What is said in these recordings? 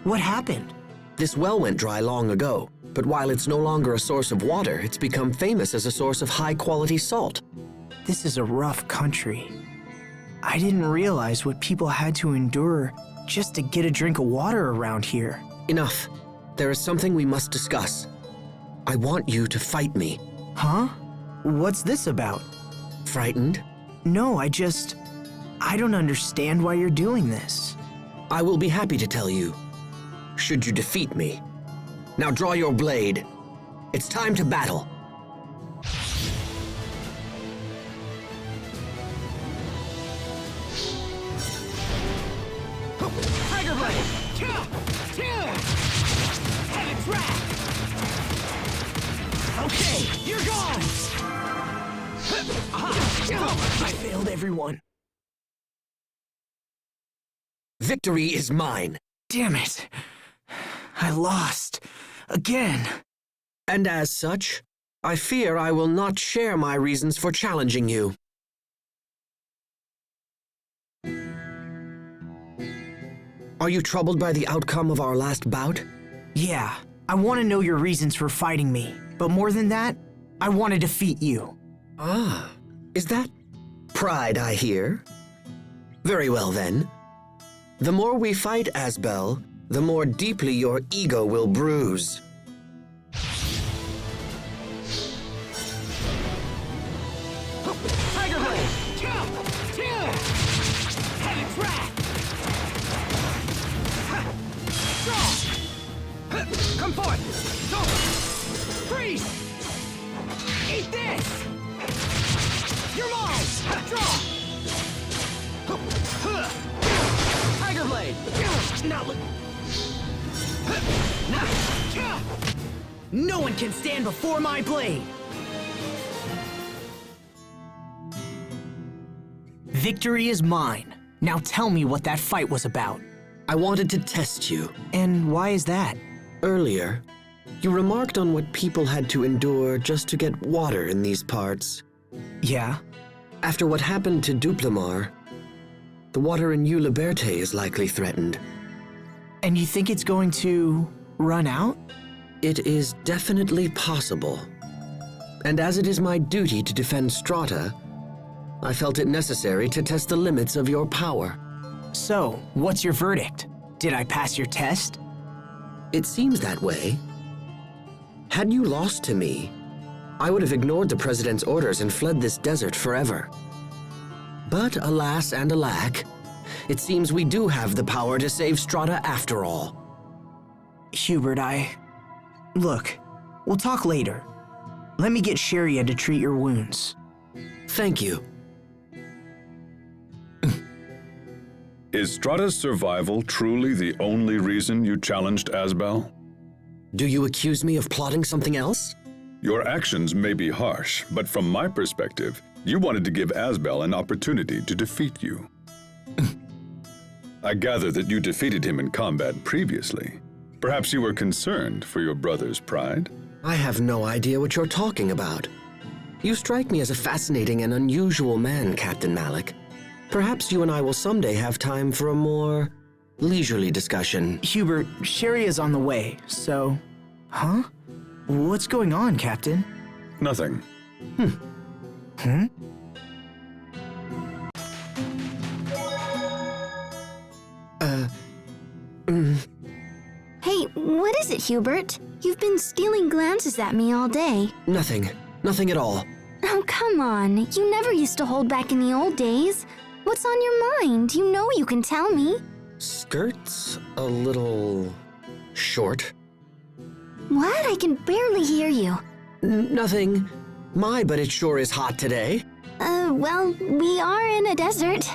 What happened? This well went dry long ago, but while it's no longer a source of water, it's become famous as a source of high-quality salt. This is a rough country. I didn't realize what people had to endure just to get a drink of water around here. Enough. There is something we must discuss. I want you to fight me. Huh? What's this about? Frightened? No, I don't understand why you're doing this. I will be happy to tell you, should you defeat me. Now draw your blade. It's time to battle. Tiger Blade! Heavy trap! Okay, you're gone! I failed everyone. Victory is mine. Damn it. I lost. Again. And as such, I fear I will not share my reasons for challenging you. Are you troubled by the outcome of our last bout? Yeah, I want to know your reasons for fighting me. But more than that, I want to defeat you. Ah, is that pride I hear? Very well then. The more we fight, Asbel, the more deeply your ego will bruise. Tiger Blade! Heavy trap! Draw! Come forth! Go! Freeze! Eat this! You're mine! Draw! Tiger Blade! Now look! No one can stand before my blade! Victory is mine. Now tell me what that fight was about. I wanted to test you. And why is that? Earlier, you remarked on what people had to endure just to get water in these parts. Yeah? After what happened to Duplamar, the water in Eau Liberte is likely threatened. And you think it's going to run out? It is definitely possible. And as it is my duty to defend Strata, I felt it necessary to test the limits of your power. So, what's your verdict? Did I pass your test? It seems that way. Had you lost to me, I would have ignored the President's orders and fled this desert forever. But alas and alack, it seems we do have the power to save Strata after all. Hubert, Look, we'll talk later. Let me get Sharia to treat your wounds. Thank you. Is Strata's survival truly the only reason you challenged Asbel? Do you accuse me of plotting something else? Your actions may be harsh, but from my perspective, you wanted to give Asbel an opportunity to defeat you. I gather that you defeated him in combat previously. Perhaps you were concerned for your brother's pride? I have no idea what you're talking about. You strike me as a fascinating and unusual man, Captain Malik. Perhaps you and I will someday have time for a more leisurely discussion. Hubert, Sharia's on the way, so... Huh? What's going on, Captain? Nothing. Hey, what is it, Hubert? You've been stealing glances at me all day. Nothing. Nothing at all. Oh, come on. You never used to hold back in the old days. What's on your mind? You know you can tell me. Skirts a little short. What? I can barely hear you. Nothing. But it sure is hot today. Well, we are in a desert.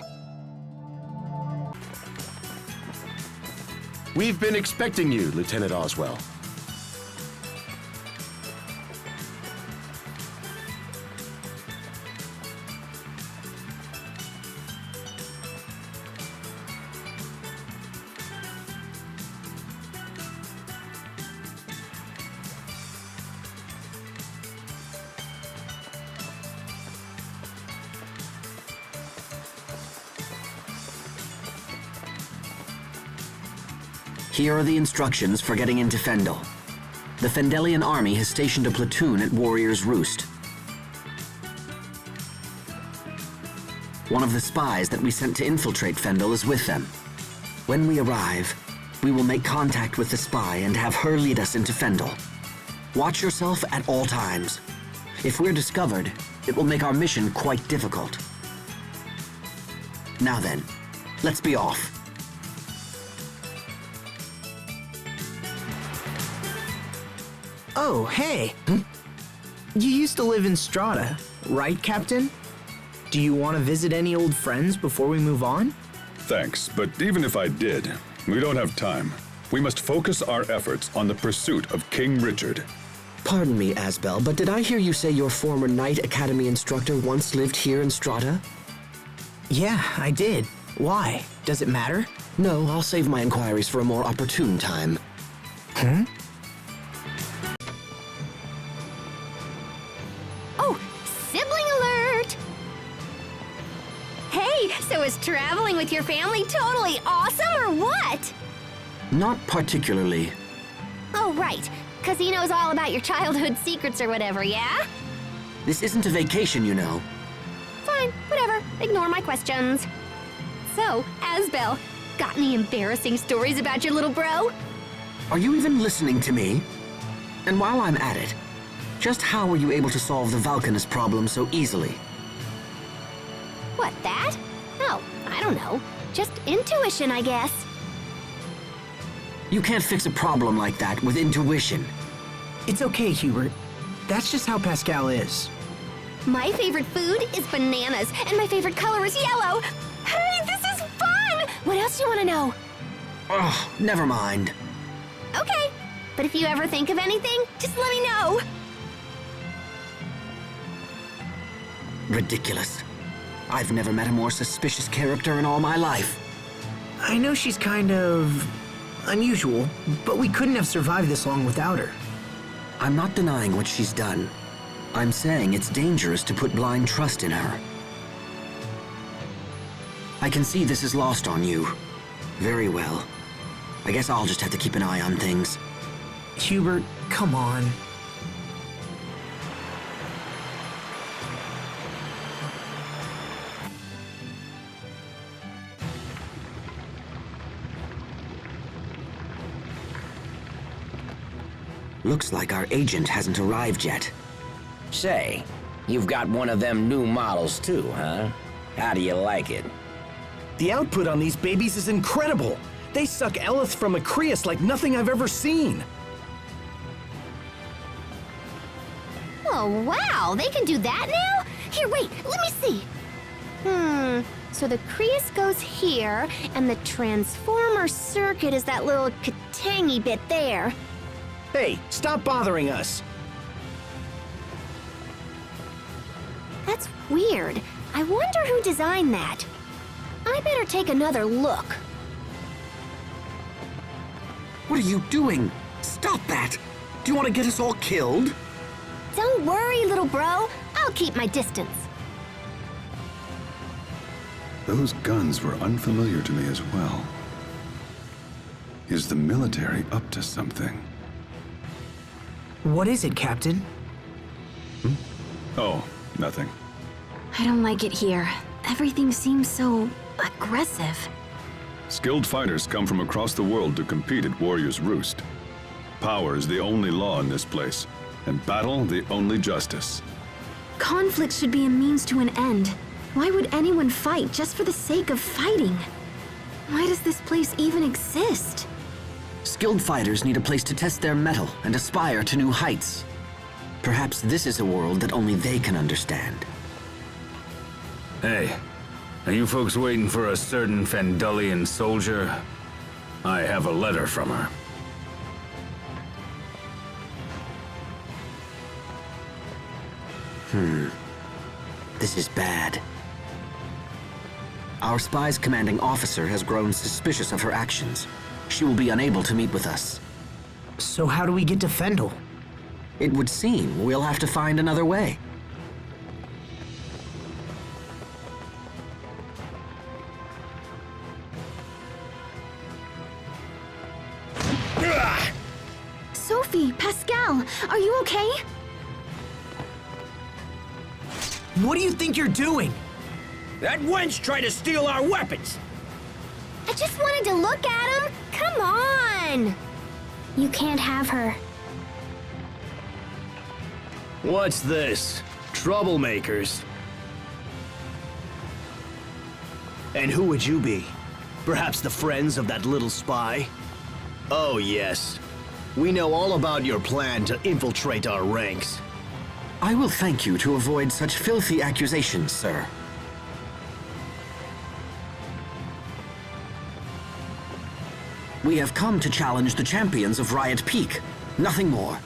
We've been expecting you, Lieutenant Oswell. Here are the instructions for getting into Fendel. The Fendelian army has stationed a platoon at Warrior's Roost. One of the spies that we sent to infiltrate Fendel is with them. When we arrive, we will make contact with the spy and have her lead us into Fendel. Watch yourself at all times. If we're discovered, it will make our mission quite difficult. Now then, let's be off. Oh, hey. You used to live in Strata, right, Captain? Do you want to visit any old friends before we move on? Thanks, but even if I did, we don't have time. We must focus our efforts on the pursuit of King Richard. Pardon me, Asbel, but did I hear you say your former Knight Academy instructor once lived here in Strata? Yeah, I did. Why? Does it matter? No, I'll save my inquiries for a more opportune time. Oh, sibling alert! Hey, so is traveling with your family totally awesome or what? Not particularly. Oh, right. 'Cause he knows all about your childhood secrets or whatever, yeah? This isn't a vacation, you know. Fine, whatever. Ignore my questions. So, Asbel, got any embarrassing stories about your little bro? Are you even listening to me? And while I'm at it, just how were you able to solve the Valkanus problem so easily? What, that? Oh, I don't know. Just intuition, I guess. You can't fix a problem like that with intuition. It's okay, Hubert. That's just how Pascal is. My favorite food is bananas, and my favorite color is yellow. Hey, this is fun! What else do you want to know? Ugh, never mind. Okay, but if you ever think of anything, just let me know. Ridiculous. I've never met a more suspicious character in all my life. I know she's kind of unusual, but we couldn't have survived this long without her. I'm not denying what she's done. I'm saying it's dangerous to put blind trust in her. I can see this is lost on you. Very well. I guess I'll just have to keep an eye on things. Hubert, come on. Looks like our agent hasn't arrived yet. Say, you've got one of them new models too, huh? How do you like it? The output on these babies is incredible. They suck Elith from a Creus like nothing I've ever seen. Oh, wow, they can do that now? Here, wait, let me see. So the Creus goes here, and the transformer circuit is that little katangy bit there. Hey, stop bothering us. That's weird. I wonder who designed that. I better take another look. What are you doing? Stop that! Do you want to get us all killed? Don't worry, little bro. I'll keep my distance. Those guns were unfamiliar to me as well. Is the military up to something? What is it, Captain? Oh, nothing. I don't like it here. Everything seems so aggressive. Skilled fighters come from across the world to compete at Warrior's Roost. Power is the only law in this place, and battle the only justice. Conflict should be a means to an end. Why would anyone fight just for the sake of fighting? Why does this place even exist? Skilled fighters need a place to test their mettle and aspire to new heights. Perhaps this is a world that only they can understand. Hey, are you folks waiting for a certain Fendelian soldier? I have a letter from her. This is bad. Our spy's commanding officer has grown suspicious of her actions. She will be unable to meet with us. So how do we get to Fendel? It would seem we'll have to find another way. are you okay? What do you think you're doing? That wench tried to steal our weapons! I just wanted to look at him. Come on! You can't have her. What's this? Troublemakers. And who would you be? Perhaps the friends of that little spy? Oh, yes. We know all about your plan to infiltrate our ranks. I will thank you to avoid such filthy accusations, sir. We have come to challenge the champions of Riot Peak. Nothing more.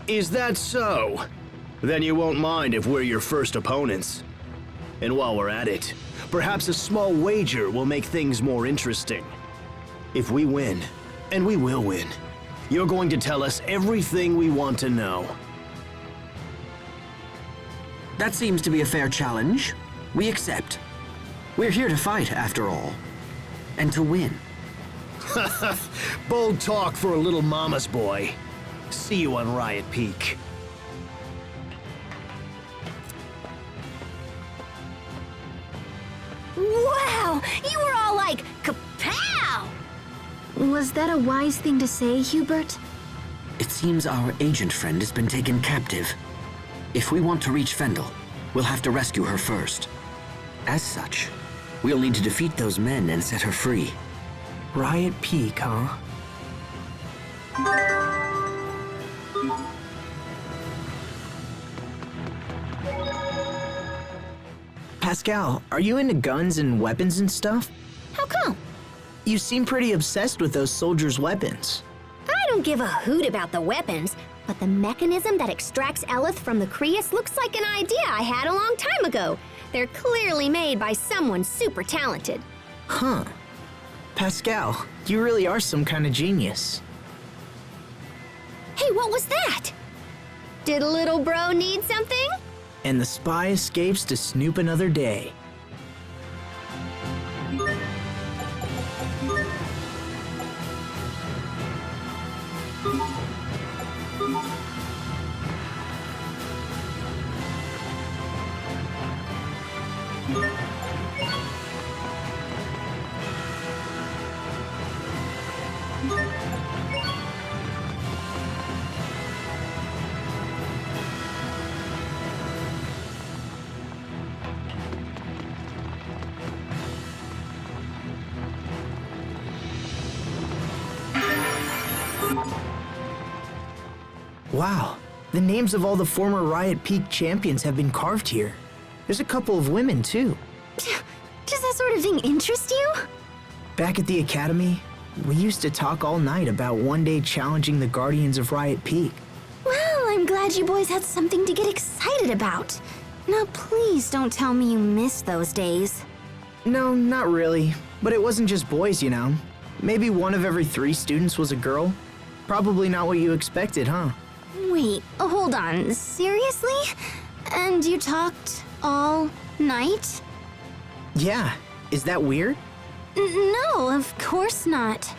Is that so? Then you won't mind if we're your first opponents. And while we're at it, perhaps a small wager will make things more interesting. If we win, and we will win, you're going to tell us everything we want to know. That seems to be a fair challenge. We accept. We're here to fight, after all. And to win. Bold talk for a little mama's boy. See you on Riot Peak. Wow! You were all like, kapow! Was that a wise thing to say, Hubert? It seems our agent friend has been taken captive. If we want to reach Fendel, we'll have to rescue her first. As such, we'll need to defeat those men and set her free. Riot Peak, huh? Pascal, are you into guns and weapons and stuff? How come? You seem pretty obsessed with those soldiers' weapons. I don't give a hoot about the weapons, but the mechanism that extracts Eleth from the Creus looks like an idea I had a long time ago. They're clearly made by someone super talented. Huh. Pascal, you really are some kind of genius. Hey, what was that? Did little bro need something? And the spy escapes to snoop another day. Wow, the names of all the former Riot Peak champions have been carved here. There's a couple of women, too. Does that sort of thing interest you? Back at the academy, we used to talk all night about one day challenging the Guardians of Riot Peak. Well, I'm glad you boys had something to get excited about. Now please don't tell me you miss those days. No, not really. But it wasn't just boys, you know. Maybe one of every 3 students was a girl. Probably not what you expected, huh? Wait, hold on. Seriously? And you talked all night? Yeah, is that weird? No, of course not.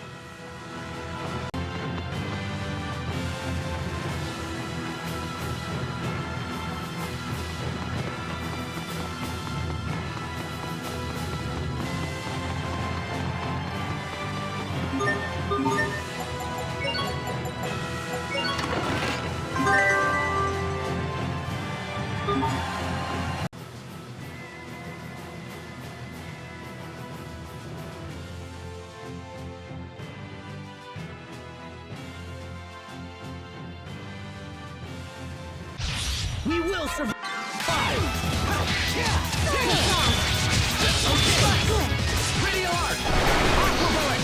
We will survive! Pretty alert! Aquaboy!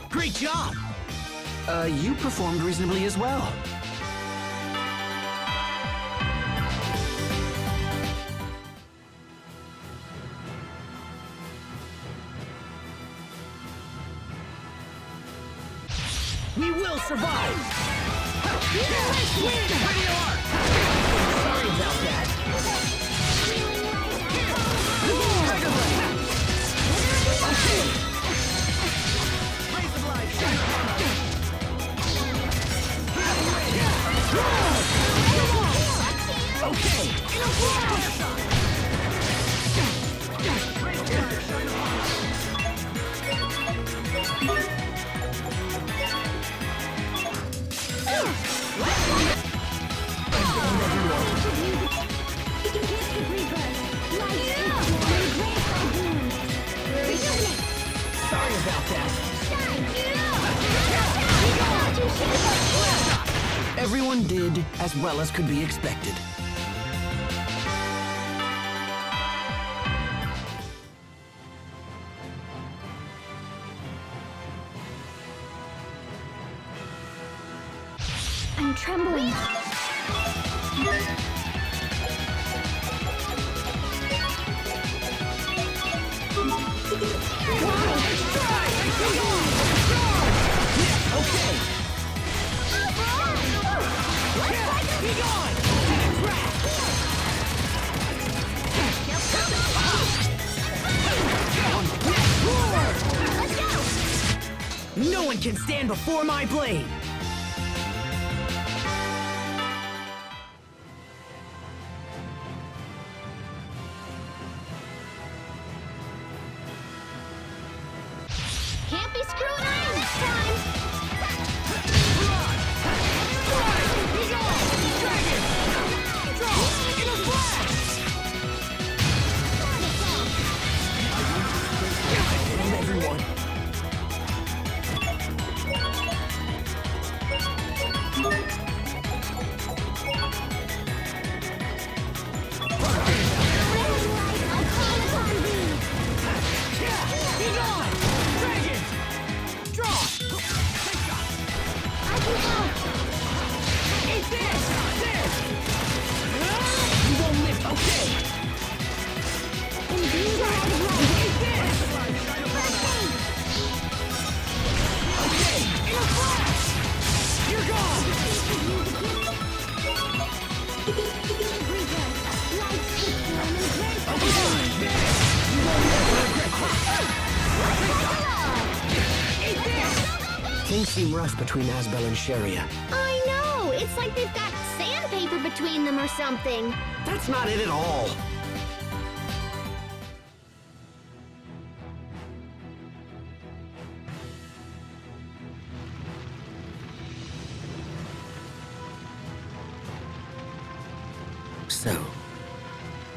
Great job! You performed reasonably as well. We will survive! Pretty alert! Sorry about Everyone did as well as could be expected. I'm trembling. No one can stand before my blade! Can't be screwing around this time! Everyone. Things seem rough between Asbel and Sharia. I know! It's like they've got sandpaper between them or something. That's not it at all. So,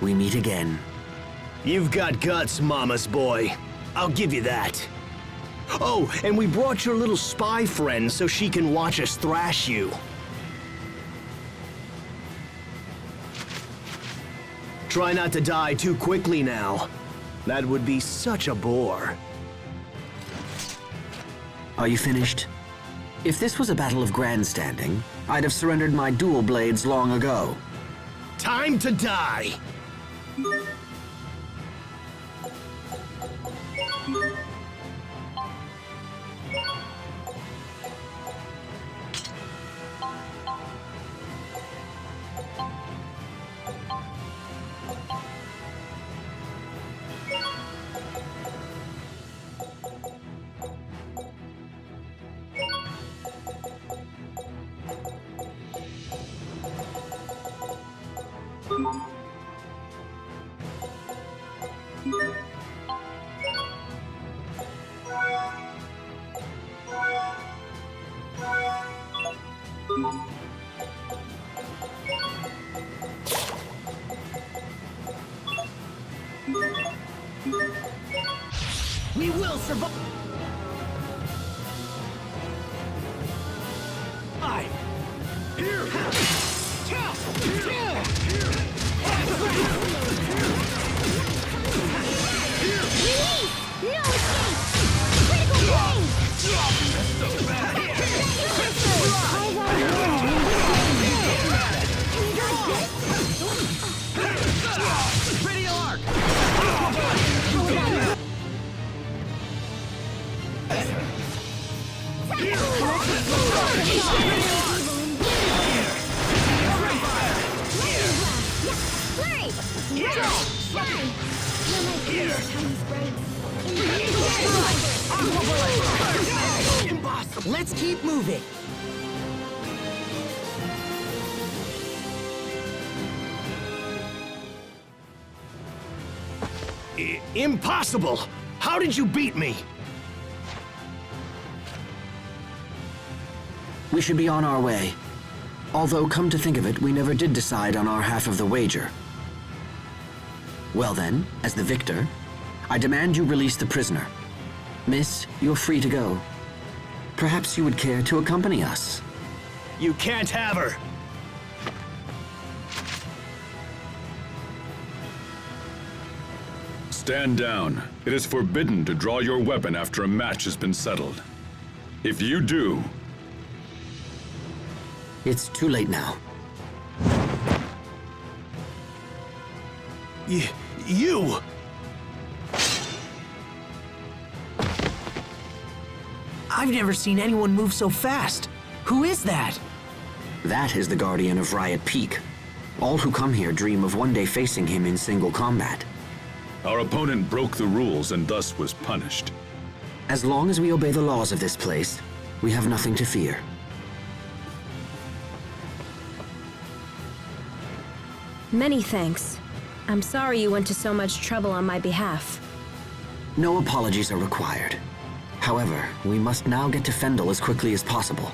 we meet again. You've got guts, Mama's boy. I'll give you that. Oh, and we brought your little spy friend so she can watch us thrash you. Try not to die too quickly now. That would be such a bore. Are you finished? If this was a battle of grandstanding, I'd have surrendered my dual blades long ago. Time to die! We will survive! Here! Release! No escape! Critical pain! Radial arc! Let's keep moving! Impossible! How did you beat me? We should be on our way. Although, come to think of it, we never did decide on our half of the wager. Well then, as the victor, I demand you release the prisoner. Miss, you're free to go. Perhaps you would care to accompany us. You can't have her! Stand down. It is forbidden to draw your weapon after a match has been settled. If you do, It's too late now. You! I've never seen anyone move so fast. Who is that? That is the Guardian of Riot Peak. All who come here dream of one day facing him in single combat. our opponent broke the rules and thus was punished. As long as we obey the laws of this place, we have nothing to fear. Many thanks. I'm sorry you went to so much trouble on my behalf. No apologies are required. However, we must now get to Fendel as quickly as possible.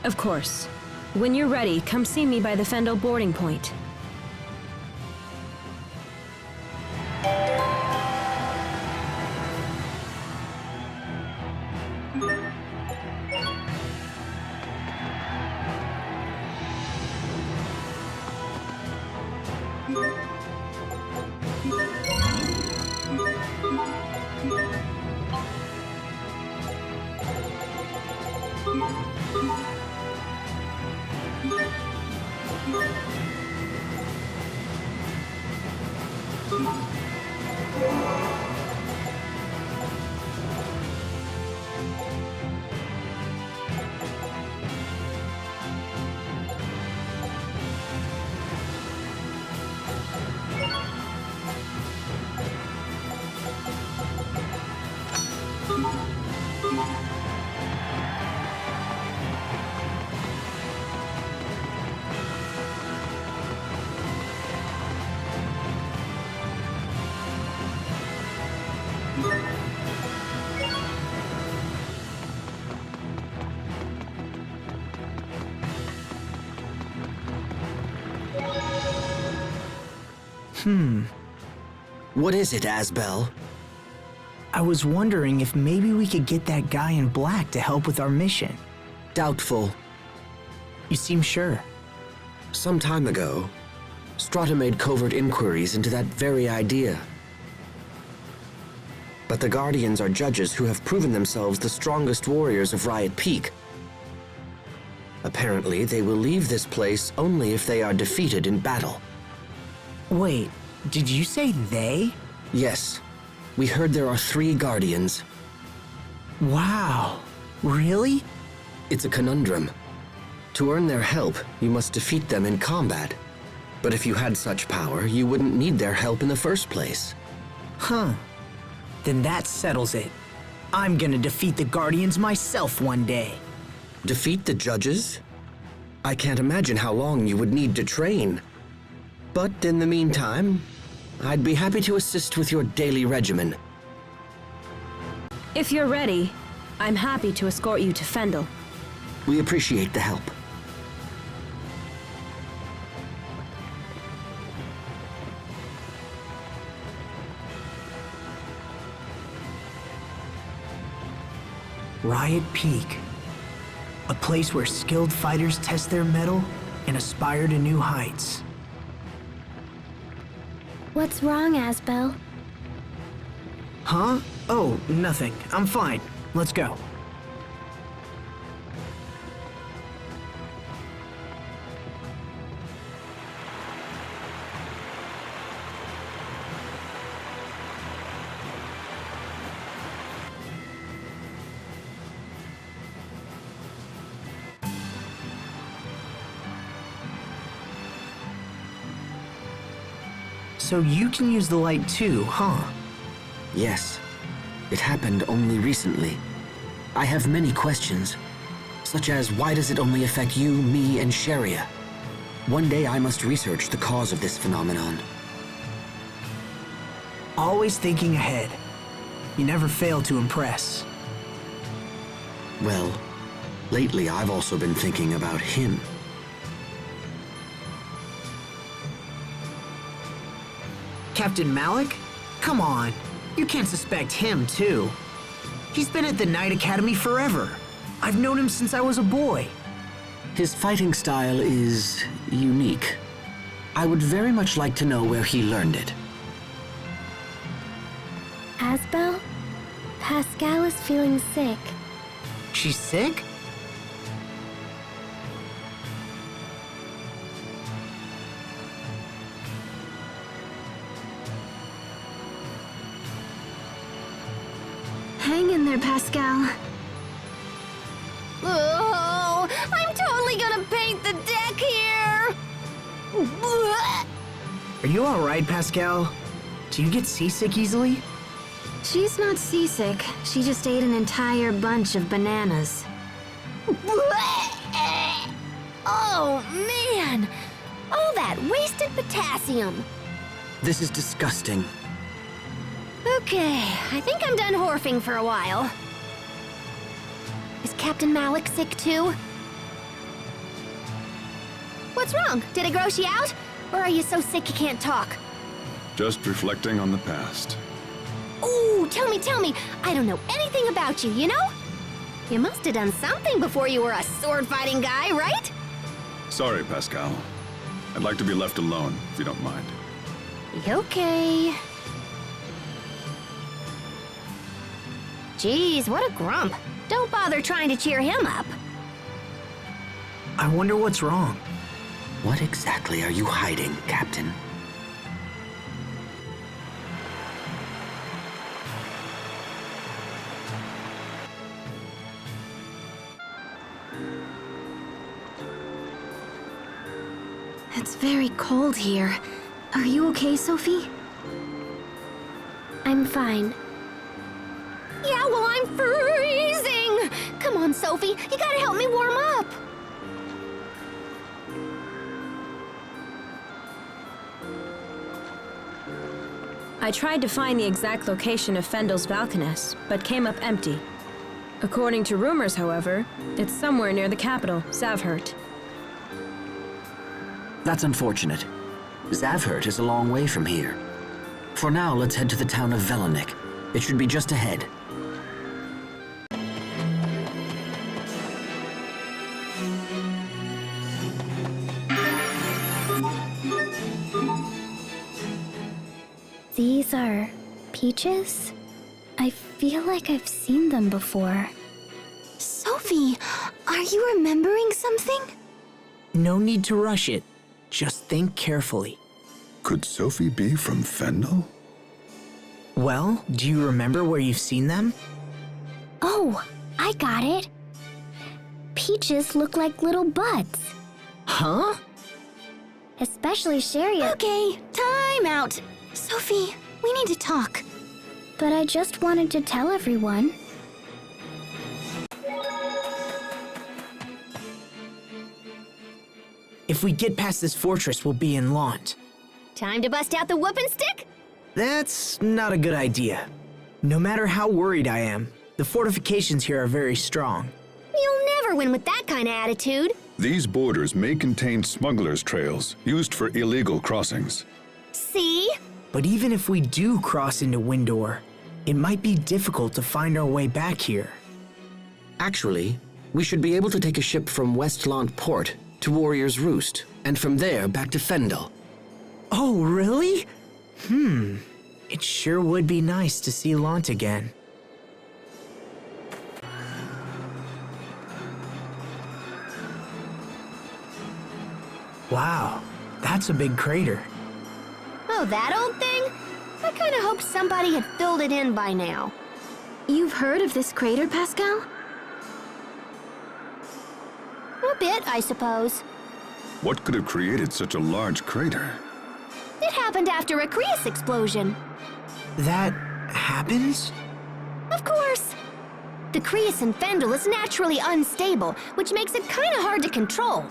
Of course. When you're ready, come see me by the Fendel boarding point. What is it, Asbel? I was wondering if maybe we could get that guy in black to help with our mission. Doubtful. You seem sure. Some time ago, Strata made covert inquiries into that very idea. But the Guardians are judges who have proven themselves the strongest warriors of Riot Peak. Apparently, they will leave this place only if they are defeated in battle. Wait, did you say they? Yes. We heard there are 3 Guardians. Wow. Really? It's a conundrum. To earn their help, you must defeat them in combat. But if you had such power, you wouldn't need their help in the first place. Huh. Then that settles it. I'm gonna defeat the Guardians myself one day. Defeat the judges? I can't imagine how long you would need to train. But in the meantime, I'd be happy to assist with your daily regimen. If you're ready, I'm happy to escort you to Fendel. We appreciate the help. Riot Peak. A place where skilled fighters test their mettle and aspire to new heights. What's wrong, Asbel? Huh? Oh, nothing. I'm fine. Let's go. So you can use the light too, huh? Yes. It happened only recently. I have many questions, such as why does it only affect you, me, and Sharia? One day I must research the cause of this phenomenon. Always thinking ahead. You never fail to impress. Well, lately I've also been thinking about him. Captain Malik? Come on. You can't suspect him, too. He's been at the Knight Academy forever. I've known him since I was a boy. His fighting style is unique. I would very much like to know where he learned it. Asbel? Pascal is feeling sick. She's sick? Hang in there, Pascal. Oh, I'm totally gonna paint the deck here! Are you alright, Pascal? Do you get seasick easily? She's not seasick. She just ate an entire bunch of bananas. Oh, man! All that wasted potassium. This is disgusting. Okay, I think I'm done horfing for a while. Is Captain Malik sick too? What's wrong? Did it gross you out? Or are you so sick you can't talk? Just reflecting on the past. Ooh, tell me. I don't know anything about you, you know? You must have done something before you were a sword-fighting guy, right? Sorry, Pascal. I'd like to be left alone, if you don't mind. Okay. Geez, what a grump. Don't bother trying to cheer him up. I wonder what's wrong. What exactly are you hiding, Captain? It's very cold here. Are you okay, Sophie? I'm fine. Yeah, well, I'm freezing! Come on, Sophie, you gotta help me warm up! I tried to find the exact location of Fendel's Valkaness, but came up empty. According to rumors, however, it's somewhere near the capital, Zavhert. That's unfortunate. Zavhert is a long way from here. For now, let's head to the town of Velenik. It should be just ahead. These are peaches? I feel like I've seen them before. Sophie, are you remembering something? No need to rush it. Just think carefully. Could Sophie be from Fendel? Well, do you remember where you've seen them? Oh, I got it. Peaches look like little buds. Huh? Especially Sherry. Okay, time out. Sophie, we need to talk. But I just wanted to tell everyone. If we get past this fortress, we'll be in Lant. Time to bust out the whooping stick? That's not a good idea. No matter how worried I am, the fortifications here are very strong. You'll never win with that kind of attitude. These borders may contain smugglers' trails used for illegal crossings. See? But even if we do cross into Windor, it might be difficult to find our way back here. Actually, we should be able to take a ship from Westlant Port to Warrior's Roost, and from there back to Fendel. Oh, really? It sure would be nice to see Lant again. Wow, that's a big crater. Oh, that old thing? I kind of hoped somebody had filled it in by now. You've heard of this crater, Pascal? A bit, I suppose. What could have created such a large crater? It happened after a Creus explosion. That happens? Of course. The Creus in Fendel is naturally unstable, which makes it kind of hard to control.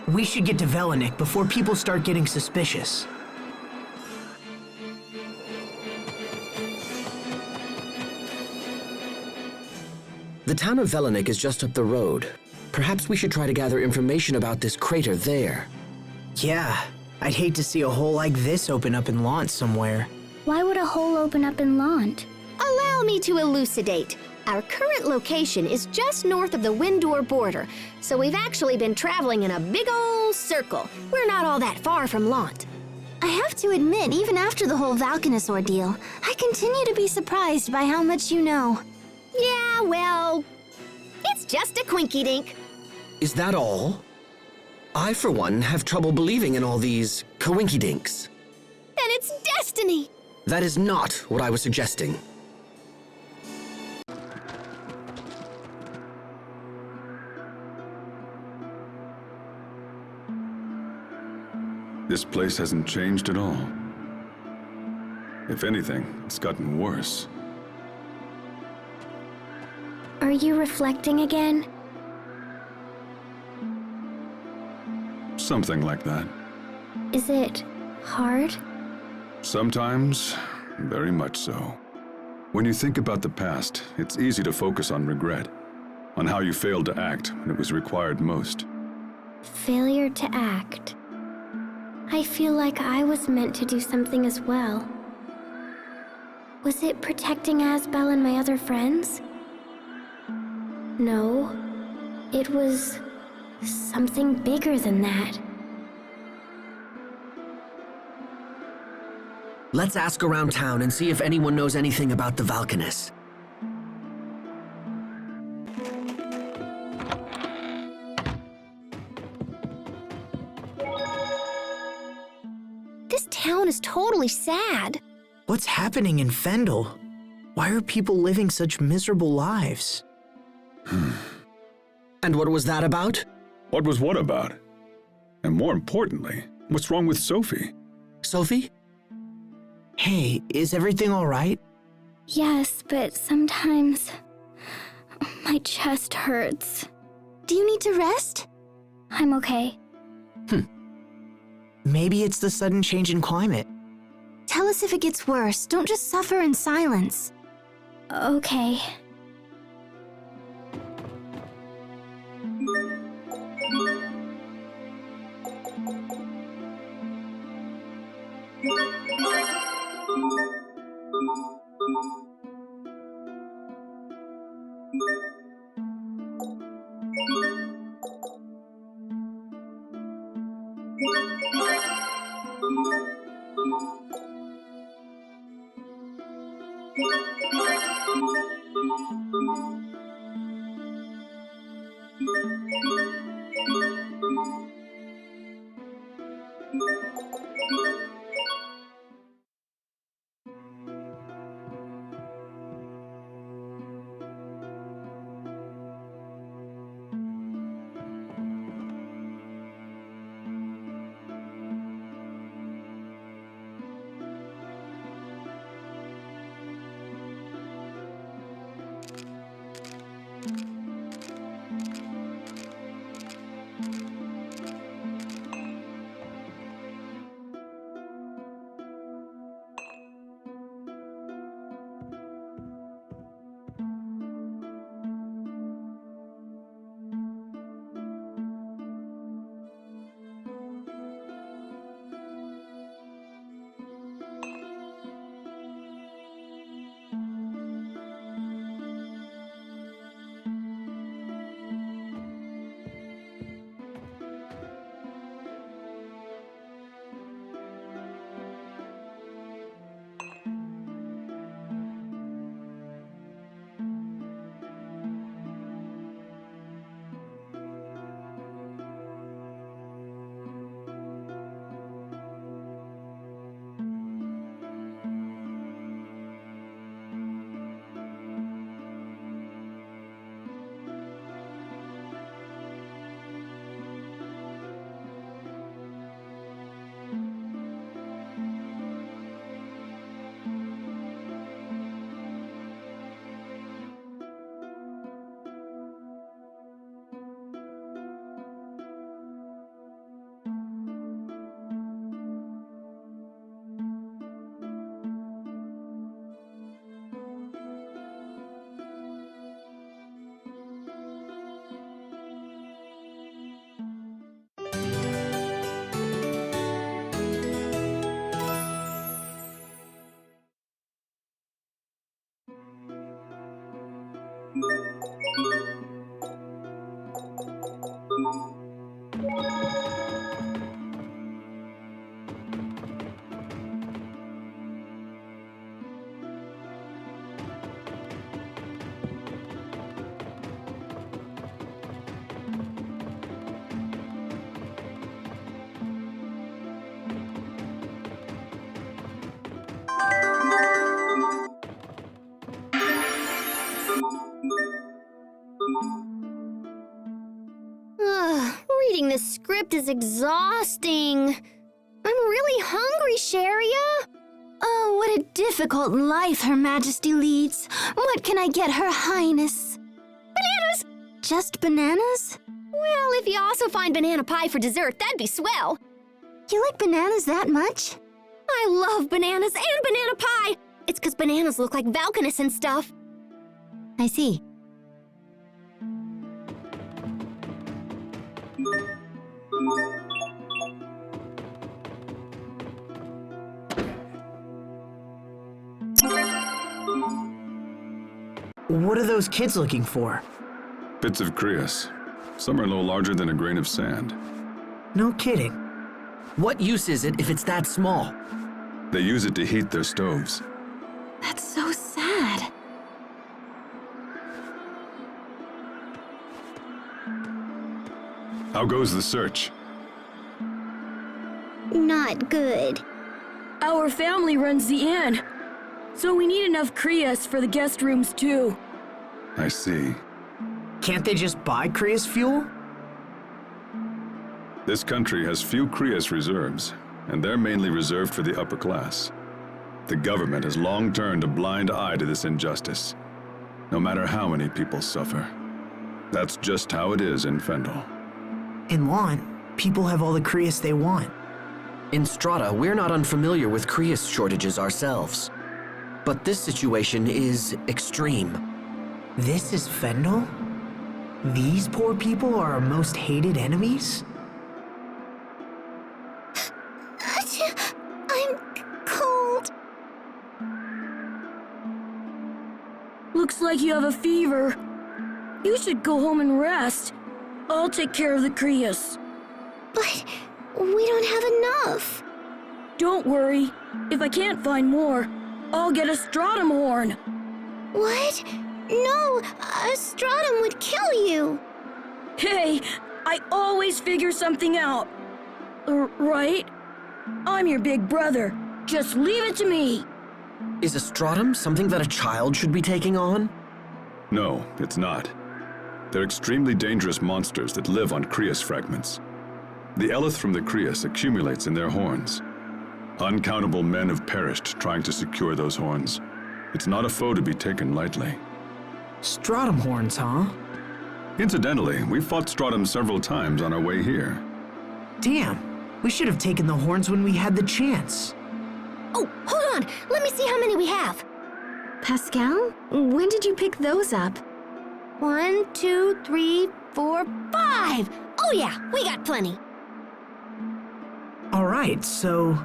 We should get to Velenik before people start getting suspicious. The town of Velenik is just up the road. Perhaps we should try to gather information about this crater there. Yeah, I'd hate to see a hole like this open up in Lant somewhere. Why would a hole open up in Lant? Allow me to elucidate. Our current location is just north of the Windor border, so we've actually been traveling in a big ol' circle. We're not all that far from Lant. I have to admit, even after the whole Valkanus ordeal, I continue to be surprised by how much you know. Yeah, well, it's just a quinky-dink. Is that all? I, for one, have trouble believing in all these coinkydinks. Then it's destiny! That is not what I was suggesting. This place hasn't changed at all. If anything, it's gotten worse. Are you reflecting again? Something like that. Is it hard? Sometimes, very much so. When you think about the past, it's easy to focus on regret, on how you failed to act when it was required most. Failure to act. I feel like I was meant to do something as well. Was it protecting Asbel and my other friends? No. It was something bigger than that. Let's ask around town and see if anyone knows anything about the Valkanus. This town is totally sad. What's happening in Fendel? Why are people living such miserable lives? And what was that about? What was what about? And more importantly, what's wrong with Sophie? Sophie? Hey, is everything all right? Yes, but sometimes my chest hurts. Do you need to rest? I'm okay. Maybe it's the sudden change in climate. Tell us if it gets worse. Don't just suffer in silence. Okay. Reading this script is exhausting. I'm really hungry, Sharia. Oh, what a difficult life Her Majesty leads. What can I get Her Highness? Bananas! Just bananas? Well, if you also find banana pie for dessert, that'd be swell. You like bananas that much? I love bananas and banana pie! It's 'cause bananas look like Valkanus and stuff. I see. What are those kids looking for? Bits of Crius. Some are no larger than a grain of sand. No kidding. What use is it if it's that small? They use it to heat their stoves. That's so sad. How goes the search? Not good. Our family runs the inn, so we need enough Crius for the guest rooms too. I see. Can't they just buy Crius fuel? This country has few Crius reserves, and they're mainly reserved for the upper class. The government has long turned a blind eye to this injustice, no matter how many people suffer. That's just how it is in Fendel. In Want, people have all the Crius they want. In Strata, we're not unfamiliar with Crius shortages ourselves. But this situation is extreme. This is Fendel? These poor people are our most hated enemies? I'm cold. Looks like you have a fever. You should go home and rest. I'll take care of the Crius. But we don't have enough. Don't worry. If I can't find more, I'll get a stratum horn. What? No, a stratum would kill you. Hey, I always figure something out. Right? I'm your big brother. Just leave it to me. Is a stratum something that a child should be taking on? No, it's not. They're extremely dangerous monsters that live on Crius fragments. The eleth from the Crius accumulates in their horns. Uncountable men have perished trying to secure those horns. It's not a foe to be taken lightly. Stratum horns, huh? Incidentally, we fought Stratum several times on our way here. Damn, we should have taken the horns when we had the chance. Oh, hold on. Let me see how many we have. Pascal, when did you pick those up? 1, 2, 3, 4, 5. Oh yeah, we got plenty. All right, so...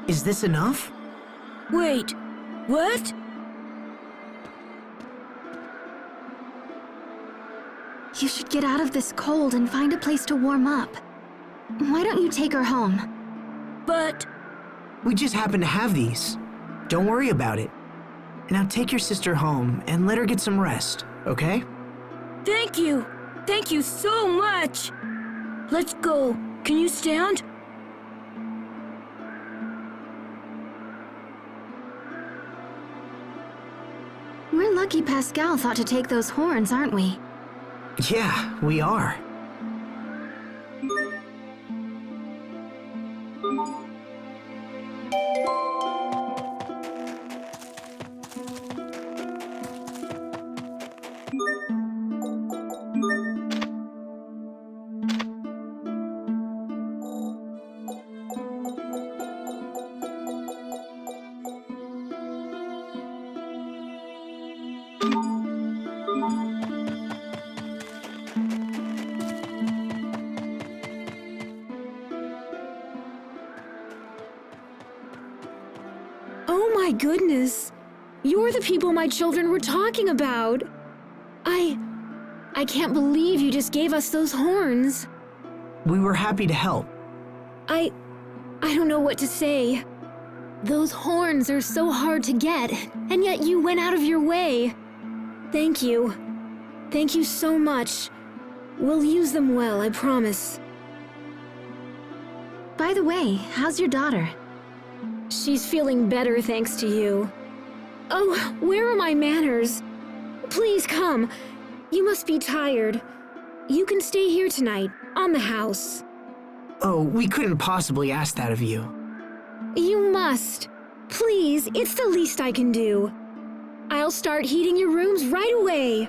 Is this enough? Wait, what? You should get out of this cold and find a place to warm up. Why don't you take her home? But... We just happen to have these. Don't worry about it. Now take your sister home and let her get some rest, okay? Thank you! Thank you so much! Let's go. Can you stand? We're lucky Pascal thought to take those horns, aren't we? Yeah, we are. Oh my goodness. You're the people my children were talking about. I can't believe you just gave us those horns. We were happy to help. I don't know what to say. Those horns are so hard to get, and yet you went out of your way. Thank you. Thank you so much. We'll use them well, I promise. By the way, how's your daughter? She's feeling better thanks to you. Oh, where are my manners? Please come. You must be tired. You can stay here tonight, on the house. Oh, we couldn't possibly ask that of you. You must. Please, it's the least I can do. I'll start heating your rooms right away.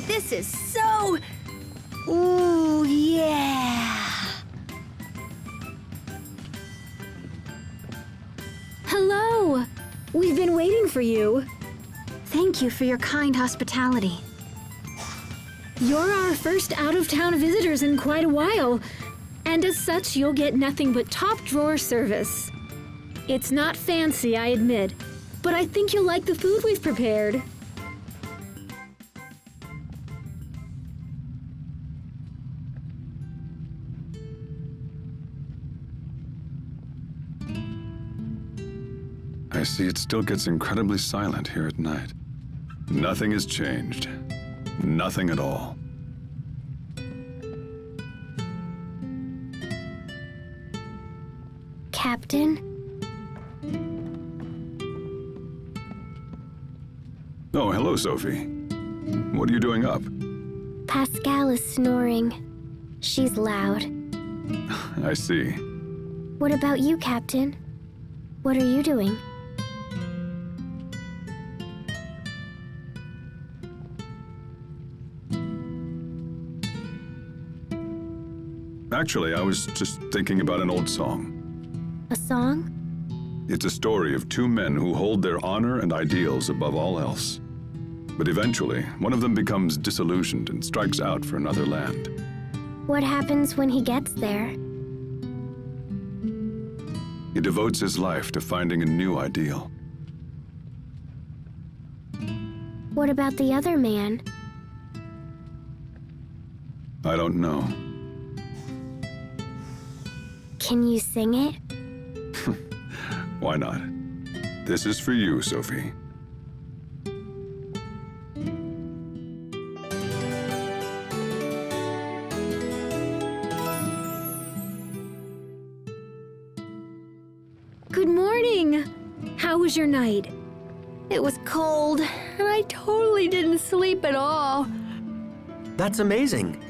This is so... Ooh, yeah! Hello! We've been waiting for you. Thank you for your kind hospitality. You're our first out-of-town visitors in quite a while, and as such, you'll get nothing but top-drawer service. It's not fancy, I admit, but I think you'll like the food we've prepared. I see it still gets incredibly silent here at night. Nothing has changed. Nothing at all. Captain? Oh, hello, Sophie. What are you doing up? Pascal is snoring. She's loud. I see. What about you, Captain? What are you doing? Actually, I was just thinking about an old song. A song? It's a story of two men who hold their honor and ideals above all else. But eventually, one of them becomes disillusioned and strikes out for another land. What happens when he gets there? He devotes his life to finding a new ideal. What about the other man? I don't know. Can you sing it? Why not? This is for you, Sophie. Good morning! How was your night? It was cold, and I totally didn't sleep at all. That's amazing,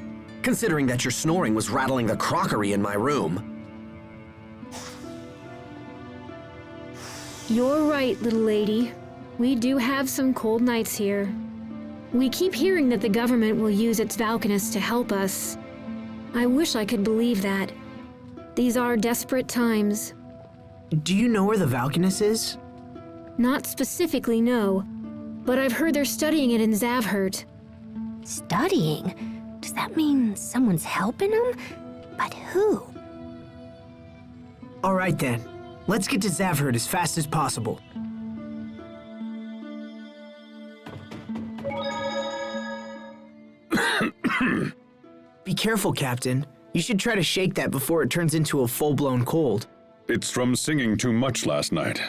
considering that your snoring was rattling the crockery in my room. You're right, little lady. We do have some cold nights here. We keep hearing that the government will use its Valkanists to help us. I wish I could believe that. These are desperate times. Do you know where the Valkanist is? Not specifically, no. But I've heard they're studying it in Zavhert. Studying? Does that mean someone's helping them? But who? All right then. Let's get to Zavhert as fast as possible. Be careful, Captain. You should try to shake that before it turns into a full-blown cold. It's from singing too much last night.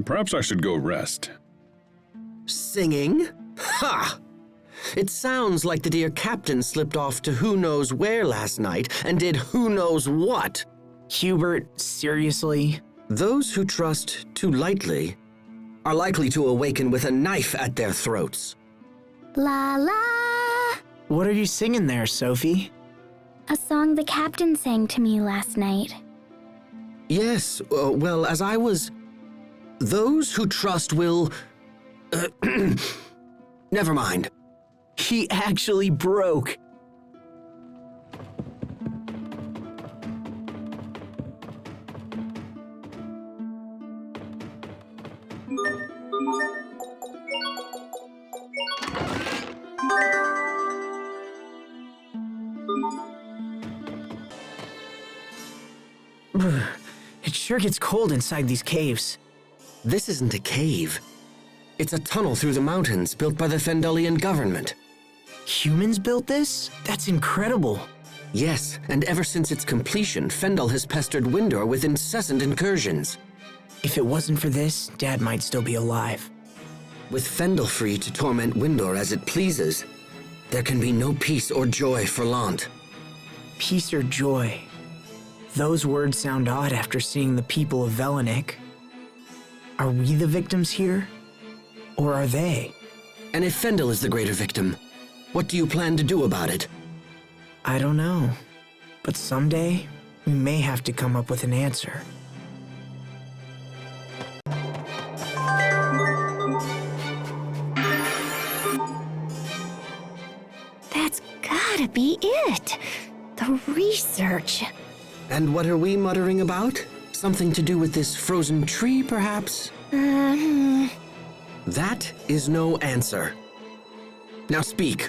Perhaps I should go rest. Singing? Ha! It sounds like the dear captain slipped off to who knows where last night and did who knows what. Hubert, seriously? Those who trust too lightly are likely to awaken with a knife at their throats. La la! What are you singing there, Sophie? A song the captain sang to me last night. Yes, well, as I was... Those who trust will... Never mind. He actually broke. It sure gets cold inside these caves. This isn't a cave. It's a tunnel through the mountains built by the Fendulian government. Humans built this? That's incredible. Yes, and ever since its completion, Fendel has pestered Windor with incessant incursions. If it wasn't for this, Dad might still be alive. With Fendel free to torment Windor as it pleases, there can be no peace or joy for Lant. Peace or joy? Those words sound odd after seeing the people of Velanik. Are we the victims here? Or are they? And if Fendel is the greater victim, what do you plan to do about it? I don't know. But someday, we may have to come up with an answer. That's gotta be it. The research. And what are we muttering about? Something to do with this frozen tree, perhaps? That is no answer. Now speak.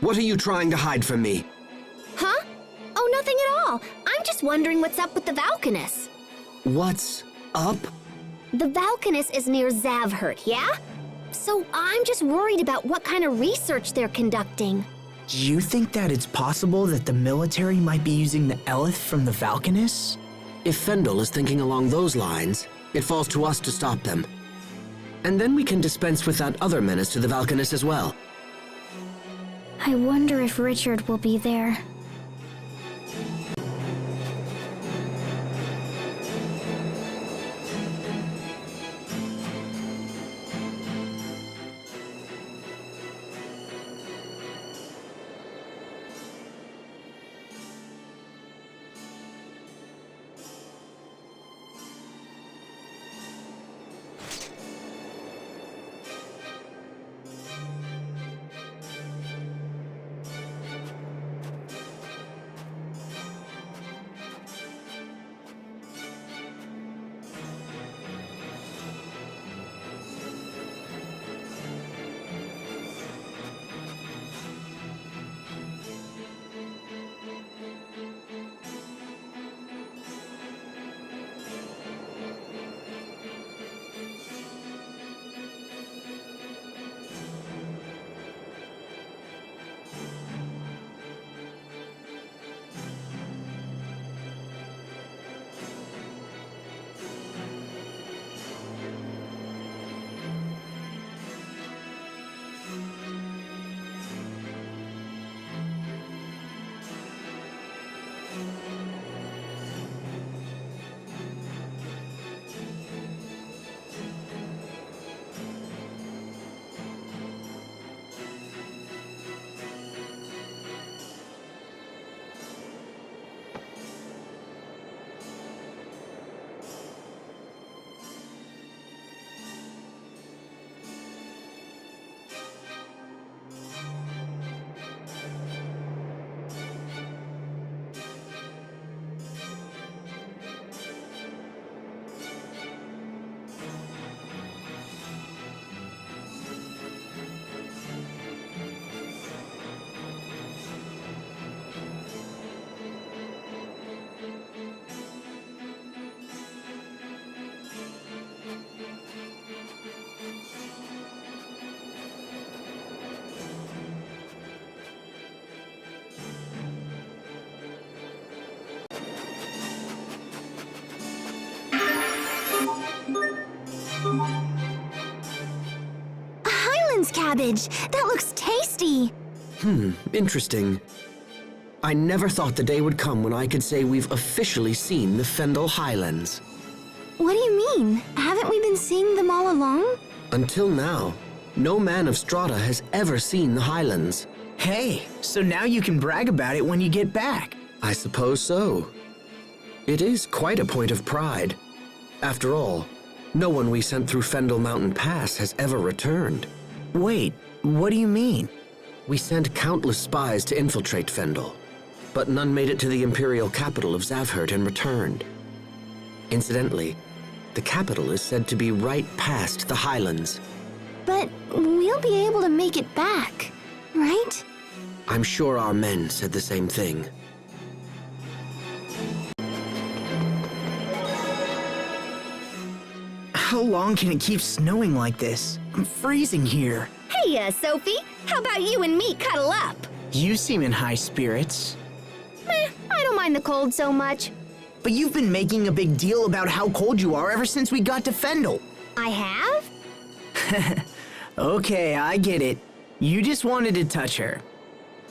What are you trying to hide from me? Huh? Oh, nothing at all. I'm just wondering what's up with the Valkanus. What's up? The Valkanus is near Zavhert, yeah? So I'm just worried about what kind of research they're conducting. Do you think that it's possible that the military might be using the Eleth from the Valkanus? If Fendel is thinking along those lines, it falls to us to stop them. And then we can dispense with that other menace to the Valkanus as well. I wonder if Richard will be there. cabbage. That looks tasty. Interesting. I never thought the day would come when I could say we've officially seen the Fendel Highlands. What do you mean? Haven't we been seeing them all along? Until now, no man of Strata has ever seen the Highlands. Hey, so now you can brag about it when you get back. I suppose so. It is quite a point of pride. After all, no one we sent through Fendel Mountain Pass has ever returned. Wait, what do you mean? We sent countless spies to infiltrate Fendel, but none made it to the imperial capital of Zavhert and returned. Incidentally, the capital is said to be right past the Highlands. But we'll be able to make it back, right? I'm sure our men said the same thing. How long can it keep snowing like this? I'm freezing here. Hey, Sophie, how about you and me cuddle up? You seem in high spirits. I don't mind the cold so much. But you've been making a big deal about how cold you are ever since we got to Fendel. I have? Okay, I get it. You just wanted to touch her.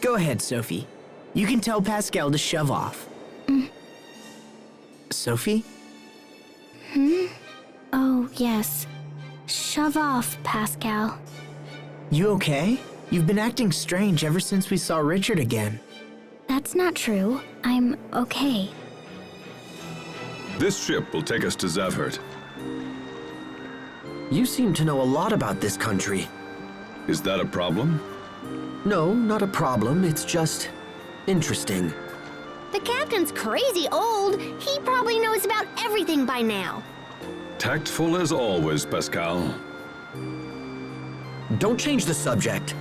Go ahead, Sophie. You can tell Pascal to shove off. Sophie? Oh, yes. Shove off, Pascal. You okay? You've been acting strange ever since we saw Richard again. That's not true. I'm okay. This ship will take us to Zavhert. You seem to know a lot about this country. Is that a problem? No, not a problem. It's just interesting. The captain's crazy old. He probably knows about everything by now. Tactful as always, Pascal. Don't change the subject.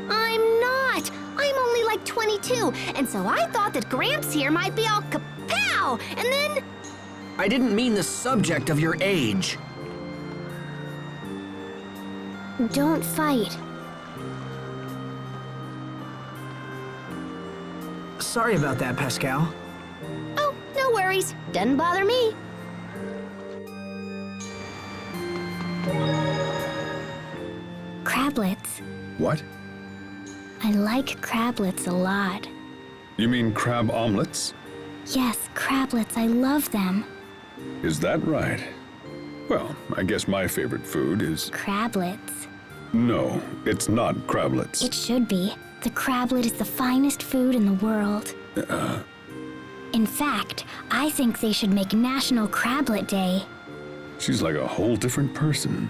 I'm not. I'm only like 22, and so I thought that Gramps here might be all kapow, and then... I didn't mean the subject of your age. Don't fight. Sorry about that, Pascal. Oh, no worries. Doesn't bother me. Crablets. What? I like crablets a lot. You mean crab omelets? Yes, crablets. I love them. Is that right? Well, I guess my favorite food is... Crablets. No, it's not crablets. It should be. The crablet is the finest food in the world. In fact, I think they should make National Crablet Day. She's like a whole different person.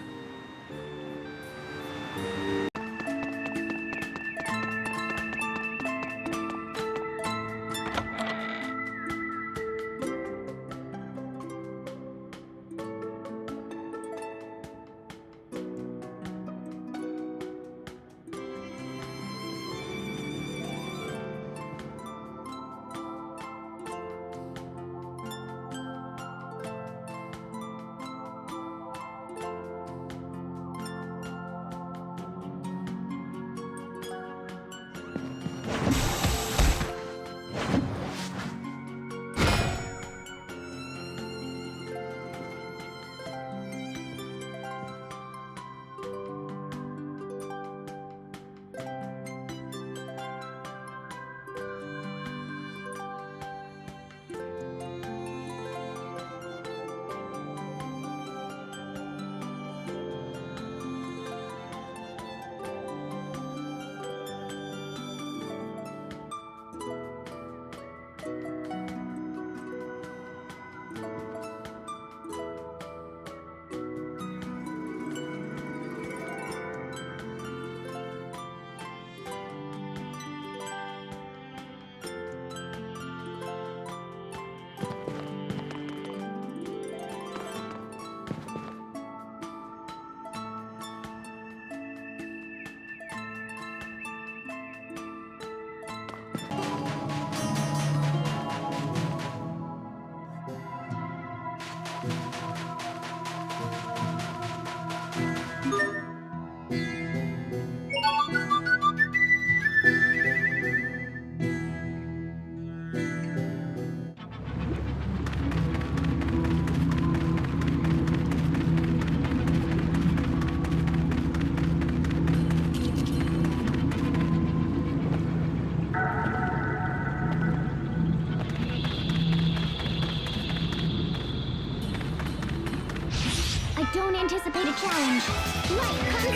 Don't anticipate a challenge. Light comes in.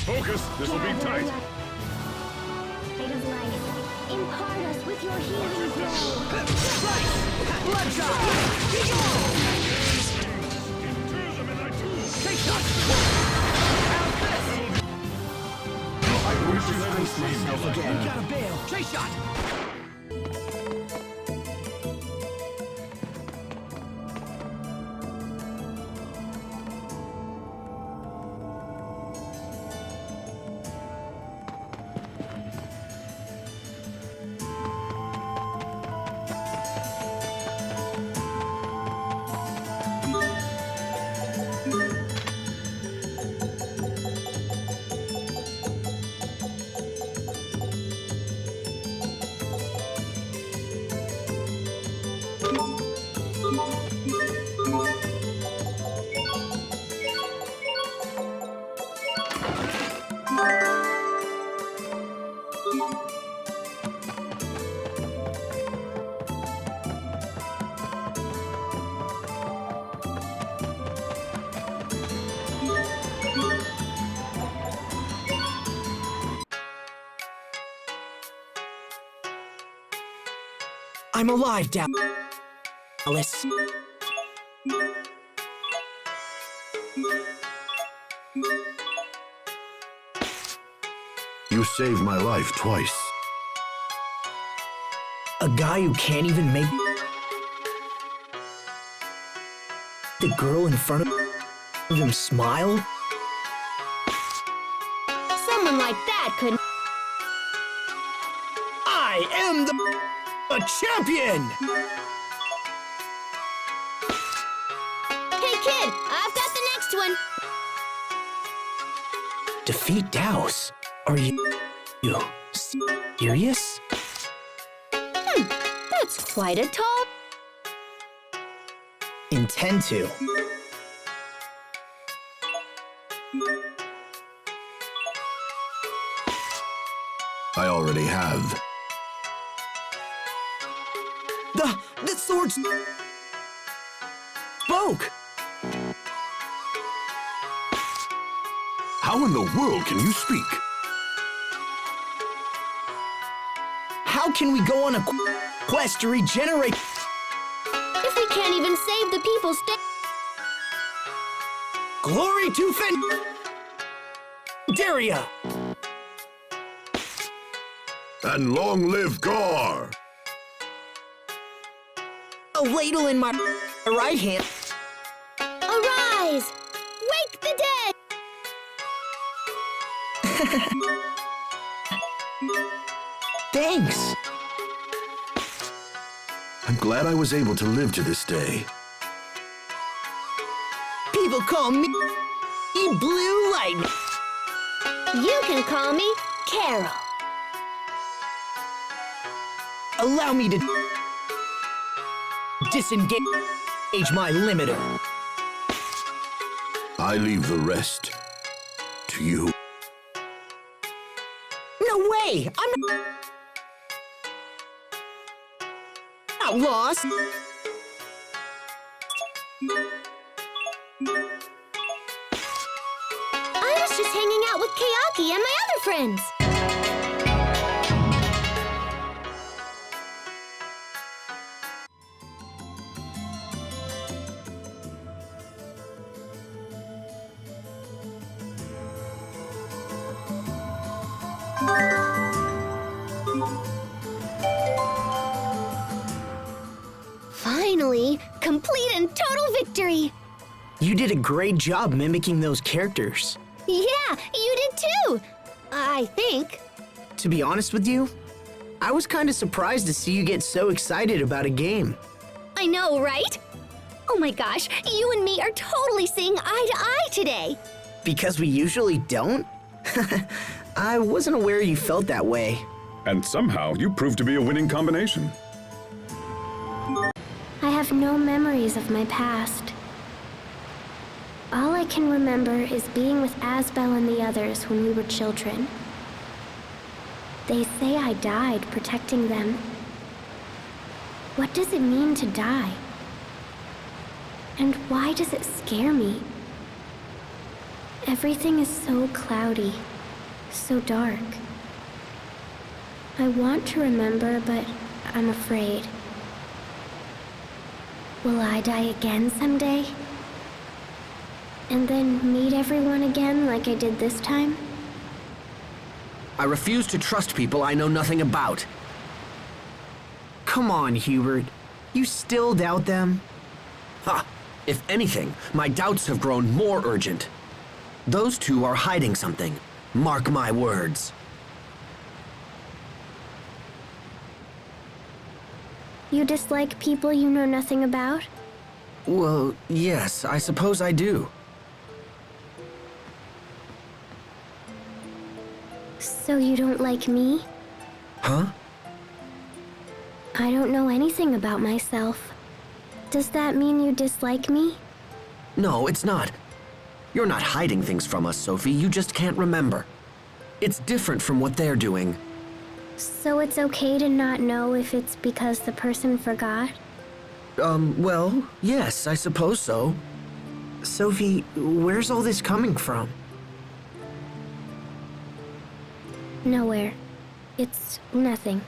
Focus! This will be tight! Fate of life, impart us with your healing glow. I wish you had seen me again. Gotta bail. Chase shot. I'm alive, Dallas. You saved my life twice. A guy who can't even make the girl in front of him smile? Someone like that could. I am a champion! Hey kid, I've got the next one. Defeat Douse? Are you serious? That's quite a tall. Intend to. I already have. The sword spoke! How in the world can you speak? How can we go on a quest to regenerate? If we can't even save the people Glory to Daria! And long live Gar! A ladle in my right hand. Arise! Wake the dead! Thanks. I'm glad I was able to live to this day. People call me Blue Lightning. You can call me Carol. Allow me to disengage my limiter. I leave the rest to you. No way! I'm not lost. I was just hanging out with Kayaki and my other friends. Finally, complete and total victory! You did a great job mimicking those characters. Yeah, you did too! I think. To be honest with you, I was kind of surprised to see you get so excited about a game. I know, right? Oh my gosh, you and me are totally seeing eye to eye today. Because we usually don't? I wasn't aware you felt that way. And somehow you proved to be a winning combination. I have no memories of my past. All I can remember is being with Asbel and the others when we were children. They say I died protecting them. What does it mean to die? And why does it scare me? Everything is so cloudy, so dark. I want to remember, but I'm afraid. Will I die again someday? And then meet everyone again like I did this time? I refuse to trust people I know nothing about. Come on, Hubert. You still doubt them? Ha! If anything, my doubts have grown more urgent. Those two are hiding something. Mark my words. You dislike people you know nothing about? Well, yes, I suppose I do. So you don't like me? Huh? I don't know anything about myself. Does that mean you dislike me? No, it's not. You're not hiding things from us, Sophie. You just can't remember. It's different from what they're doing. So it's okay to not know if it's because the person forgot? Well, yes, I suppose so. Sophie, where's all this coming from? Nowhere. It's nothing.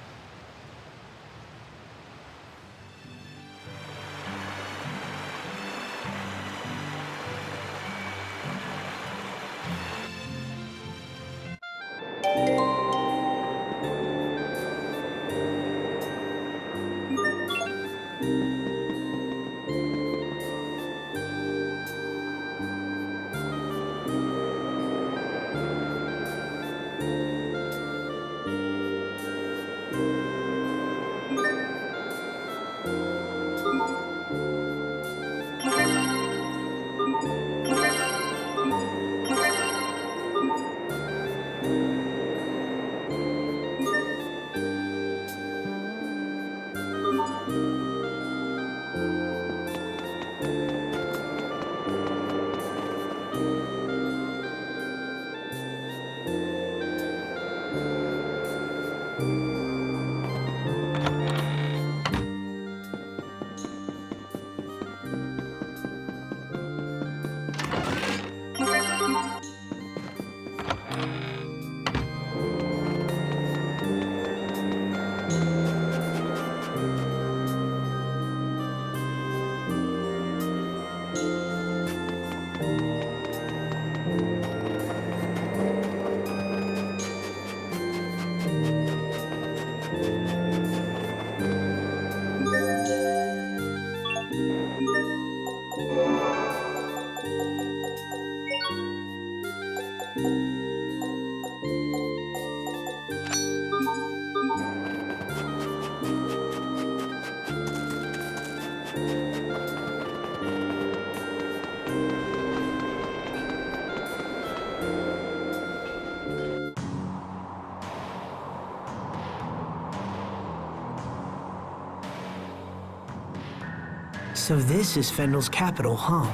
So this is Fendel's capital, huh?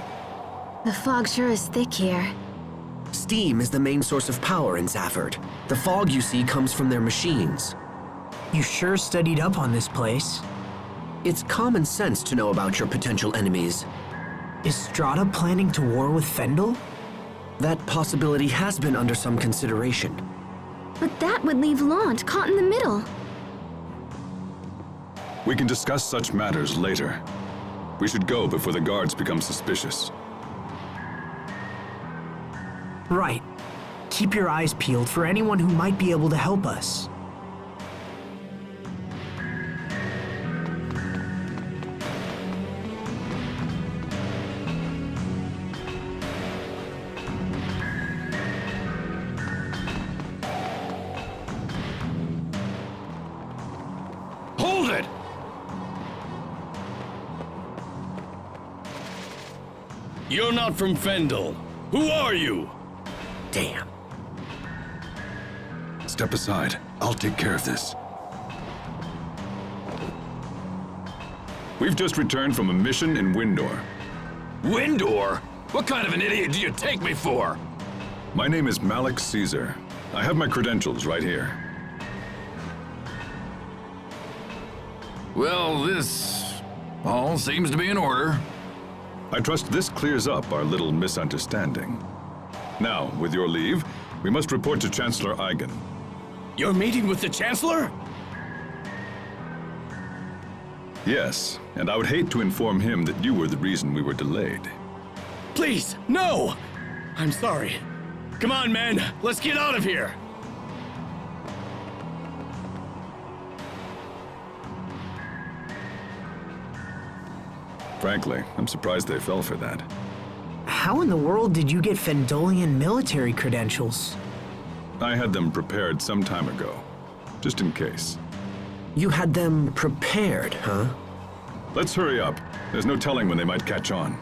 The fog sure is thick here. Steam is the main source of power in Zafford. The fog you see comes from their machines. You sure studied up on this place. It's common sense to know about your potential enemies. Is Strata planning to war with Fendel? That possibility has been under some consideration. But that would leave Lant caught in the middle. We can discuss such matters later. We should go before the guards become suspicious. Right. Keep your eyes peeled for anyone who might be able to help us. You're not from Fendel. Who are you? Damn. Step aside. I'll take care of this. We've just returned from a mission in Windor. Windor? What kind of an idiot do you take me for? My name is Malik Caesar. I have my credentials right here. Well, this all seems to be in order. I trust this clears up our little misunderstanding. Now, with your leave, we must report to Chancellor Eigen. You're meeting with the Chancellor? Yes, and I would hate to inform him that you were the reason we were delayed. Please, no! I'm sorry. Come on, men, let's get out of here! Frankly, I'm surprised they fell for that. How in the world did you get Fendolian military credentials? I had them prepared some time ago, just in case. You had them prepared, huh? Let's hurry up. There's no telling when they might catch on.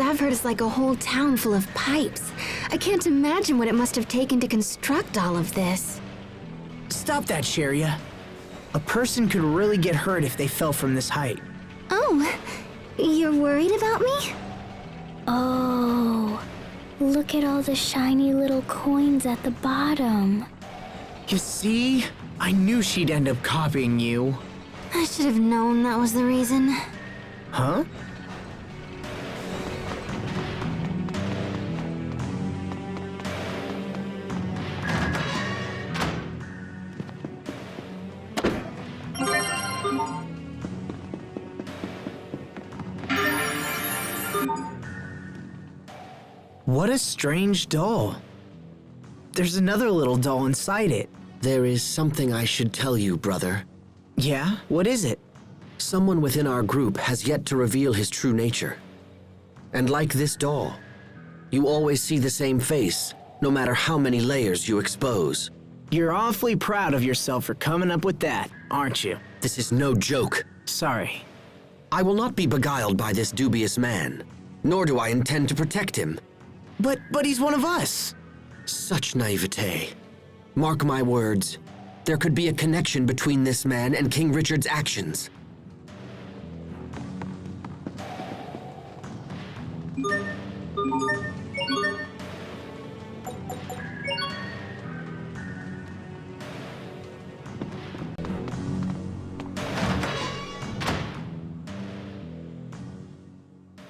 I've heard is like a whole town full of pipes. I can't imagine what it must have taken to construct all of this. Stop that, Sheria. A person could really get hurt if they fell from this height. Oh, you're worried about me? Oh, look at all the shiny little coins at the bottom. You see? I knew she'd end up copying you. I should have known that was the reason. Huh? What a strange doll. There's another little doll inside it. There is something I should tell you, brother. Yeah? What is it? Someone within our group has yet to reveal his true nature. And like this doll, you always see the same face, no matter how many layers you expose. You're awfully proud of yourself for coming up with that, aren't you? This is no joke. Sorry. I will not be beguiled by this dubious man, nor do I intend to protect him. But he's one of us. Such naivete. Mark my words, there could be a connection between this man and King Richard's actions.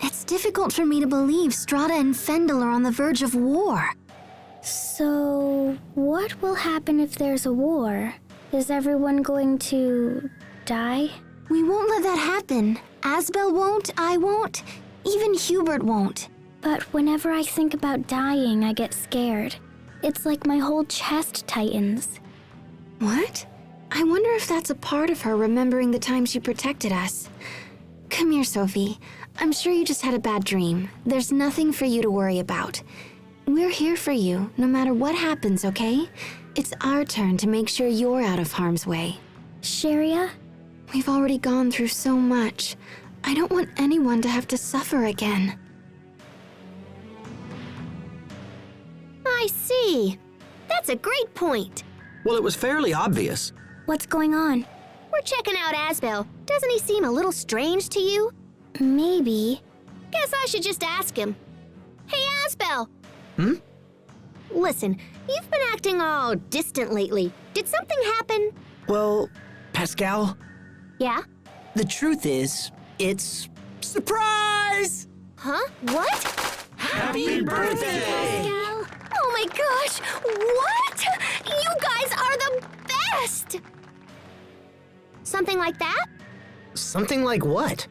It's difficult for me to believe Strata and Fendel are on the verge of war. So, what will happen if there's a war? Is everyone going to die? We won't let that happen. Asbel won't, I won't, even Hubert won't. But whenever I think about dying, I get scared. It's like my whole chest tightens. What? I wonder if that's a part of her remembering the time she protected us. Come here, Sophie. I'm sure you just had a bad dream. There's nothing for you to worry about. We're here for you, no matter what happens, okay? It's our turn to make sure you're out of harm's way. Sheria? We've already gone through so much. I don't want anyone to have to suffer again. I see. That's a great point. Well, it was fairly obvious. What's going on? We're checking out Asbel. Doesn't he seem a little strange to you? Maybe. Guess I should just ask him. Hey, Asbel! Hmm? Listen, you've been acting all distant lately. Did something happen? Well, Pascal, Yeah? the truth is, it's... Surprise! Huh? What? Happy birthday! Pascal? Oh my gosh! What? You guys are the best! Something like that? Something like what?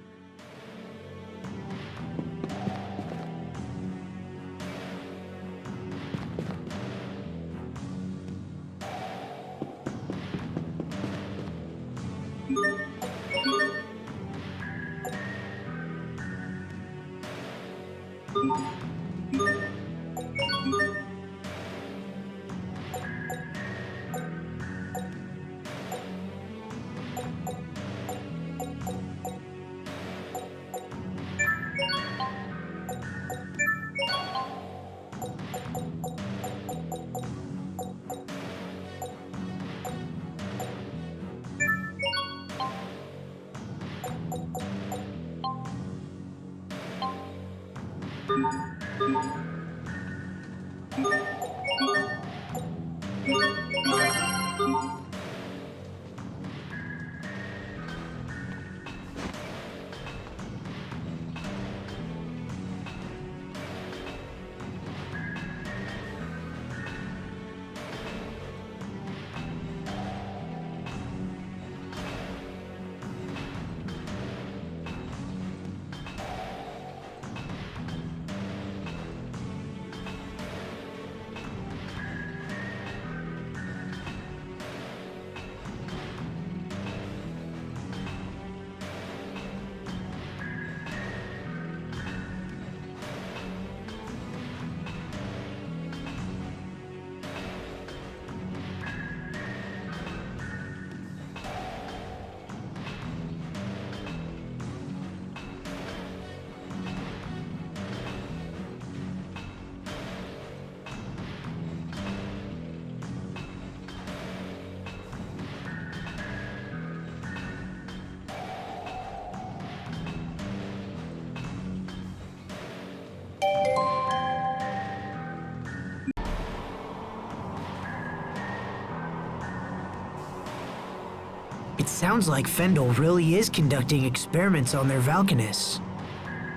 It sounds like Fendel really is conducting experiments on their Valkanists,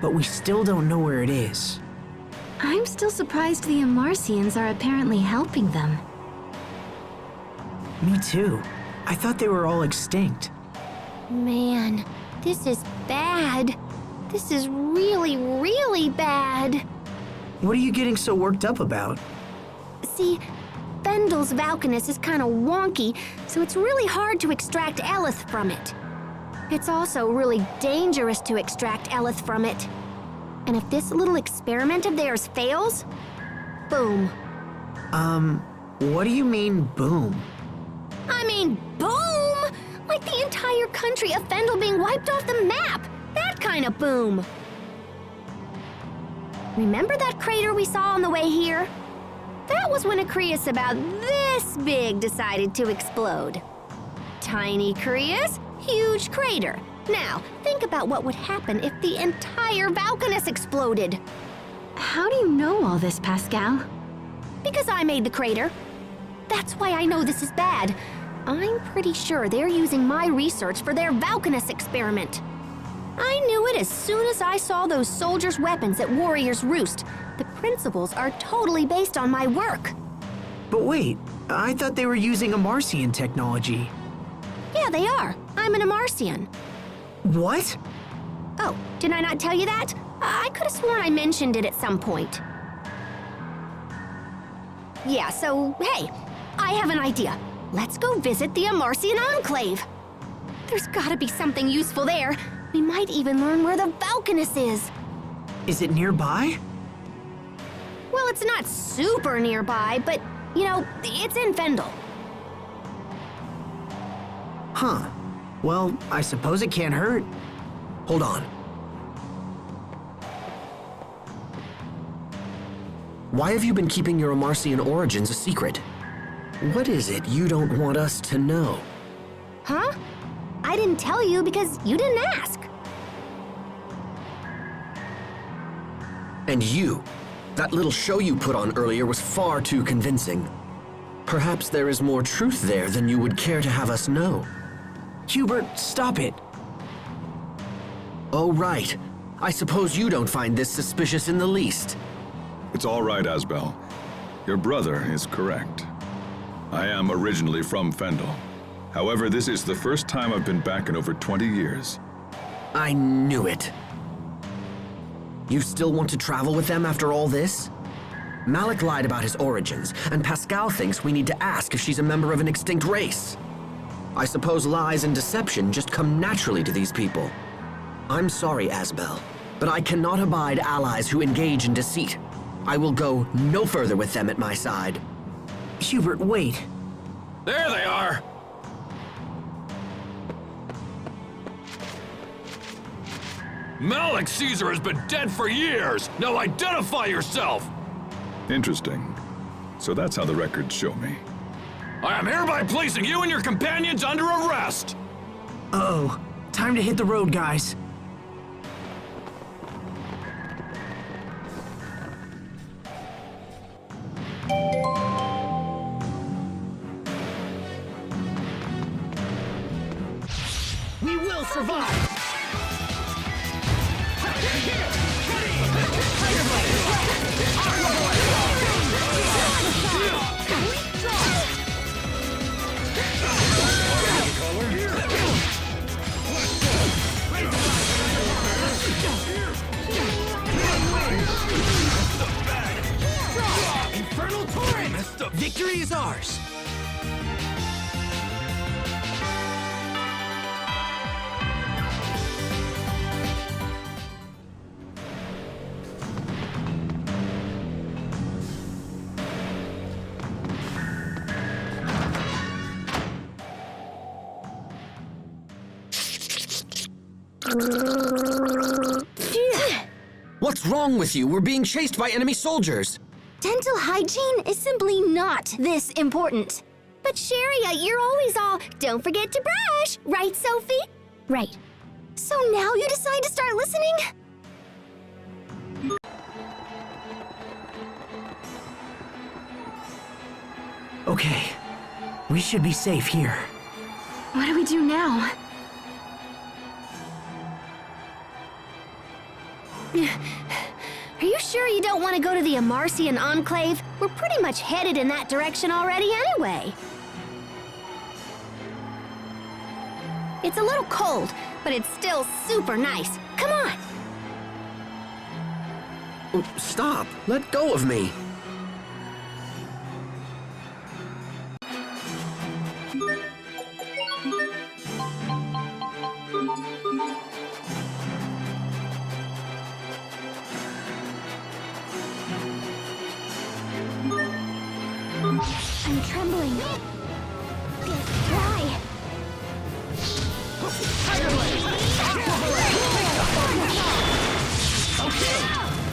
but we still don't know where it is. I'm still surprised the Amarcians are apparently helping them. Me too. I thought they were all extinct. Man, this is bad. This is really, really bad. What are you getting so worked up about? See, Fendel's Valkanist is kind of wonky, so it's really hard to extract Eleth from it. It's also really dangerous to extract Eleth from it. And if this little experiment of theirs fails, boom. What do you mean, boom? I mean, boom! Like the entire country of Fendel being wiped off the map! That kind of boom! Remember that crater we saw on the way here? That was when a Crius about this big decided to explode. Tiny Crius, huge crater. Now, think about what would happen if the entire Valkanist exploded. How do you know all this, Pascal? Because I made the crater. That's why I know this is bad. I'm pretty sure they're using my research for their Valkanist experiment. I knew it as soon as I saw those soldiers' weapons at Warrior's Roost. The principles are totally based on my work. But wait, I thought they were using Amarcian technology. Yeah, they are. I'm an Amarcian. What? Oh, did I not tell you that? I could have sworn I mentioned it at some point. Yeah, so, hey, I have an idea. Let's go visit the Amarcian Enclave. There's gotta be something useful there. We might even learn where the Valkanist is. Is it nearby? Well, it's not super nearby, but, you know, it's in Fendel. Huh. Well, I suppose it can't hurt. Hold on. Why have you been keeping your Amarcian origins a secret? What is it you don't want us to know? Huh? I didn't tell you because you didn't ask. And you, that little show you put on earlier was far too convincing. Perhaps there is more truth there than you would care to have us know. Hubert, stop it. Oh, right. I suppose you don't find this suspicious in the least. It's all right, Asbel. Your brother is correct. I am originally from Fendel. However, this is the first time I've been back in over 20 years. I knew it. You still want to travel with them after all this? Malik lied about his origins, and Pascal thinks we need to ask if she's a member of an extinct race. I suppose lies and deception just come naturally to these people. I'm sorry, Asbel, but I cannot abide allies who engage in deceit. I will go no further with them at my side. Hubert, wait. There they are! Malik Caesar has been dead for years! Now identify yourself! Interesting. So that's how the records show me. I am hereby placing you and your companions under arrest! Uh-oh. Time to hit the road, guys. We will survive! Infernal torrent! Victory is ours! What's wrong with you? We're being chased by enemy soldiers. Dental hygiene is simply not this important. But Sharia, you're always all, don't forget to brush, right, Sophie? Right. So now you decide to start listening? Okay. We should be safe here. What do we do now? Are you sure you don't want to go to the Amarcian Enclave? We're pretty much headed in that direction already anyway. It's a little cold, but it's still super nice. Come on! Oh, stop! Let go of me! I'm trembling. Why?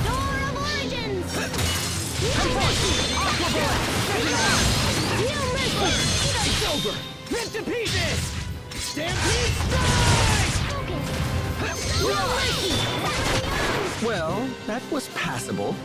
Door of Origins! It's over! Rip to pieces! Stampede strike! Well, that was passable.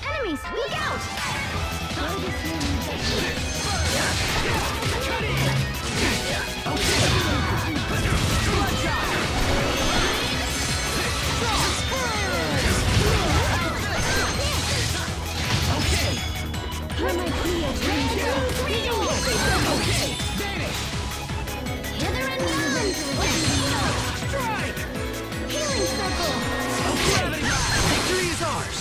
Enemies, look out! Hither and yon! Strike! Healing circle! Victory is ours!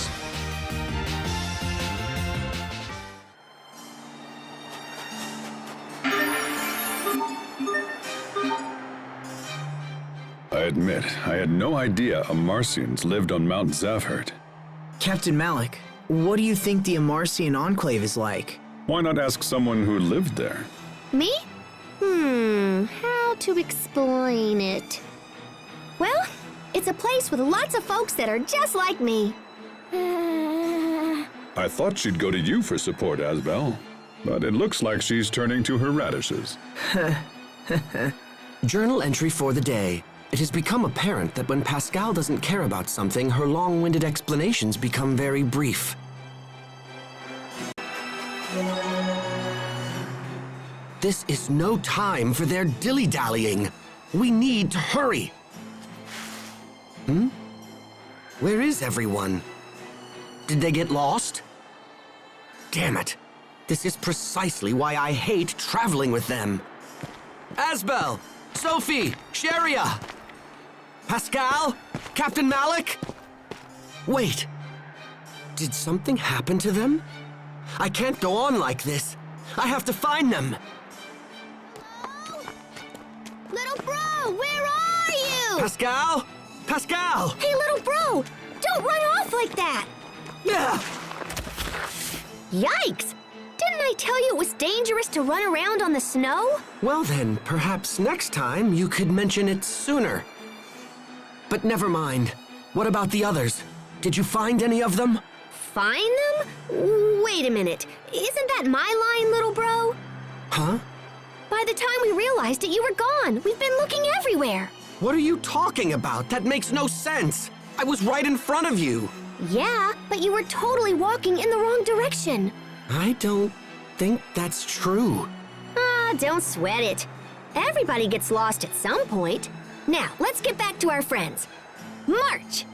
I admit, I had no idea Amarcians lived on Mount Zavhert. Captain Malik, what do you think the Amarcian Enclave is like? Why not ask someone who lived there? Me? How to explain it? Well, it's a place with lots of folks that are just like me. I thought she'd go to you for support, Asbel. But it looks like she's turning to her radishes. Journal entry for the day. It has become apparent that when Pascal doesn't care about something, her long-winded explanations become very brief. This is no time for their dilly-dallying. We need to hurry. Where is everyone? Did they get lost? Damn it. This is precisely why I hate traveling with them. Asbel! Sophie! Sharia! Pascal? Captain Malik? Wait. Did something happen to them? I can't go on like this. I have to find them. Little bro, where are you? Pascal? Pascal! Hey, little bro! Don't run off like that! Yeah! Yikes! Didn't I I tell you it was dangerous to run around on the snow? Well then, perhaps next time you could mention it sooner. But never mind. What about the others? Did you find any of them? Find them? Wait a minute. Isn't that my line, little bro? Huh? By the time we realized it, you were gone. We've been looking everywhere. What are you talking about? That makes no sense. I was right in front of you. Yeah, but you were totally walking in the wrong direction. I don't think that's true. Ah, don't sweat it. Everybody gets lost at some point. Now, let's get back to our friends. March!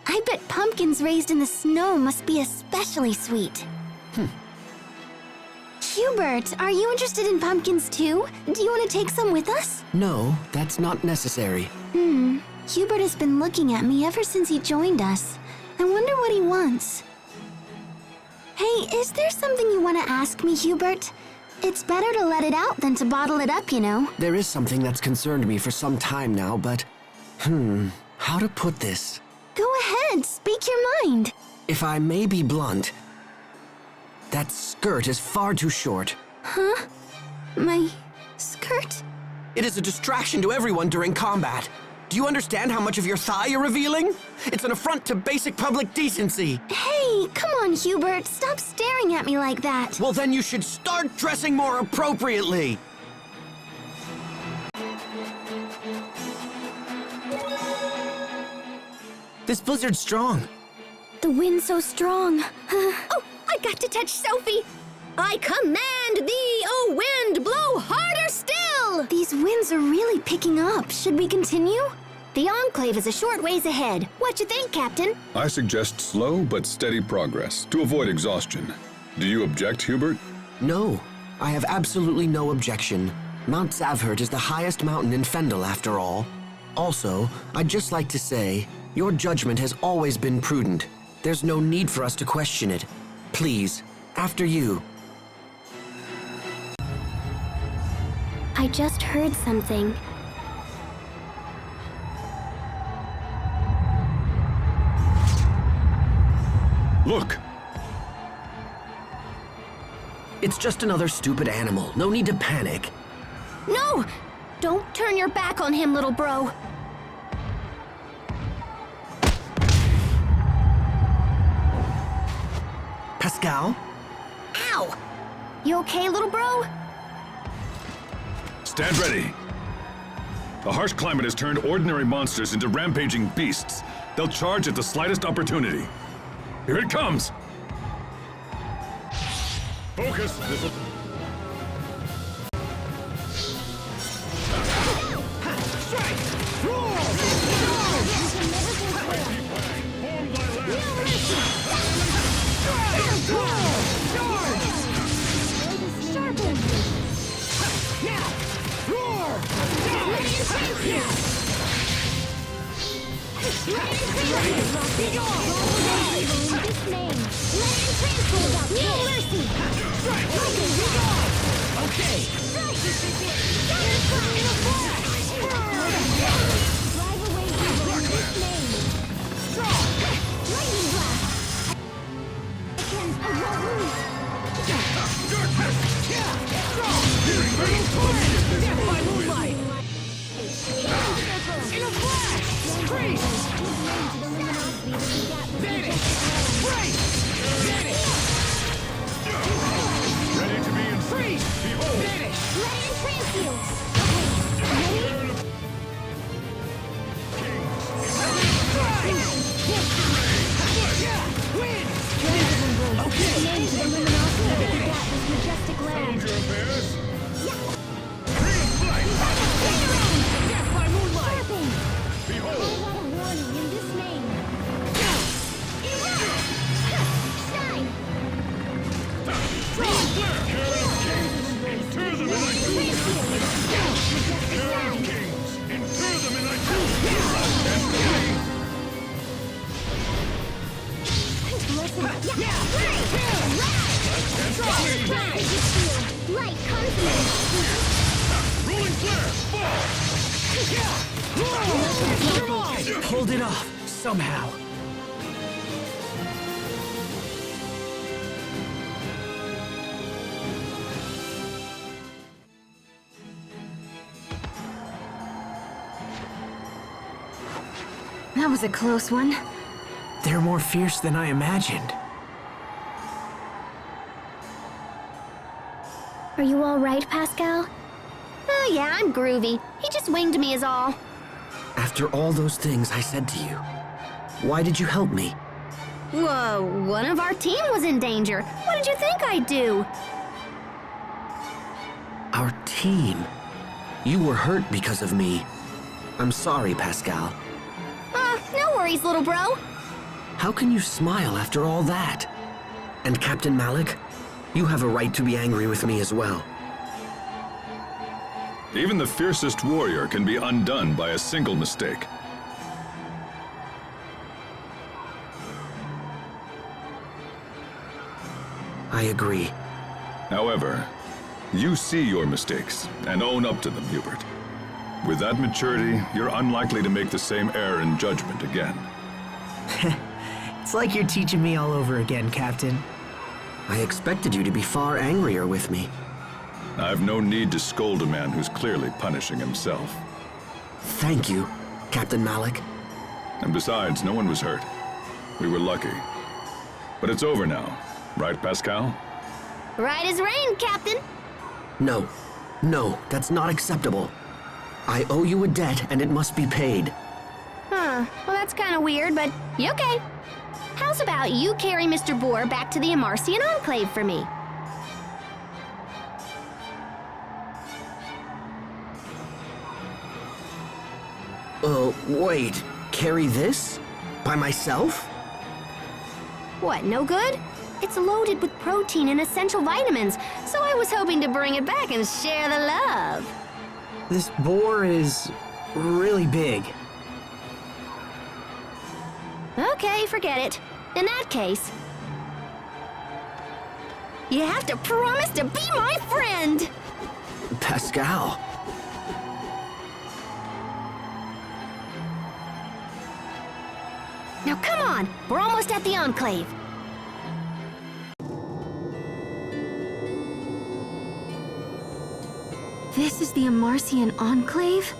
I bet pumpkins raised in the snow must be especially sweet. Hubert, are you interested in pumpkins too? Do you want to take some with us? No, that's not necessary. Hubert has been looking at me ever since he joined us. I wonder what he wants. Hey, is there something you want to ask me, Hubert? It's better to let it out than to bottle it up, you know. There is something that's concerned me for some time now, but... how to put this? Go ahead, speak your mind. If I may be blunt, that skirt is far too short. Huh? My skirt? It is a distraction to everyone during combat. Do you understand how much of your thigh you're revealing? It's an affront to basic public decency. Hey, come on, Hubert. Stop staring at me like that. Well, then you should start dressing more appropriately. This blizzard's strong. The wind's so strong. Oh, I got to touch Sophie. I command thee, O wind, blow harder still! These winds are really picking up. Should we continue? The Enclave is a short ways ahead. What you think, Captain? I suggest slow but steady progress to avoid exhaustion. Do you object, Hubert? No, I have absolutely no objection. Mount Zavhert is the highest mountain in Fendel, after all. Also, I'd just like to say, your judgment has always been prudent. There's no need for us to question it. Please, after you. I just heard something. Look! It's just another stupid animal. No need to panic. No! Don't turn your back on him, little bro. Pascal? Ow! You okay, little bro? Stand ready. The harsh climate has turned ordinary monsters into rampaging beasts. They'll charge at the slightest opportunity. Here it comes! Focus! Rolling flare! Fall! Pulled it off, somehow. That was a close one. They're more fierce than I imagined. Are you all right, Pascal? Oh yeah, I'm groovy. He just winged me is all. After all those things I said to you, why did you help me? Whoa, one of our team was in danger. What did you think I'd do? Our team? You were hurt because of me. I'm sorry, Pascal. No worries, little bro. How can you smile after all that? And Captain Malik, you have a right to be angry with me as well. Even the fiercest warrior can be undone by a single mistake. I agree. However, you see your mistakes and own up to them, Hubert. With that maturity, you're unlikely to make the same error in judgment again. It's like you're teaching me all over again, Captain. I expected you to be far angrier with me. I've no need to scold a man who's clearly punishing himself. Thank you, Captain Malik. And besides, no one was hurt. We were lucky. But it's over now, right, Pascal? Right as rain, Captain. No, that's not acceptable. I owe you a debt and it must be paid. Huh, well that's kind of weird, but okay. How's about you carry Mr. Boar back to the Amarcian Enclave for me? Wait, carry this? By myself? What, no good? It's loaded with protein and essential vitamins, so I was hoping to bring it back and share the love. This boar is really big. Okay, forget it. In that case, you have to promise to be my friend! Pascal. Now come on, we're almost at the Enclave. This is the Amarcian Enclave?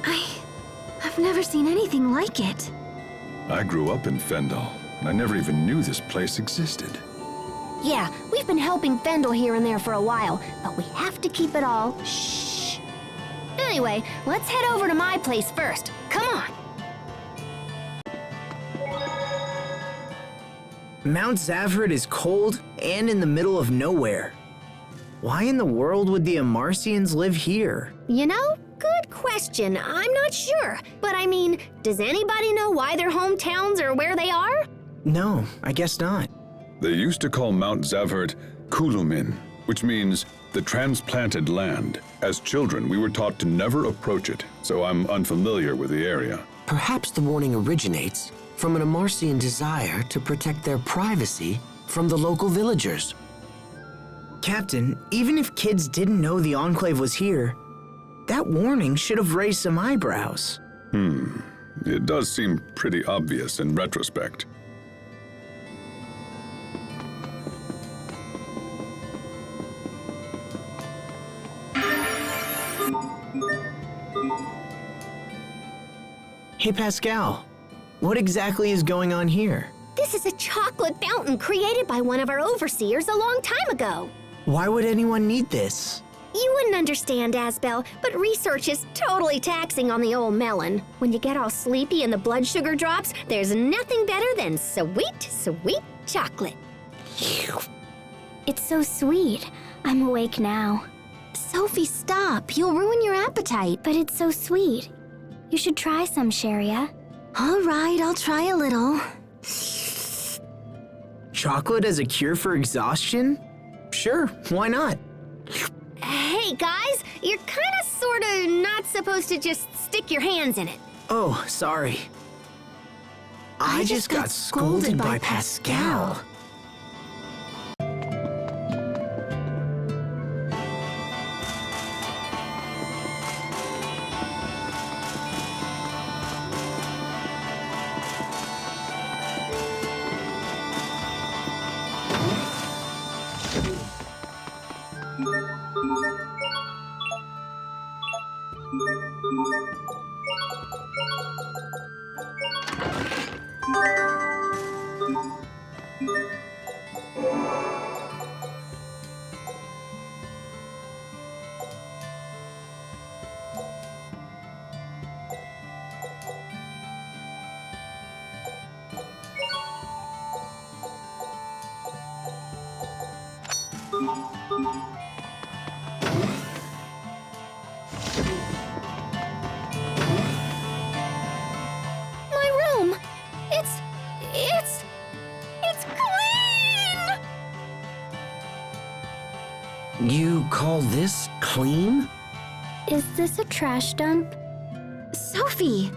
I've never seen anything like it. I grew up in Fendel, and I never even knew this place existed. Yeah, we've been helping Fendel here and there for a while, but we have to keep it all shh. Anyway, let's head over to my place first. Come on. Mount Zavhert is cold and in the middle of nowhere. Why in the world would the Amarcians live here? You know, good question. I'm not sure. But I mean, does anybody know why their hometowns are where they are? No, I guess not. They used to call Mount Zavhert Kulumin, which means the transplanted land. As children, we were taught to never approach it, so I'm unfamiliar with the area. Perhaps the warning originates from an Amarcian desire to protect their privacy from the local villagers. Captain, even if kids didn't know the Enclave was here, that warning should have raised some eyebrows. It does seem pretty obvious in retrospect. Hey Pascal, what exactly is going on here? This is a chocolate fountain created by one of our overseers a long time ago. Why would anyone need this? You wouldn't understand, Asbel, but research is totally taxing on the old melon. When you get all sleepy and the blood sugar drops, there's nothing better than sweet, sweet chocolate. It's so sweet. I'm awake now. Sophie, stop. You'll ruin your appetite. But it's so sweet. You should try some, Sharia. All right, I'll try a little. Chocolate as a cure for exhaustion? Sure, why not? Hey, guys, you're kinda sorta not supposed to just stick your hands in it. Oh, sorry. I just got scolded by Pascal. You call this clean? Is this a trash dump? Sophie!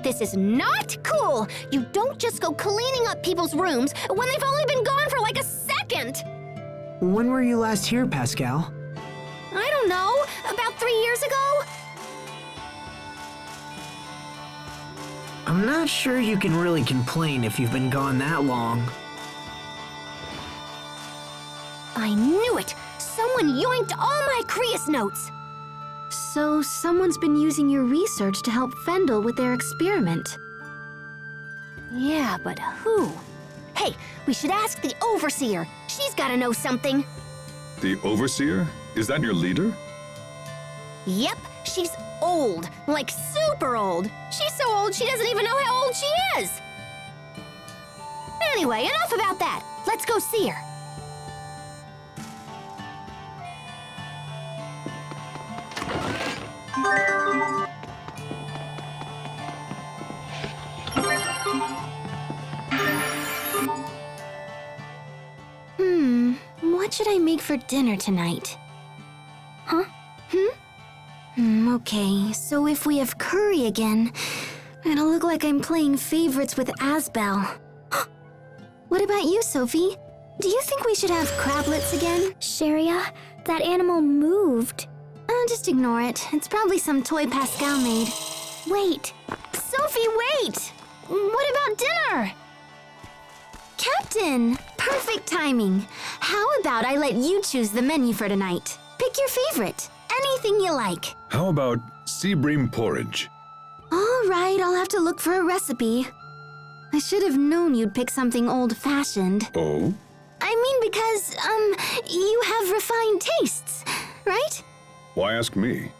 This is not cool! You don't just go cleaning up people's rooms when they've only been gone for like a second! When were you last here, Pascal? I don't know, about 3 years ago? I'm not sure you can really complain if you've been gone that long. I knew it! Someone yoinked all my Creus notes! So someone's been using your research to help Fendel with their experiment. Yeah, but who? Hey, we should ask the Overseer. She's gotta know something. The Overseer? Is that your leader? Yep, she's old. Like super old. She's so old she doesn't even know how old she is. Anyway, enough about that. Let's go see her. What should I make for dinner tonight? Huh? Okay, so if we have curry again, it'll look like I'm playing favorites with Asbel. What about you, Sophie? Do you think we should have crablets again? Sharia, that animal moved. Just ignore it. It's probably some toy Pascal made. Wait. Sophie, wait! What about dinner? Captain! Perfect timing. How about I let you choose the menu for tonight? Pick your favorite. Anything you like. How about sea bream porridge? All right, I'll have to look for a recipe. I should have known you'd pick something old-fashioned. Oh? I mean because, you have refined tastes, right? Why ask me?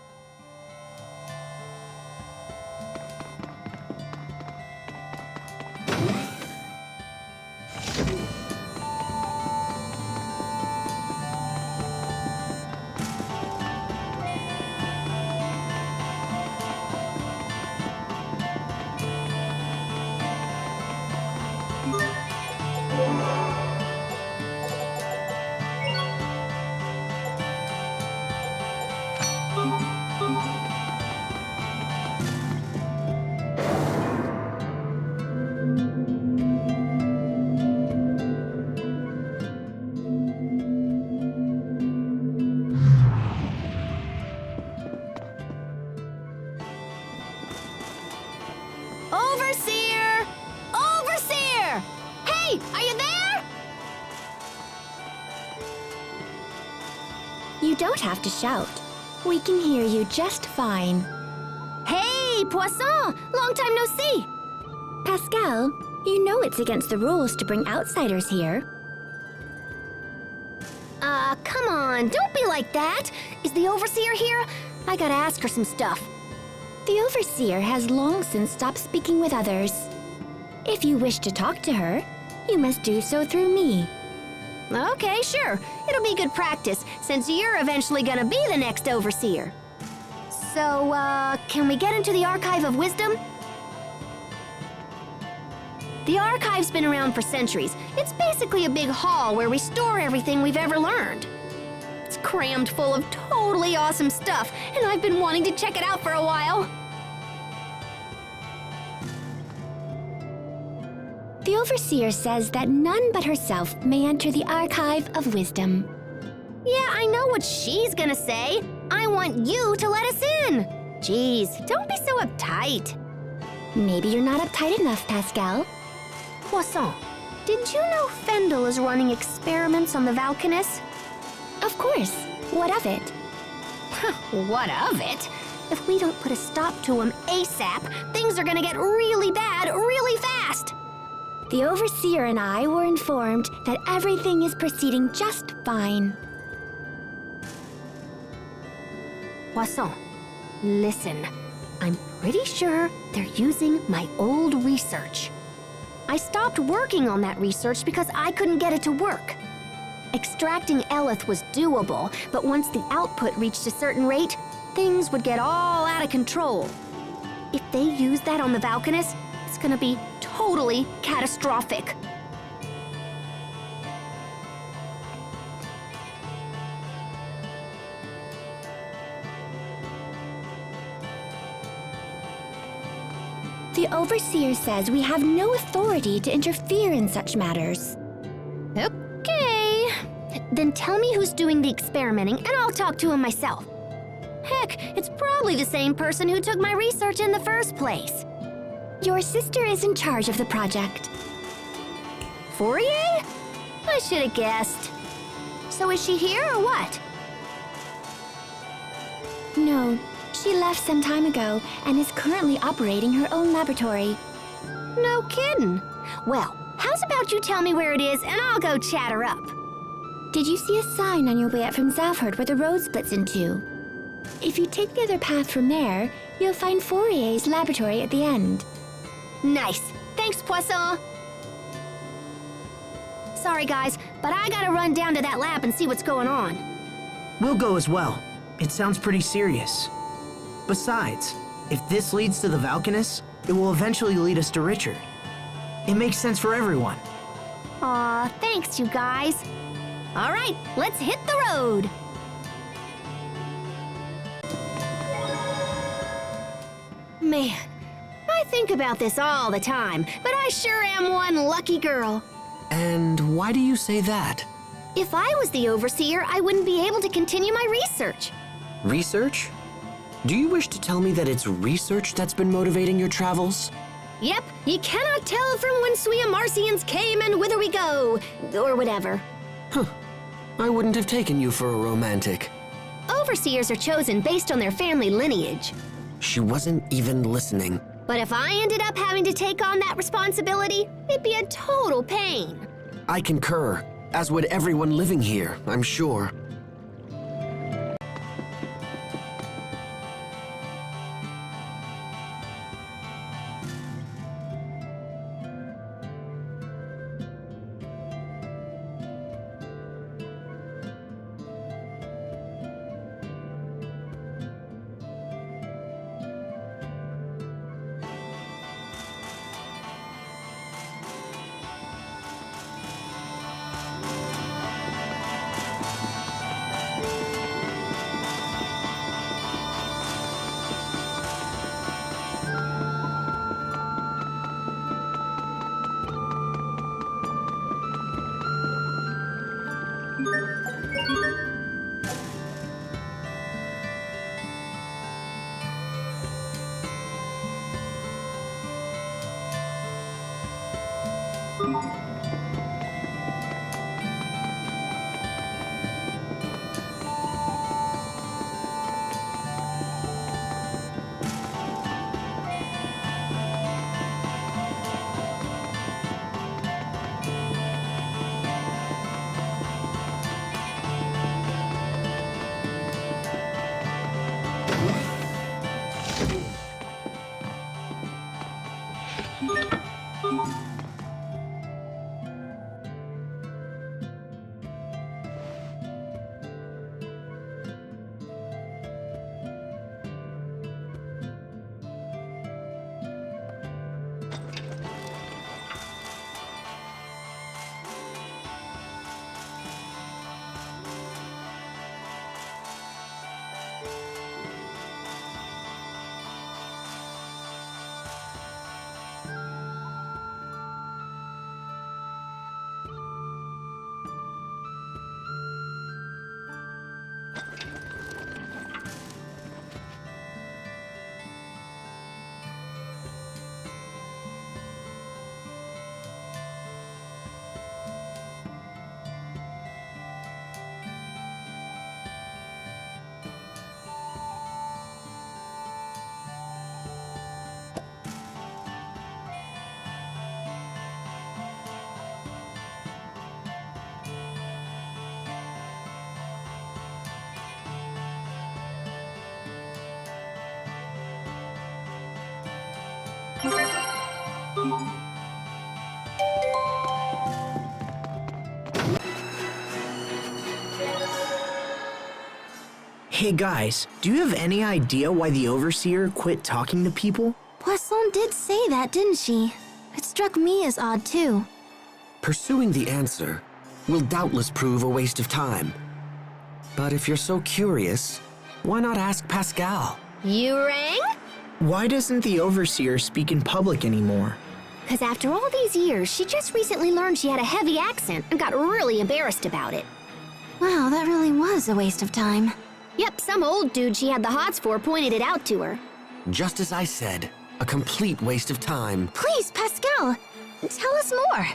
Overseer! Overseer! Hey, are you there? You don't have to shout. We can hear you just fine. Hey, Poisson! Long time no see! Pascal, you know it's against the rules to bring outsiders here. Come on, don't be like that! Is the Overseer here? I gotta ask her some stuff. The Overseer has long since stopped speaking with others. If you wish to talk to her, you must do so through me. Okay, sure. It'll be good practice, since you're eventually gonna be the next Overseer. So, can we get into the Archive of Wisdom? The Archive's been around for centuries. It's basically a big hall where we store everything we've ever learned. It's crammed full of totally awesome stuff, and I've been wanting to check it out for a while. The Overseer says that none but herself may enter the Archive of Wisdom. Yeah, I know what she's gonna say. I want you to let us in. Jeez, don't be so uptight. Maybe you're not uptight enough, Pascal. Poisson, did you know Fendel is running experiments on the Valkanus? Of course. What of it? What of it? If we don't put a stop to him ASAP, things are gonna get really bad really fast. The overseer and I were informed that everything is proceeding just fine. Poisson, listen. I'm pretty sure they're using my old research. I stopped working on that research because I couldn't get it to work. Extracting Eleth was doable, but once the output reached a certain rate, things would get all out of control. If they use that on the Valkanus, it's gonna be totally catastrophic. The overseer says we have no authority to interfere in such matters. Okay. Then tell me who's doing the experimenting and I'll talk to him myself. Heck, it's probably the same person who took my research in the first place. Your sister is in charge of the project. Fourier? I should have guessed. So is she here or what? No, she left some time ago and is currently operating her own laboratory. No kidding. Well, how's about you tell me where it is and I'll go chat her up. Did you see a sign on your way up from Zalford where the road splits in two? If you take the other path from there, you'll find Fourier's laboratory at the end. Nice. Thanks, Poisson. Sorry, guys, but I gotta run down to that lab and see what's going on. We'll go as well. It sounds pretty serious. Besides, if this leads to the Valkanus, it will eventually lead us to Richard. It makes sense for everyone. Aw, thanks, you guys. All right, let's hit the road. Man, I think about this all the time, but I sure am one lucky girl. And why do you say that? If I was the overseer, I wouldn't be able to continue my research. Research? Do you wish to tell me that it's research that's been motivating your travels? Yep, you cannot tell from whence we Amarcians came and whither we go, or whatever. Huh. I wouldn't have taken you for a romantic. Overseers are chosen based on their family lineage. She wasn't even listening. But if I ended up having to take on that responsibility, it'd be a total pain. I concur, as would everyone living here, I'm sure. Hey guys, do you have any idea why the Overseer quit talking to people? Poisson did say that, didn't she? It struck me as odd too. Pursuing the answer will doubtless prove a waste of time. But if you're so curious, why not ask Pascal? You rang? Why doesn't the Overseer speak in public anymore? Because after all these years, she just recently learned she had a heavy accent and got really embarrassed about it. Wow, that really was a waste of time. Yep, some old dude she had the hots for pointed it out to her. Just as I said, a complete waste of time. Please, Pascal, tell us more.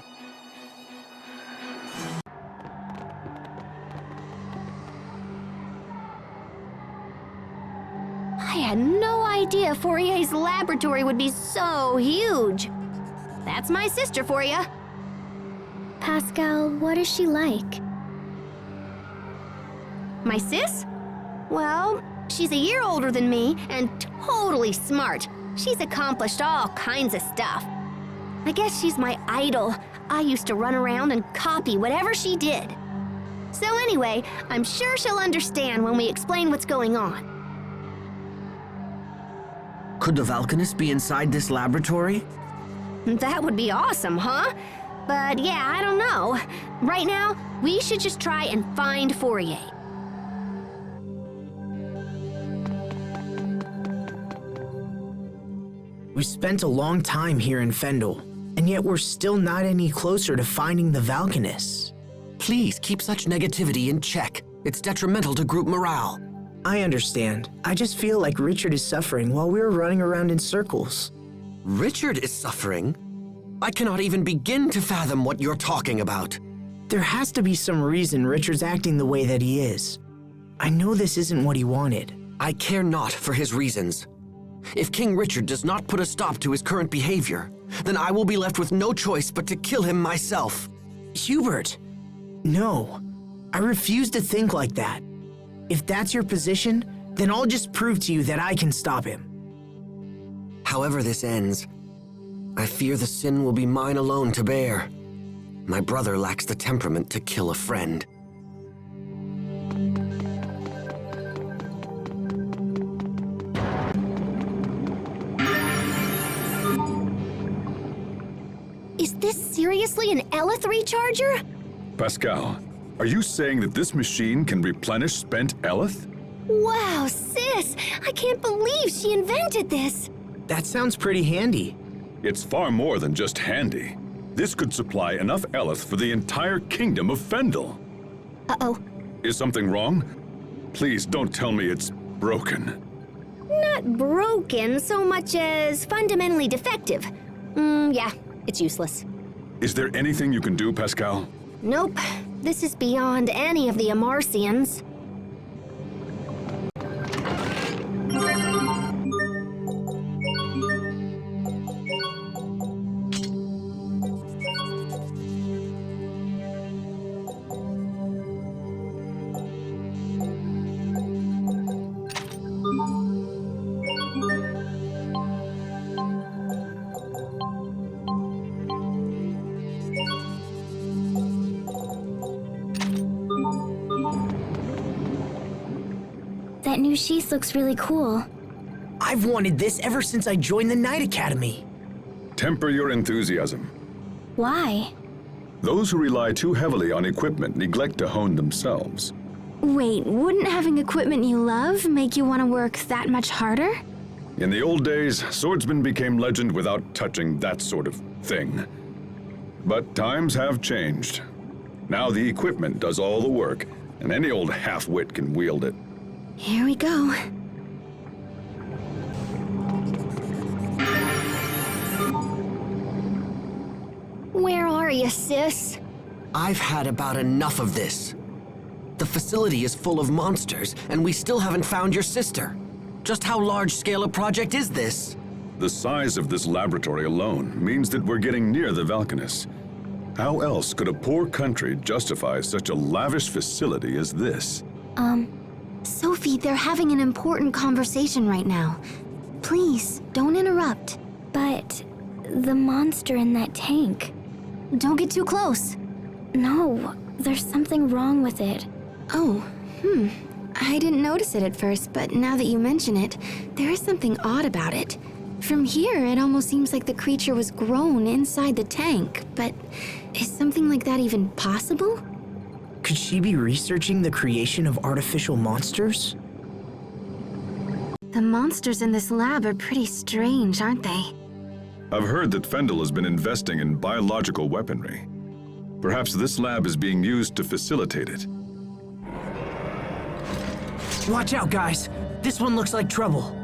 I had no idea Fourier's laboratory would be so huge. That's my sister for you. Pascal, what is she like? My sis? Well, she's a year older than me and totally smart. She's accomplished all kinds of stuff. I guess she's my idol. I used to run around and copy whatever she did. So anyway, I'm sure she'll understand when we explain what's going on. Could the Valkanist be inside this laboratory? That would be awesome, huh? But yeah, I don't know. Right now, we should just try and find Fourier. We spent a long time here in Fendel, and yet we're still not any closer to finding the Valkanists. Please keep such negativity in check. It's detrimental to group morale. I understand. I just feel like Richard is suffering while we're running around in circles. Richard is suffering? I cannot even begin to fathom what you're talking about. There has to be some reason Richard's acting the way that he is. I know this isn't what he wanted. I care not for his reasons. If King Richard does not put a stop to his current behavior, then I will be left with no choice but to kill him myself. Hubert! No. I refuse to think like that. If that's your position, then I'll just prove to you that I can stop him. However this ends, I fear the sin will be mine alone to bear. My brother lacks the temperament to kill a friend. Is this seriously an Elith recharger? Pascal, are you saying that this machine can replenish spent Elith? Wow, sis! I can't believe she invented this! That sounds pretty handy. It's far more than just handy. This could supply enough Elith for the entire kingdom of Fendel. Uh-oh. Is something wrong? Please don't tell me it's broken. Not broken so much as fundamentally defective. Yeah, it's useless. Is there anything you can do, Pascal? Nope. This is beyond any of the Amarcians. That new sheath looks really cool. I've wanted this ever since I joined the Knight Academy. Temper your enthusiasm. Why? Those who rely too heavily on equipment neglect to hone themselves. Wait, wouldn't having equipment you love make you want to work that much harder? In the old days, swordsmen became legend without touching that sort of thing. But times have changed. Now the equipment does all the work, and any old half-wit can wield it. Here we go. Where are you, sis? I've had about enough of this. The facility is full of monsters, and we still haven't found your sister. Just how large-scale a project is this? The size of this laboratory alone means that we're getting near the Valkanists. How else could a poor country justify such a lavish facility as this? Sophie, they're having an important conversation right now. Please, don't interrupt. But The monster in that tank. Don't get too close. No, there's something wrong with it. Oh, I didn't notice it at first, but now that you mention it, there is something odd about it. From here, it almost seems like the creature was grown inside the tank, but is something like that even possible? Could she be researching the creation of artificial monsters? The monsters in this lab are pretty strange, aren't they? I've heard that Fendel has been investing in biological weaponry. Perhaps this lab is being used to facilitate it. Watch out, guys. This one looks like trouble.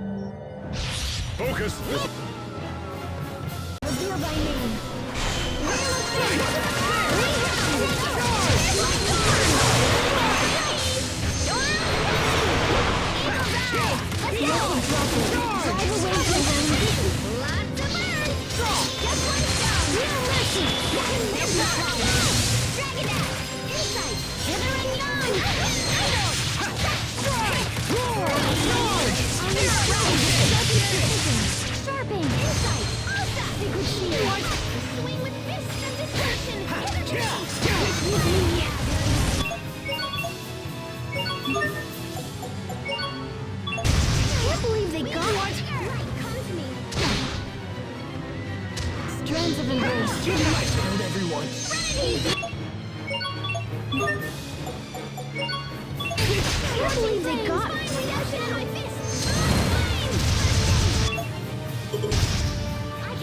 Focus! Reveal thy name. Sharpen! Insight! Sacred shield! Swing with fists and destruction! I can't believe they got it! Come to me! Strands of embrace! Nice to hurt everyone. I can't believe they got it!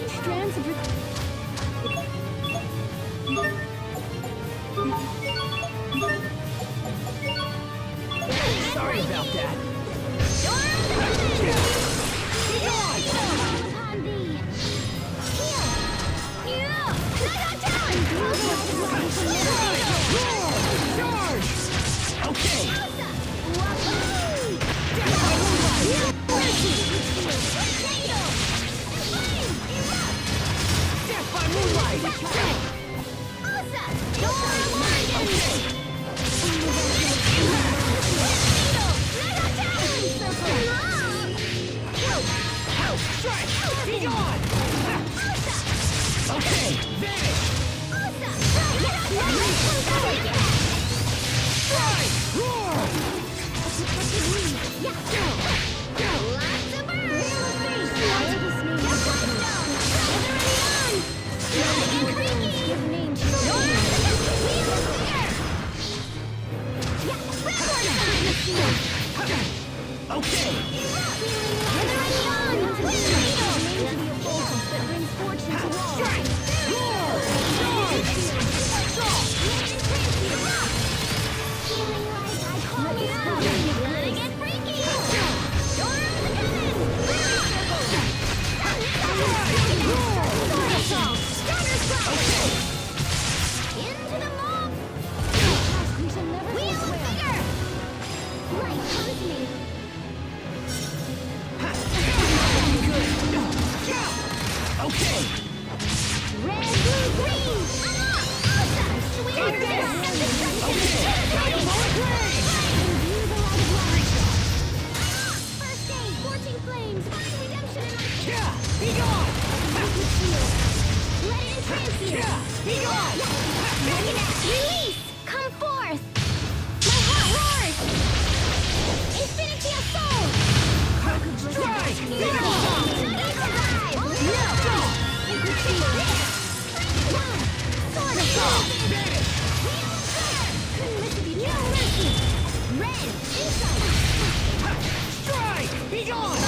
Strands of Sorry about that. Okay. Death by moonlight. Strike! Be gone! Okay, vanish! Strike! Roar! Okay! Okay! Red, blue, green! First aid, scorching flames, find redemption in our... Yeah! Be gone! Let it entrance you! Yeah! Be gone! Release! Come forth! My heart roars! Infinity of soul! Strike! Be Strike! Be gone!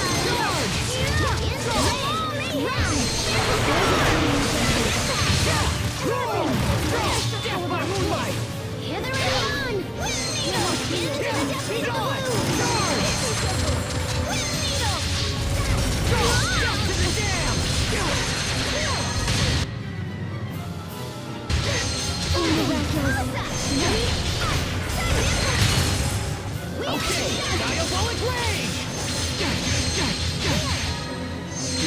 Death by moonlight! Hither and on! Be gone! Jump to the dam! Okay, diabolic rage!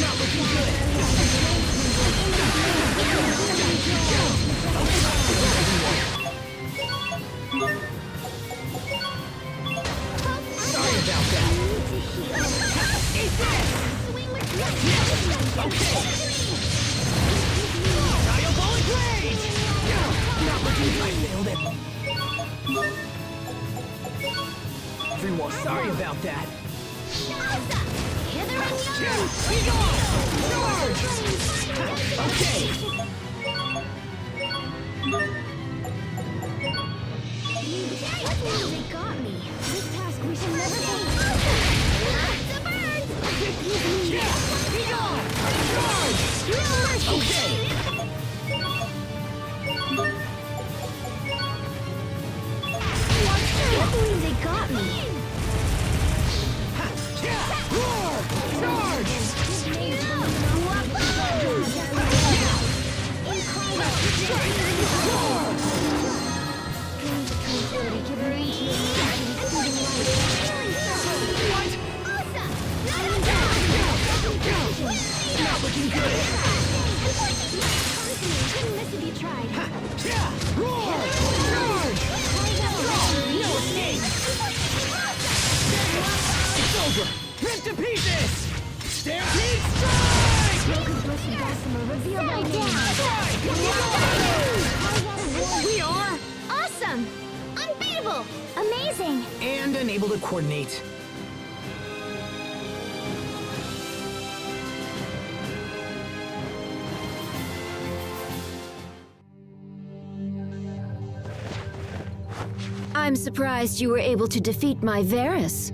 Not looking good! everyone. Sorry about that. Hither and yon! Okay. They got me. This task we shall never complete. Lots of birds! Be gone! Charge! Okay. I can't believe they got me. Roar! Charge! Not looking good. Couldn't miss if you tried. Roar! Charge! No escape. It's over! Rip to pieces! Stampede strike! Broken Bush and Gossamer reveal my name. We are. Awesome! Unbeatable! Amazing! And unable to coordinate. I'm surprised you were able to defeat my Varus.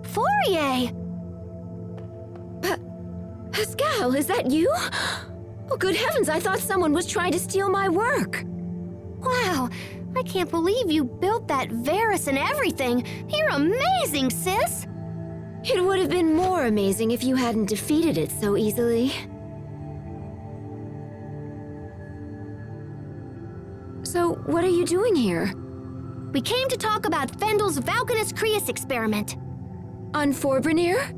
Fourier! Pascal, is that you? Oh, good heavens, I thought someone was trying to steal my work. Wow, I can't believe you built that Varus and everything. You're amazing, sis! It would have been more amazing if you hadn't defeated it so easily. So, what are you doing here? We came to talk about Fendel's Valkanus Creus experiment. On Forbrenir?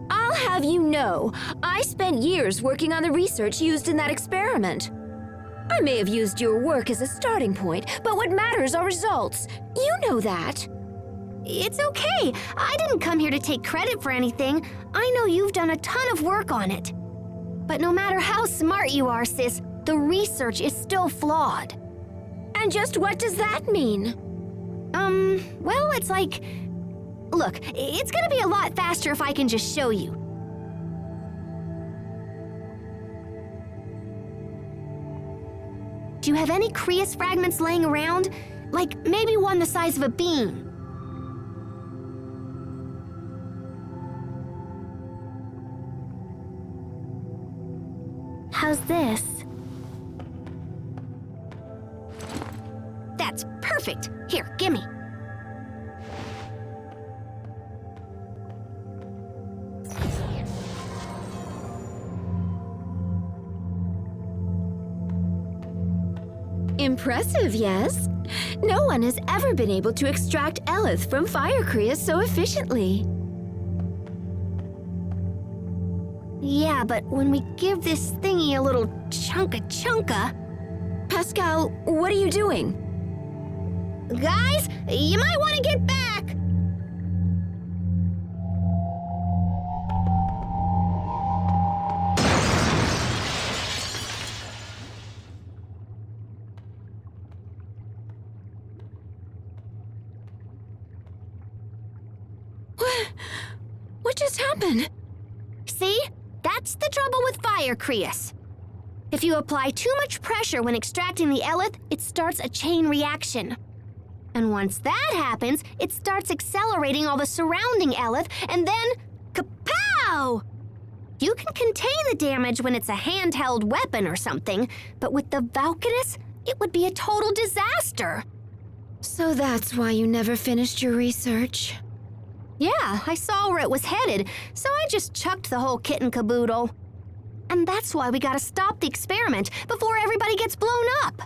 I'll have you know, I spent years working on the research used in that experiment. I may have used your work as a starting point, but what matters are results. You know that. It's okay. I didn't come here to take credit for anything. I know you've done a ton of work on it. But no matter how smart you are, sis, the research is still flawed. And just what does that mean? Well, it's like... Look, it's gonna be a lot faster if I can just show you. Do you have any Creus fragments laying around? Like, maybe one the size of a bean? How's this? That's perfect. Here, gimme. Impressive, yes? No one has ever been able to extract Eleth from Fire Creus so efficiently. Yeah, but when we give this thingy a little chunka... Pascal, what are you doing? Guys, you might want to get back! What just happened? See? That's the trouble with Fire Creus. If you apply too much pressure when extracting the Eleth, it starts a chain reaction. And once that happens, it starts accelerating all the surrounding Eleth, and then... kapow! You can contain the damage when it's a handheld weapon or something, but with the Valkanus, it would be a total disaster. So that's why you never finished your research. Yeah, I saw where it was headed, so I just chucked the whole kit and caboodle. And that's why we gotta stop the experiment before everybody gets blown up.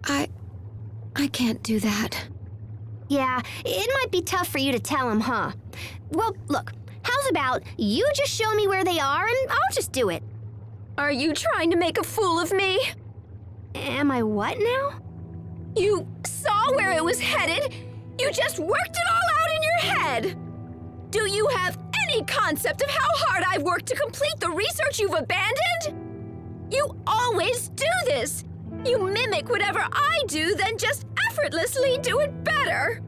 I can't do that. Yeah, it might be tough for you to tell him, huh? Well, look, how's about you just show me where they are and I'll just do it. Are you trying to make a fool of me? Am I what now? You saw where it was headed? You just worked it all out in your head! Do you have any concept of how hard I've worked to complete the research you've abandoned? You always do this! You mimic whatever I do, then just effortlessly do it better!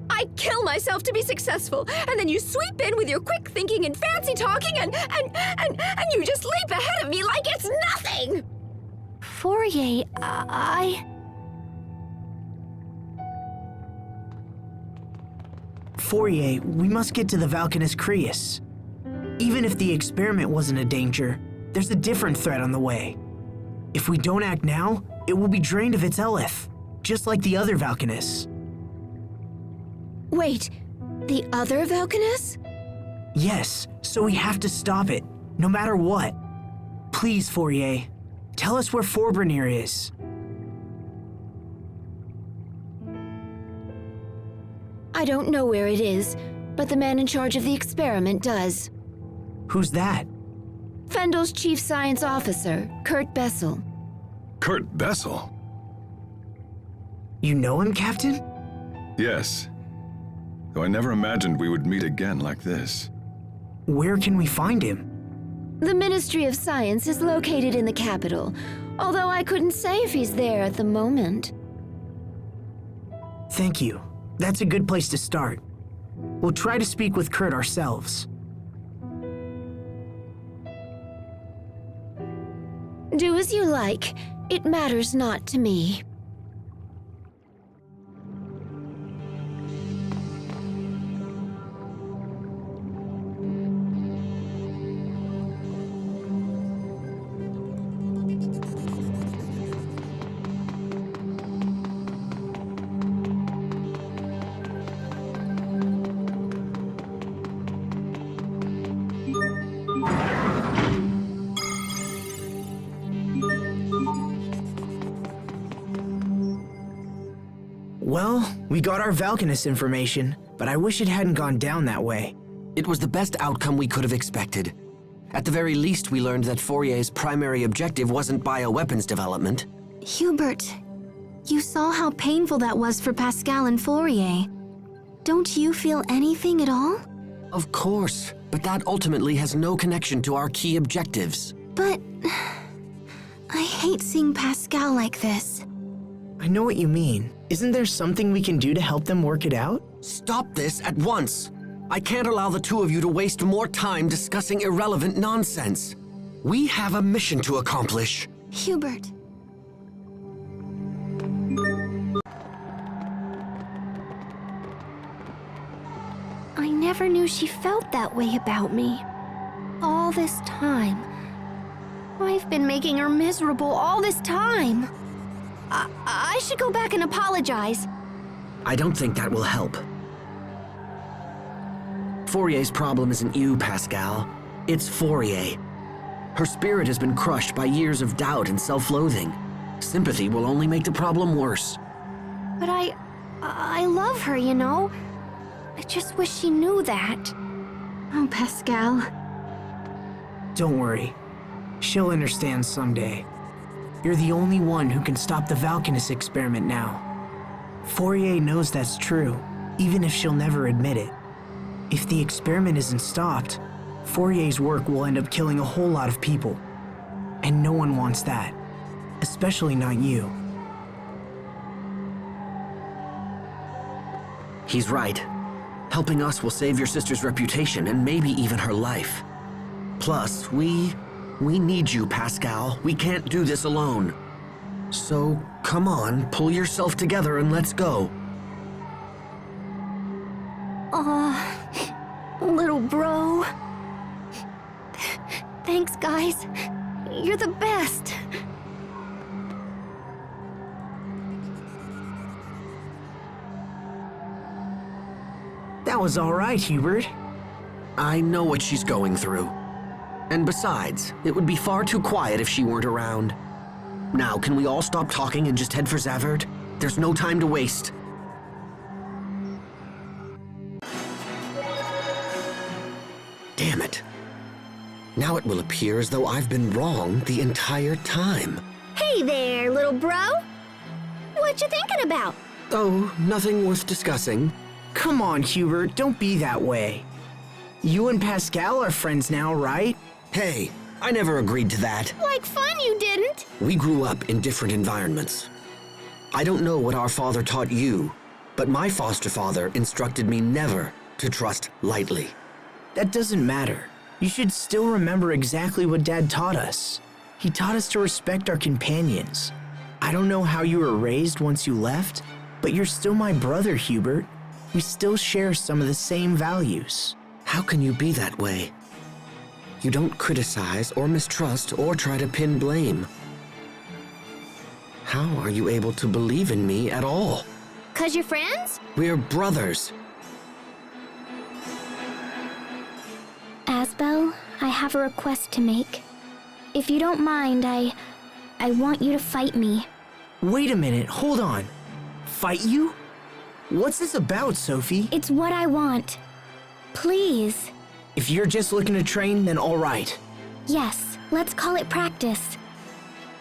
I kill myself to be successful, and then you sweep in with your quick thinking and fancy talking, and you just leap ahead of me like it's nothing! Fourier, Fourier, we must get to the Valkanus Crius. Even if the experiment wasn't a danger, there's a different threat on the way. If we don't act now, it will be drained of its Eleth, just like the other Valkanus. Wait, the other Valkanus? Yes, so we have to stop it, no matter what. Please, Fourier, tell us where Forbrenir is. I don't know where it is, but the man in charge of the experiment does. Who's that? Fendel's chief science officer, Kurt Bessel. Kurt Bessel? You know him, Captain? Yes. Though I never imagined we would meet again like this. Where can we find him? The Ministry of Science is located in the capital, although I couldn't say if he's there at the moment. Thank you. That's a good place to start. We'll try to speak with Kurt ourselves. Do as you like. It matters not to me. Well, we got our Valkanus information, but I wish it hadn't gone down that way. It was the best outcome we could have expected. At the very least, we learned that Fourier's primary objective wasn't bioweapons development. Hubert, you saw how painful that was for Pascal and Fourier. Don't you feel anything at all? Of course, but that ultimately has no connection to our key objectives. But I hate seeing Pascal like this. I know what you mean. Isn't there something we can do to help them work it out? Stop this at once! I can't allow the two of you to waste more time discussing irrelevant nonsense. We have a mission to accomplish. Hubert. I never knew she felt that way about me. All this time. I've been making her miserable all this time. I should go back and apologize. I don't think that will help. Fourier's problem isn't you, Pascal. It's Fourier. Her spirit has been crushed by years of doubt and self-loathing. Sympathy will only make the problem worse. But I love her, you know. I just wish she knew that. Oh, Pascal. Don't worry. She'll understand someday. You're the only one who can stop the Valkanus experiment now. Fourier knows that's true, even if she'll never admit it. If the experiment isn't stopped, Fourier's work will end up killing a whole lot of people. And no one wants that. Especially not you. He's right. Helping us will save your sister's reputation and maybe even her life. Plus, we need you, Pascal. We can't do this alone. So, come on, pull yourself together and let's go. Little bro. Thanks, guys. You're the best. That was all right, Hubert. I know what she's going through. And besides, it would be far too quiet if she weren't around. Now, can we all stop talking and just head for Zavert? There's no time to waste. Damn it. Now it will appear as though I've been wrong the entire time. Hey there, little bro. What you thinking about? Oh, nothing worth discussing. Come on, Hubert, don't be that way. You and Pascal are friends now, right? Hey, I never agreed to that. Like fun you didn't. We grew up in different environments. I don't know what our father taught you, but my foster father instructed me never to trust lightly. That doesn't matter. You should still remember exactly what Dad taught us. He taught us to respect our companions. I don't know how you were raised once you left, but you're still my brother, Hubert. We still share some of the same values. How can you be that way? You don't criticize or mistrust or try to pin blame. How are you able to believe in me at all? 'Cause you're friends? We're brothers. Asbel, I have a request to make. If you don't mind, I want you to fight me. Wait a minute, hold on. Fight you? What's this about, Sophie? It's what I want. Please. If you're just looking to train, then all right. Yes, let's call it practice.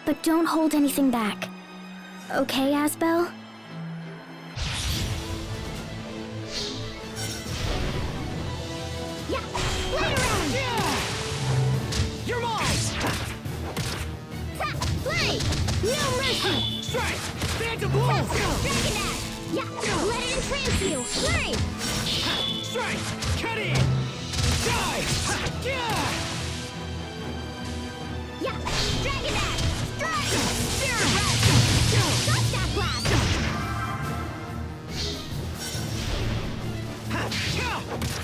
But don't hold anything back. Okay, Asbel? Yeah, play around. Yeah! You're mine! Ha, play! No mercy! Strike! Phantom blow! Dragon Dash! Yeah, let it entrance you! Play! Strike! Cut in! Die! Yeah! Yeah, Dragon Dash! Strike! Spirit Rush! Shot that blast!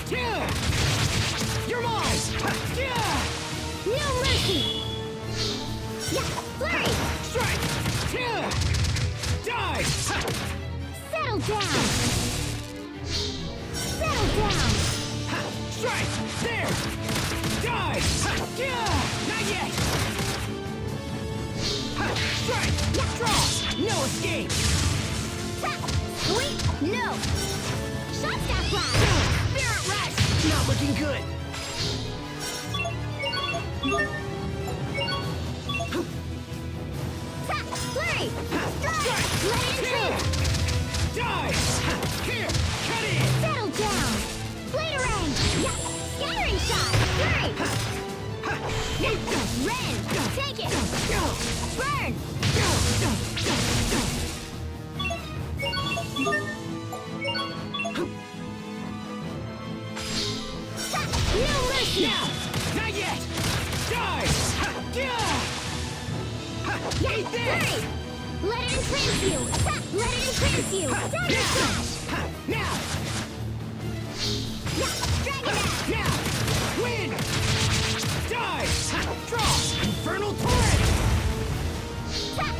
Yeah! You're mine! Yeah! No mercy! Yeah, flurry! Strike! Yeah! Die! Settle down! Settle down! Strike! There! Die! Yeah! Not yet! Strike! Yeah. Draw! No escape! Sweet! No! Shot that blast! Spirit Rush! Not looking good! Flurry! Strike! Let it intrude! Die! Here! Cut in! Settle down! Blade Array! Yeah! Scattering shot! Flurry! Yeah! Ren! Take it! Burn! No mercy! Now! Not yet! Die! Yeah! Eat this! Flurry! Let it entrance you! Let it entrance you! Dagger Slash! Now! Yeah! Dragon Dash! Now! Win! Die! Draw! Infernal Torrent! Shot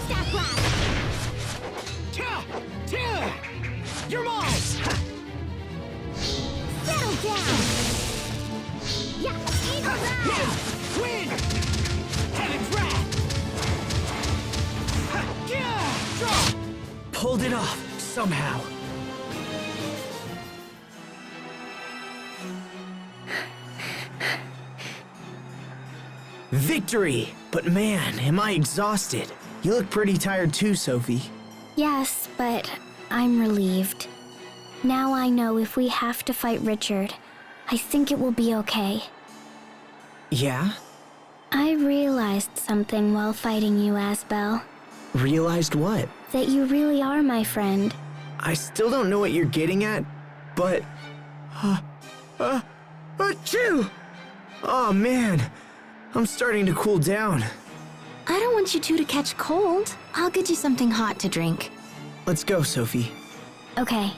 Staff Blast! You're mine! Settle down! Yeah! Eagle Dive! Now! Win! Heaven's Wrath! Draw! Pulled it off, somehow. Victory! But man, am I exhausted. You look pretty tired too, Sophie. Yes, but I'm relieved. Now I know if we have to fight Richard, I think it will be okay. Yeah? I realized something while fighting you, Asbel. Realized what? That you really are my friend. I still don't know what you're getting at, but... Achoo! Oh man, I'm starting to cool down. I don't want you two to catch cold. I'll get you something hot to drink. Let's go, Sophie. Okay.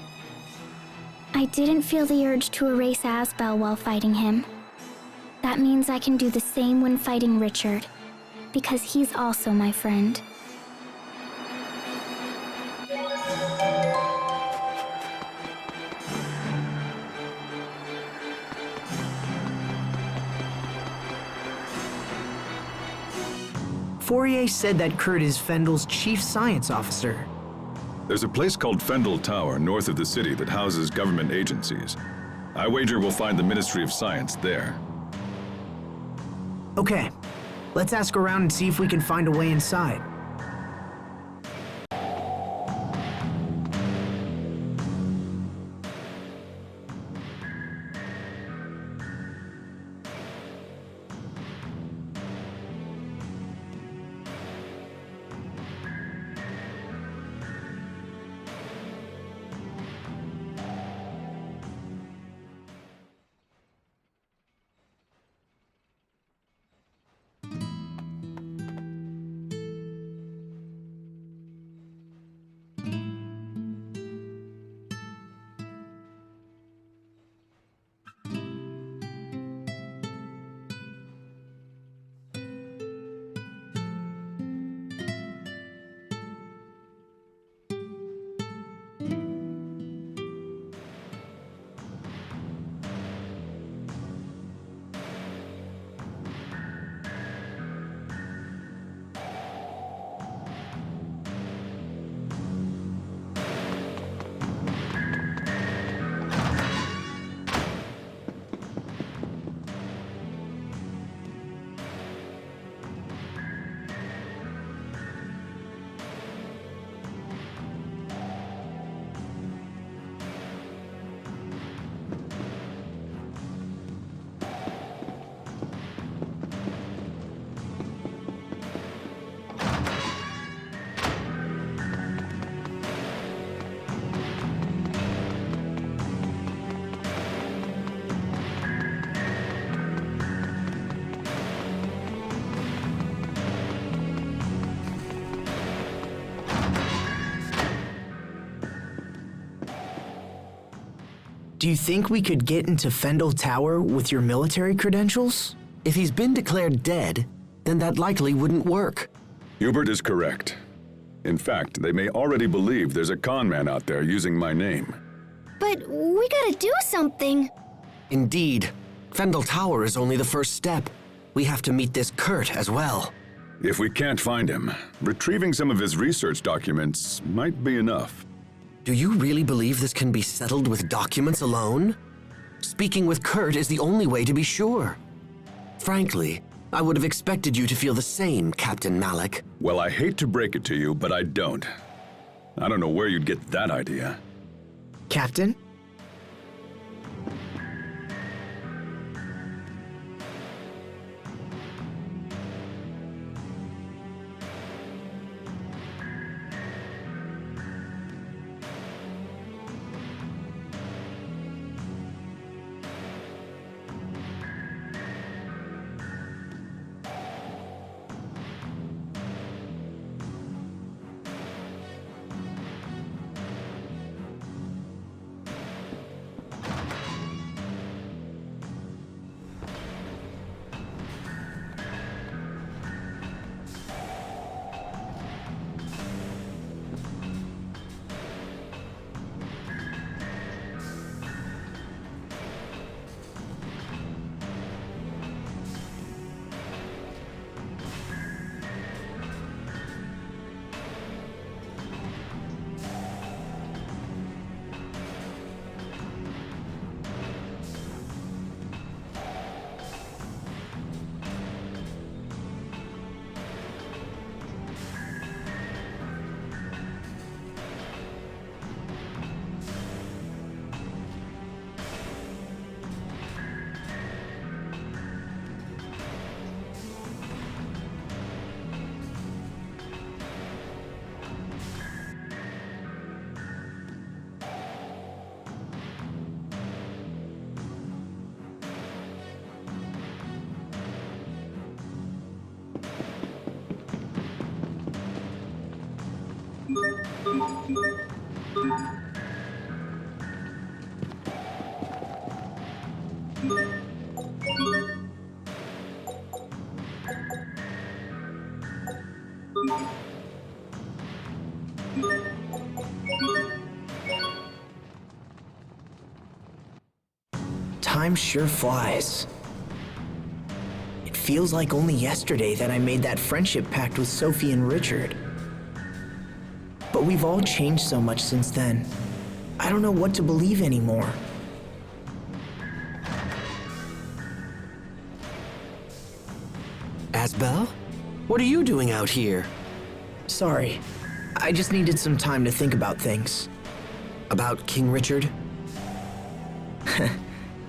I didn't feel the urge to erase Asbel while fighting him. That means I can do the same when fighting Richard, because he's also my friend. Fourier said that Kurt is Fendel's chief science officer. There's a place called Fendel Tower north of the city that houses government agencies. I wager we'll find the Ministry of Science there. Okay, let's ask around and see if we can find a way inside. Do you think we could get into Fendel Tower with your military credentials? If he's been declared dead, then that likely wouldn't work. Hubert is correct. In fact, they may already believe there's a con man out there using my name. But we gotta do something. Indeed. Fendel Tower is only the first step. We have to meet this Kurt as well. If we can't find him, retrieving some of his research documents might be enough. Do you really believe this can be settled with documents alone? Speaking with Kurt is the only way to be sure. Frankly, I would have expected you to feel the same, Captain Malik. Well, I hate to break it to you, but I don't. I don't know where you'd get that idea. Captain? Time sure flies. It feels like only yesterday that I made that friendship pact with Sophie and Richard. But we've all changed so much since then. I don't know what to believe anymore. Asbel? What are you doing out here? Sorry. I just needed some time to think about things. About King Richard?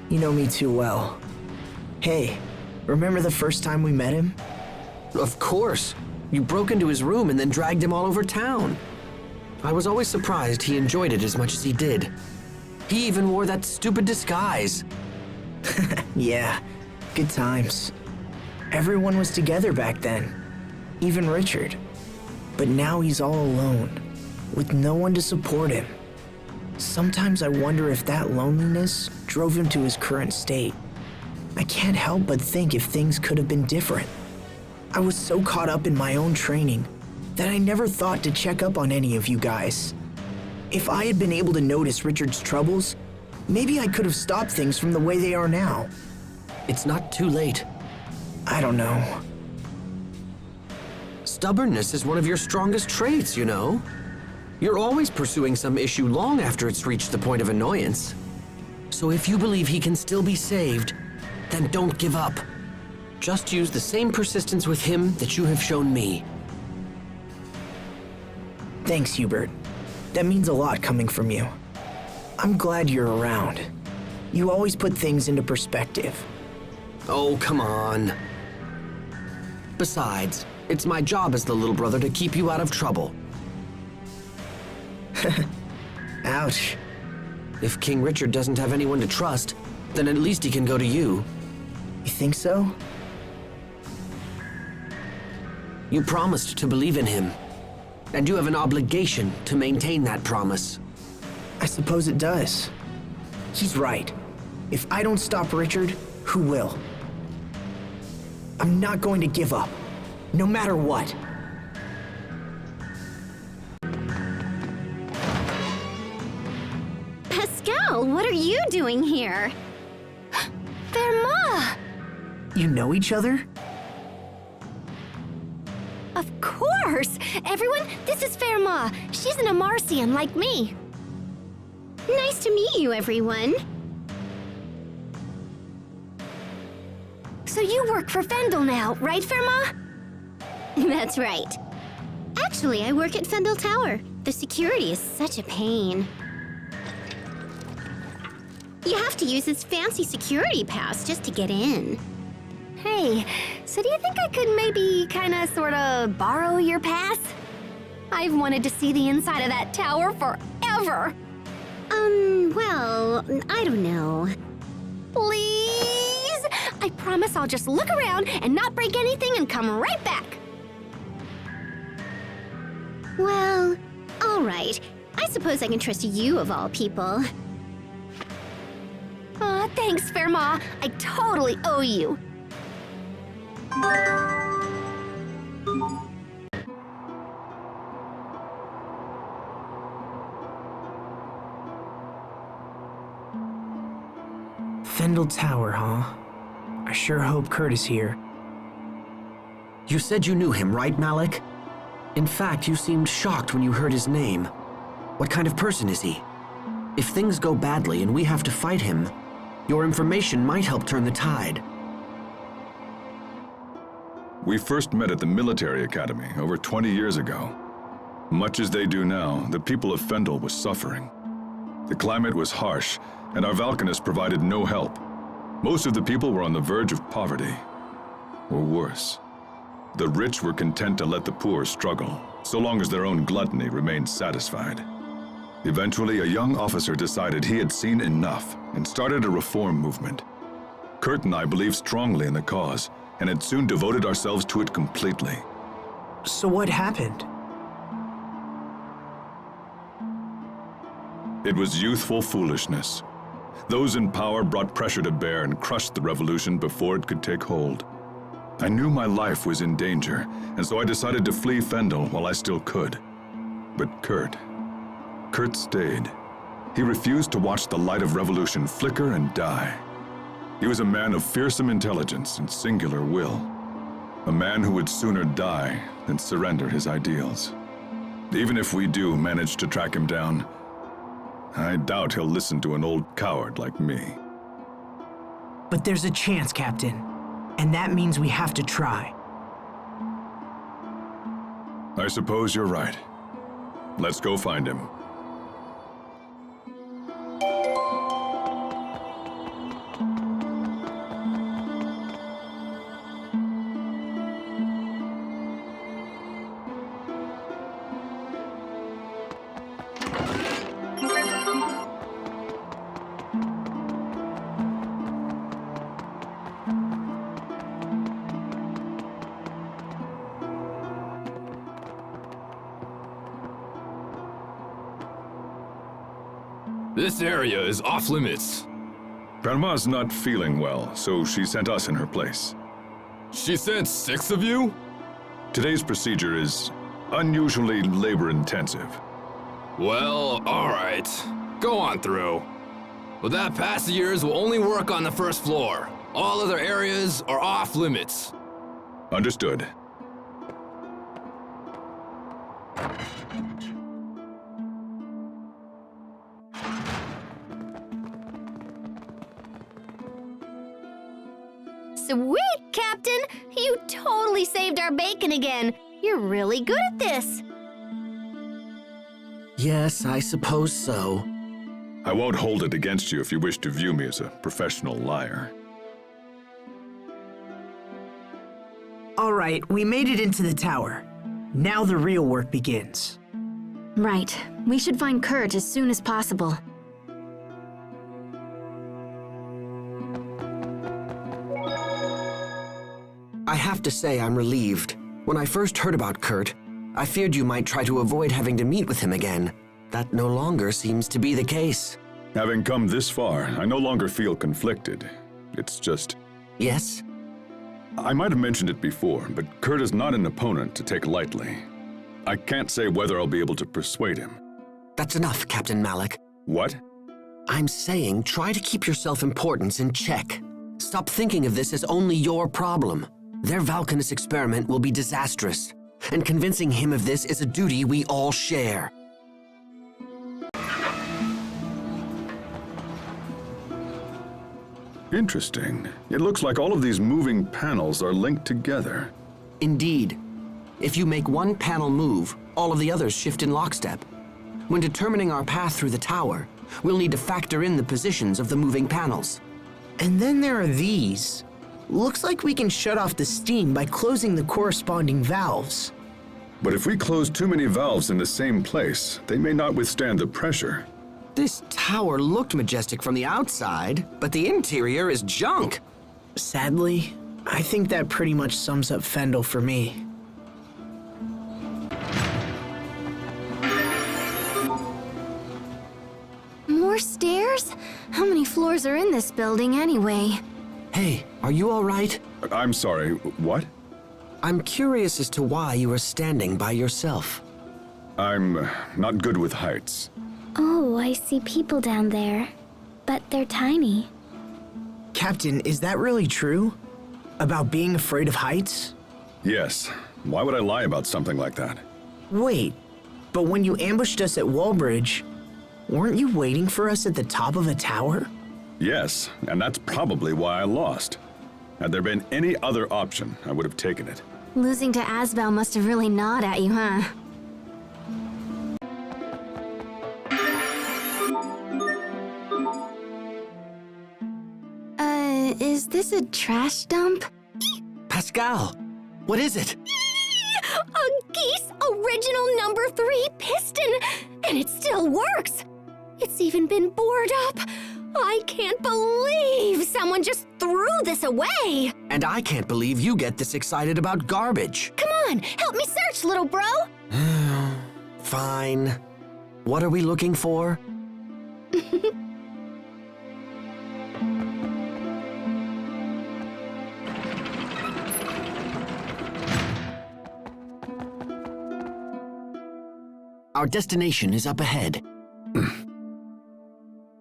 You know me too well. Hey, remember the first time we met him? Of course. You broke into his room and then dragged him all over town. I was always surprised he enjoyed it as much as he did. He even wore that stupid disguise. Yeah, good times. Everyone was together back then, even Richard. But now he's all alone, with no one to support him. Sometimes I wonder if that loneliness drove him to his current state. I can't help but think if things could have been different. I was so caught up in my own training that I never thought to check up on any of you guys. If I had been able to notice Richard's troubles, maybe I could have stopped things from the way they are now. It's not too late. I don't know. Stubbornness is one of your strongest traits, you know. You're always pursuing some issue long after it's reached the point of annoyance. So if you believe he can still be saved, then don't give up. Just use the same persistence with him that you have shown me. Thanks, Hubert. That means a lot coming from you. I'm glad you're around. You always put things into perspective. Oh, come on. Besides, it's my job as the little brother to keep you out of trouble. Ouch. If King Richard doesn't have anyone to trust, then at least he can go to you. You think so? You promised to believe in him, and you have an obligation to maintain that promise. I suppose it does. He's right. If I don't stop Richard, who will? I'm not going to give up, no matter what. Pascal, what are you doing here? Verma! You know each other? Of course! Everyone, this is Verma. She's an Amarcian like me. Nice to meet you, everyone. So you work for Fendel now, right, Verma? That's right. Actually, I work at Fendel Tower. The security is such a pain. You have to use this fancy security pass just to get in. Hey, so do you think I could maybe sorta borrow your pass? I've wanted to see the inside of that tower forever. Well, I don't know. Please? I promise I'll just look around and not break anything and come right back. Well, all right. I suppose I can trust you of all people. Aw, thanks, Verma. I totally owe you. Fendel Tower, huh? I sure hope Kurt is here. You said you knew him, right, Malik? In fact, you seemed shocked when you heard his name. What kind of person is he? If things go badly and we have to fight him, your information might help turn the tide. We first met at the military academy over 20 years ago. Much as they do now, the people of Fendel was suffering. The climate was harsh, and our Valkanists provided no help. Most of the people were on the verge of poverty, or worse. The rich were content to let the poor struggle, so long as their own gluttony remained satisfied. Eventually, a young officer decided he had seen enough and started a reform movement. Kurt and I believed strongly in the cause, and had soon devoted ourselves to it completely. So what happened? It was youthful foolishness. Those in power brought pressure to bear and crushed the revolution before it could take hold. I knew my life was in danger, and so I decided to flee Fendel while I still could. But Kurt stayed. He refused to watch the light of revolution flicker and die. He was a man of fearsome intelligence and singular will. A man who would sooner die than surrender his ideals. Even if we do manage to track him down, I doubt he'll listen to an old coward like me. But there's a chance, Captain. And that means we have to try. I suppose you're right. Let's go find him. This area is off limits. Grandma's not feeling well, so she sent us in her place. She sent 6 of you? Today's procedure is unusually labor-intensive. Well, alright. Go on through. But that pass of yours will only work on the first floor. All other areas are off limits. Understood. Sweet, Captain! You totally saved our bacon again. You're really good at this. Yes, I suppose so. I won't hold it against you if you wish to view me as a professional liar. All right, we made it into the tower. Now the real work begins. Right. We should find Kurt as soon as possible. I have to say I'm relieved. When I first heard about Kurt, I feared you might try to avoid having to meet with him again. That no longer seems to be the case. Having come this far, I no longer feel conflicted. It's just... Yes? I might have mentioned it before, but Kurt is not an opponent to take lightly. I can't say whether I'll be able to persuade him. That's enough, Captain Malik. What? I'm saying try to keep your self-importance in check. Stop thinking of this as only your problem. Their Valkanus experiment will be disastrous, and convincing him of this is a duty we all share. Interesting. It looks like all of these moving panels are linked together. Indeed. If you make one panel move, all of the others shift in lockstep. When determining our path through the tower, we'll need to factor in the positions of the moving panels. And then there are these. Looks like we can shut off the steam by closing the corresponding valves. But if we close too many valves in the same place, they may not withstand the pressure. This tower looked majestic from the outside, but the interior is junk. Sadly, I think that pretty much sums up Fendel for me. More stairs? How many floors are in this building anyway? Hey, are you all right? I'm sorry, what? I'm curious as to why you are standing by yourself. I'm not good with heights. Oh, I see people down there. But they're tiny. Captain, is that really true? About being afraid of heights? Yes. Why would I lie about something like that? Wait, but when you ambushed us at Wallbridge, weren't you waiting for us at the top of a tower? Yes, and that's probably why I lost. Had there been any other option, I would have taken it. Losing to Asbel must have really gnawed at you, huh? Is this a trash dump? Pascal, what is it? A Geese original number 3 piston! And it still works! It's even been bored up! I can't believe someone just threw this away! And I can't believe you get this excited about garbage. Come on, help me search, little bro! Fine. What are we looking for? Our destination is up ahead.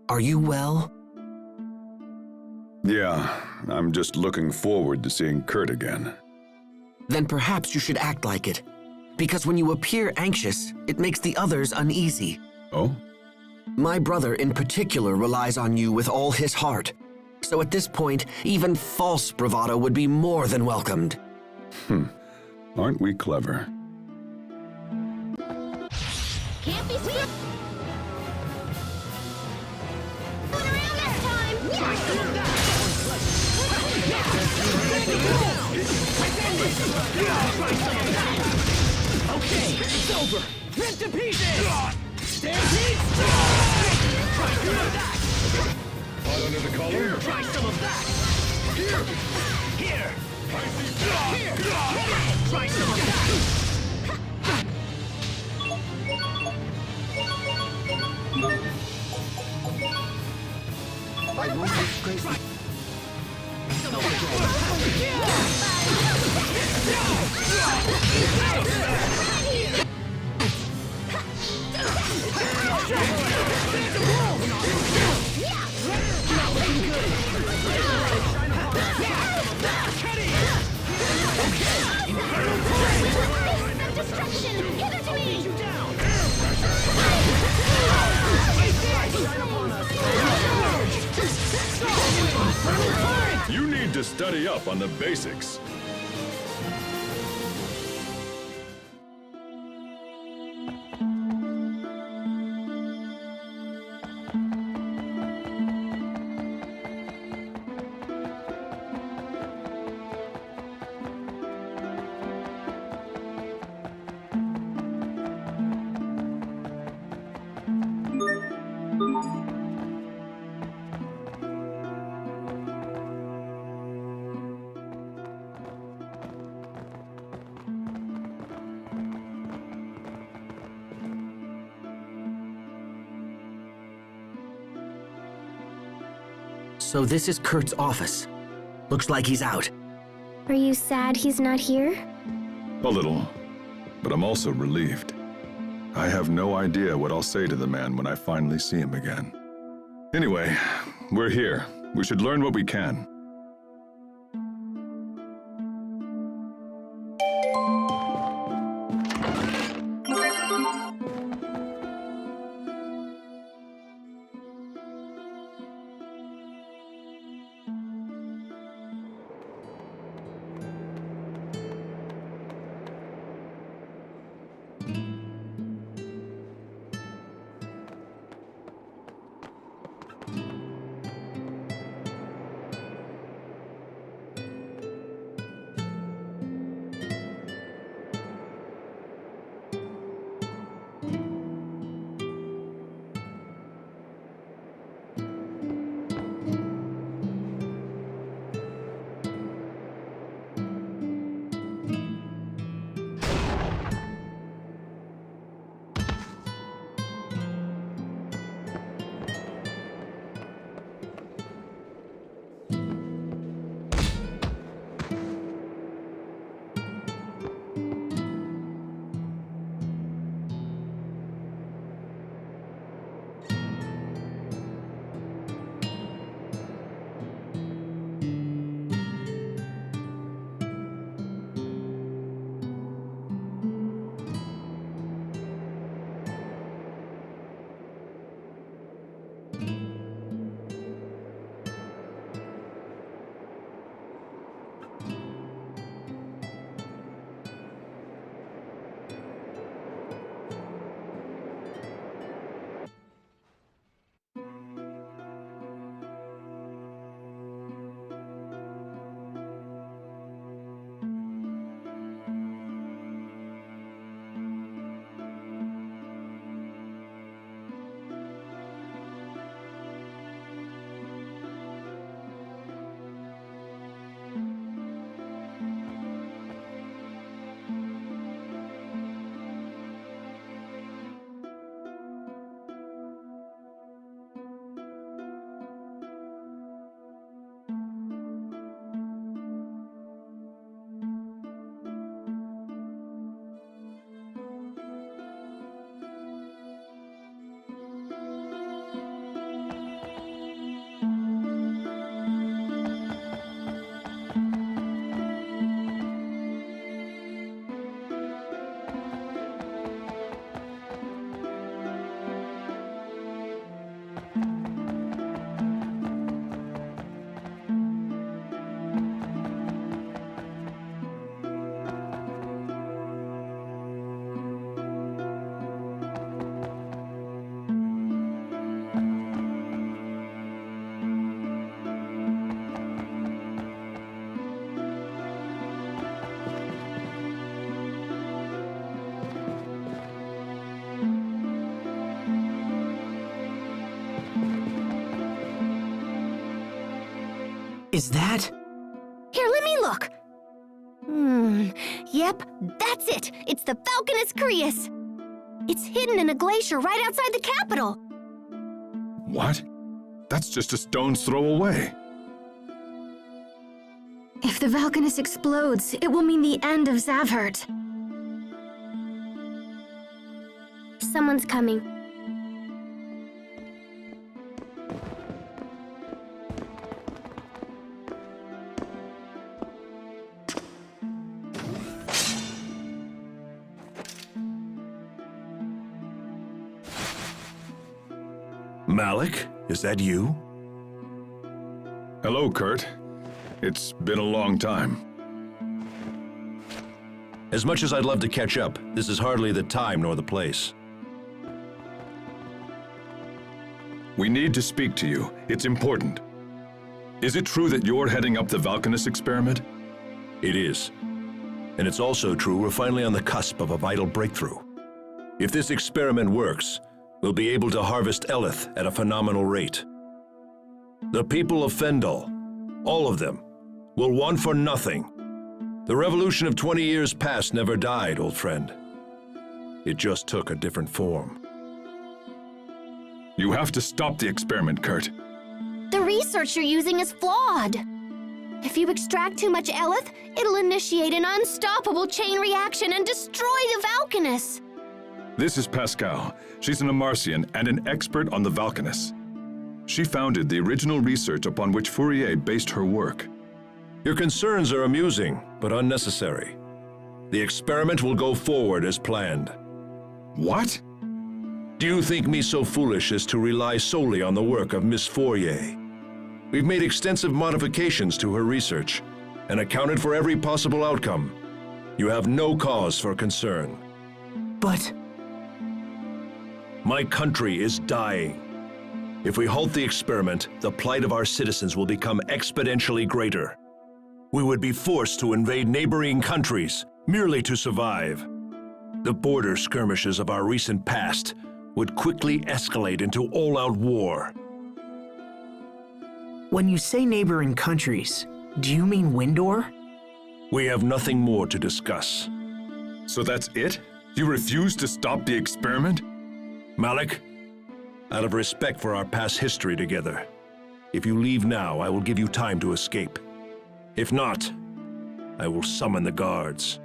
Are you well? Yeah, I'm just looking forward to seeing Kurt again. Then perhaps you should act like it. Because when you appear anxious, it makes the others uneasy. Oh? My brother in particular relies on you with all his heart. So at this point, even false bravado would be more than welcomed. Aren't we clever? Can't be sweet. Around this time. Okay, it's over. Rip to pieces. Stampede. Try some of that. Hot under the collar. Here, try some of that. Here. Here. Here. Try some of that. I won't disgrace you. Destruction! Give it to me! You need to study up on the basics. So this is Kurt's office. Looks like he's out. Are you sad he's not here? A little, but I'm also relieved. I have no idea what I'll say to the man when I finally see him again. Anyway, we're here. We should learn what we can. Is that? Here, let me look. Yep, that's it. It's the Falconus Crius. It's hidden in a glacier right outside the capital. What? That's just a stone's throw away. If the Falconus explodes, it will mean the end of Zavhert. Someone's coming. Malik, is that you? Hello, Kurt. It's been a long time. As much as I'd love to catch up, this is hardly the time nor the place. We need to speak to you. It's important. Is it true that you're heading up the Falconus experiment? It is. And it's also true we're finally on the cusp of a vital breakthrough. If this experiment works, we'll be able to harvest Eleth at a phenomenal rate. The people of Fendal, all of them, will want for nothing. The revolution of 20 years past never died, old friend. It just took a different form. You have to stop the experiment, Kurt. The research you're using is flawed. If you extract too much Eleth, it'll initiate an unstoppable chain reaction and destroy the Valkanus. This is Pascal. She's an Amarcian and an expert on the Valkanus. She founded the original research upon which Fourier based her work. Your concerns are amusing, but unnecessary. The experiment will go forward as planned. What? Do you think me so foolish as to rely solely on the work of Miss Fourier? We've made extensive modifications to her research and accounted for every possible outcome. You have no cause for concern. But... My country is dying. If we halt the experiment, the plight of our citizens will become exponentially greater. We would be forced to invade neighboring countries merely to survive. The border skirmishes of our recent past would quickly escalate into all-out war. When you say neighboring countries, do you mean Windor? We have nothing more to discuss. So that's it? You refuse to stop the experiment? Malik, out of respect for our past history together, if you leave now, I will give you time to escape. If not, I will summon the guards.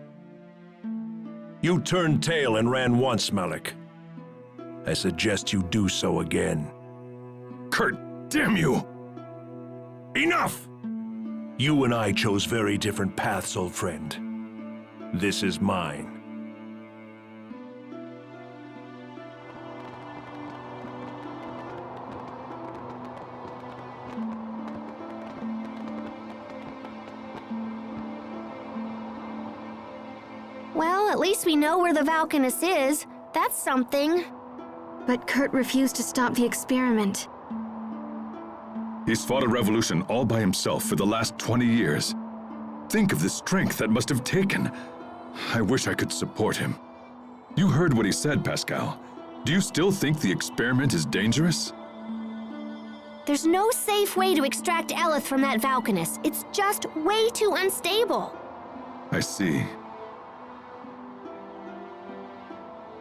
You turned tail and ran once, Malik. I suggest you do so again. Kurt, damn you! Enough! You and I chose very different paths, old friend. This is mine. Well, at least we know where the Valkanus is. That's something. But Kurt refused to stop the experiment. He's fought a revolution all by himself for the last 20 years. Think of the strength that must have taken. I wish I could support him. You heard what he said, Pascal. Do you still think the experiment is dangerous? There's no safe way to extract Eleth from that Valkanus. It's just way too unstable. I see.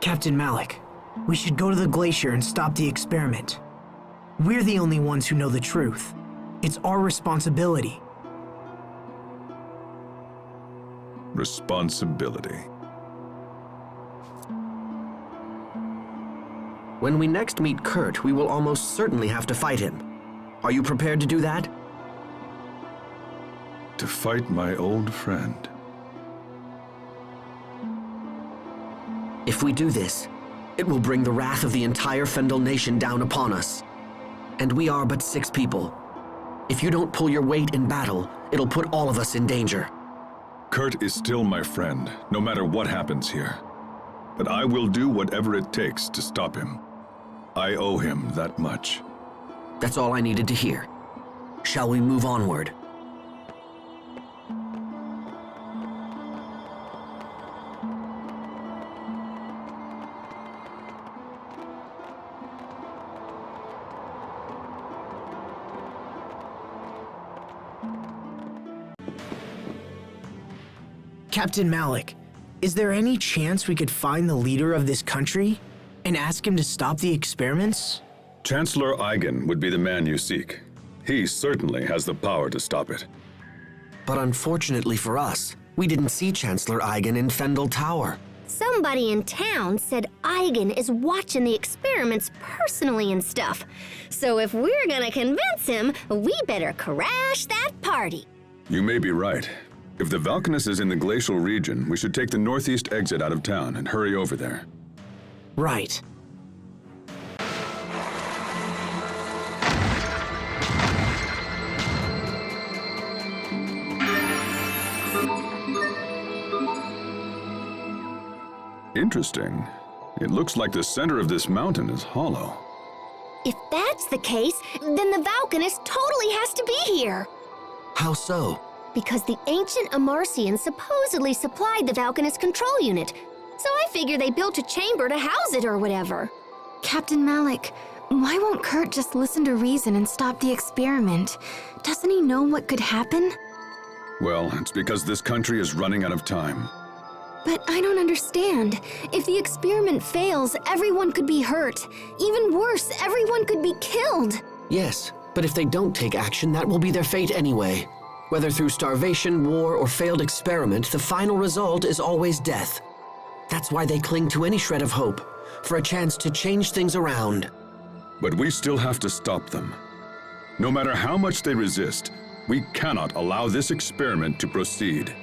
Captain Malik, we should go to the glacier and stop the experiment. We're the only ones who know the truth. It's our responsibility. Responsibility. When we next meet Kurt, we will almost certainly have to fight him. Are you prepared to do that? To fight my old friend. If we do this, it will bring the wrath of the entire Fendel nation down upon us. And we are but 6 people. If you don't pull your weight in battle, it'll put all of us in danger. Kurt is still my friend, no matter what happens here. But I will do whatever it takes to stop him. I owe him that much. That's all I needed to hear. Shall we move onward? Captain Malik, is there any chance we could find the leader of this country and ask him to stop the experiments? Chancellor Eigen would be the man you seek. He certainly has the power to stop it. But unfortunately for us, we didn't see Chancellor Eigen in Fendel Tower. Somebody in town said Eigen is watching the experiments personally and stuff. So if we're gonna convince him, we better crash that party. You may be right. If the Valkanus is in the glacial region, we should take the northeast exit out of town and hurry over there. Right. Interesting. It looks like the center of this mountain is hollow. If that's the case, then the Valkanus totally has to be here. How so? Because the ancient Amarcians supposedly supplied the Valkanus control unit. So I figure they built a chamber to house it or whatever. Captain Malik, why won't Kurt just listen to reason and stop the experiment? Doesn't he know what could happen? Well, it's because this country is running out of time. But I don't understand. If the experiment fails, everyone could be hurt. Even worse, everyone could be killed. Yes, But if they don't take action, that will be their fate anyway. Whether through starvation, war, or failed experiment, the final result is always death. That's why they cling to any shred of hope, for a chance to change things around. But we still have to stop them. No matter how much they resist, we cannot allow this experiment to proceed.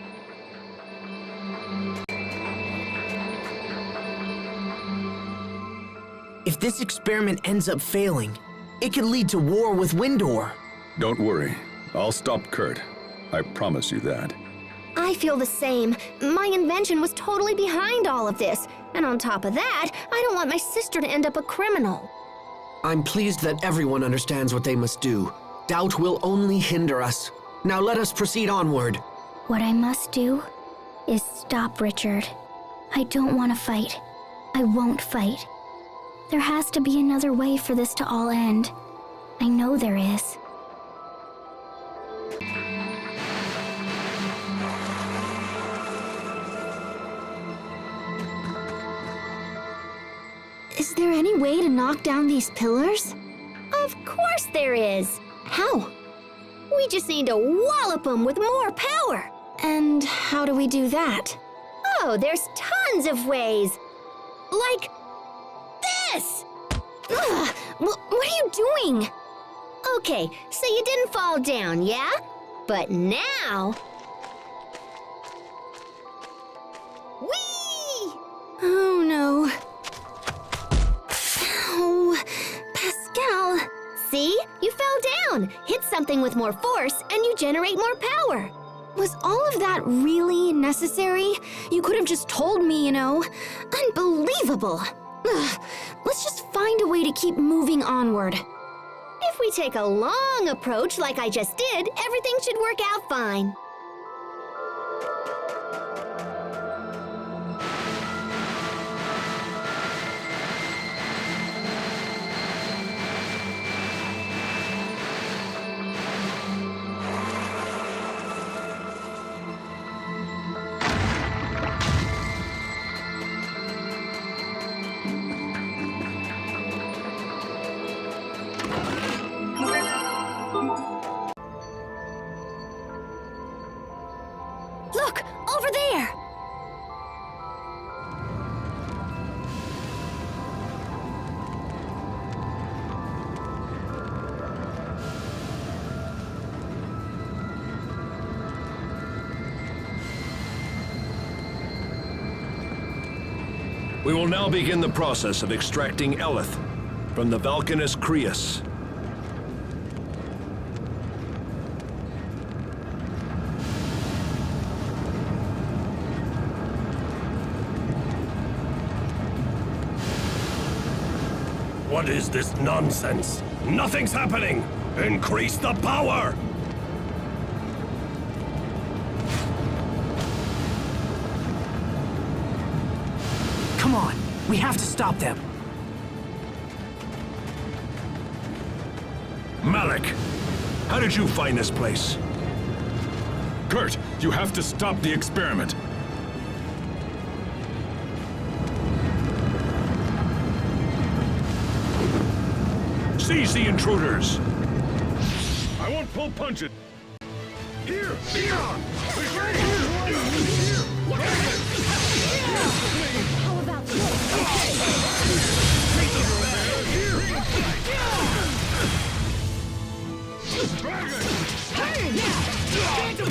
If this experiment ends up failing, it could lead to war with Windor. Don't worry. I'll stop Kurt. I promise you that. I feel the same. My invention was totally behind all of this. And on top of that, I don't want my sister to end up a criminal. I'm pleased that everyone understands what they must do. Doubt will only hinder us. Now let us proceed onward. What I must do is stop Richard. I don't want to fight. I won't fight. There has to be another way for this to all end. I know there is. Is there any way to knock down these pillars? Of course there is. How? We just need to wallop them with more power. And how do we do that? Oh, there's tons of ways. Like this! Ugh, what are you doing? Okay, so you didn't fall down, yeah? But now... Whee! Oh no. Oh, Pascal. See? You fell down. Hit something with more force and you generate more power. Was all of that really necessary? You could have just told me, you know. Unbelievable. Ugh. Let's just find a way to keep moving onward. If we take a long approach like I just did, everything should work out fine. Look, over there! We will now begin the process of extracting Eleth from the Valkanus Crius. What is this nonsense? Nothing's happening! Increase the power! Come on, we have to stop them. Malik, how did you find this place? Kurt, you have to stop the experiment. Seize the intruders! I won't pull punch it. Here! Here! How about this? Dragon! Hey! Get the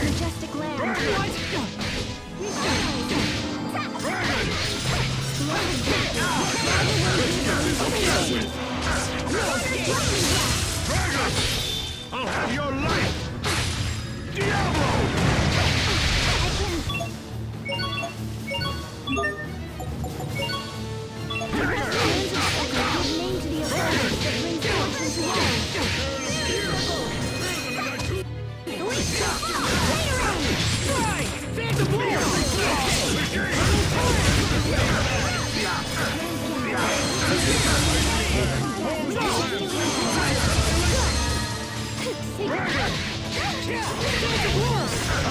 Majestic land. I'll have your life! Diablo!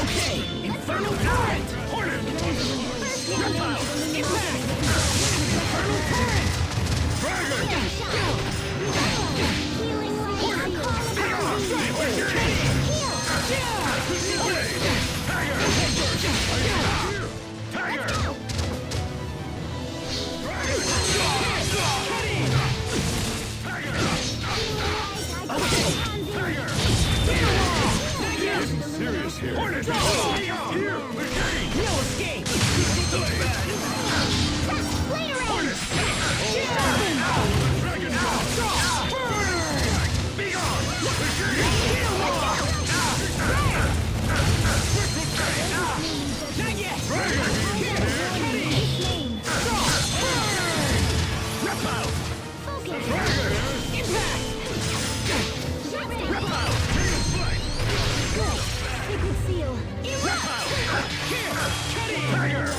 Okay, Infernal Current! Hornet! Reptile! Impact! Infernal Current! Dragon! Healing Hornet! Tiger! Serious here. Hornet! Here! No escape! Hornet! Dragon! Be gone! Not yet! Reptile! Impact! Reptile! Sacred seal. Tiger!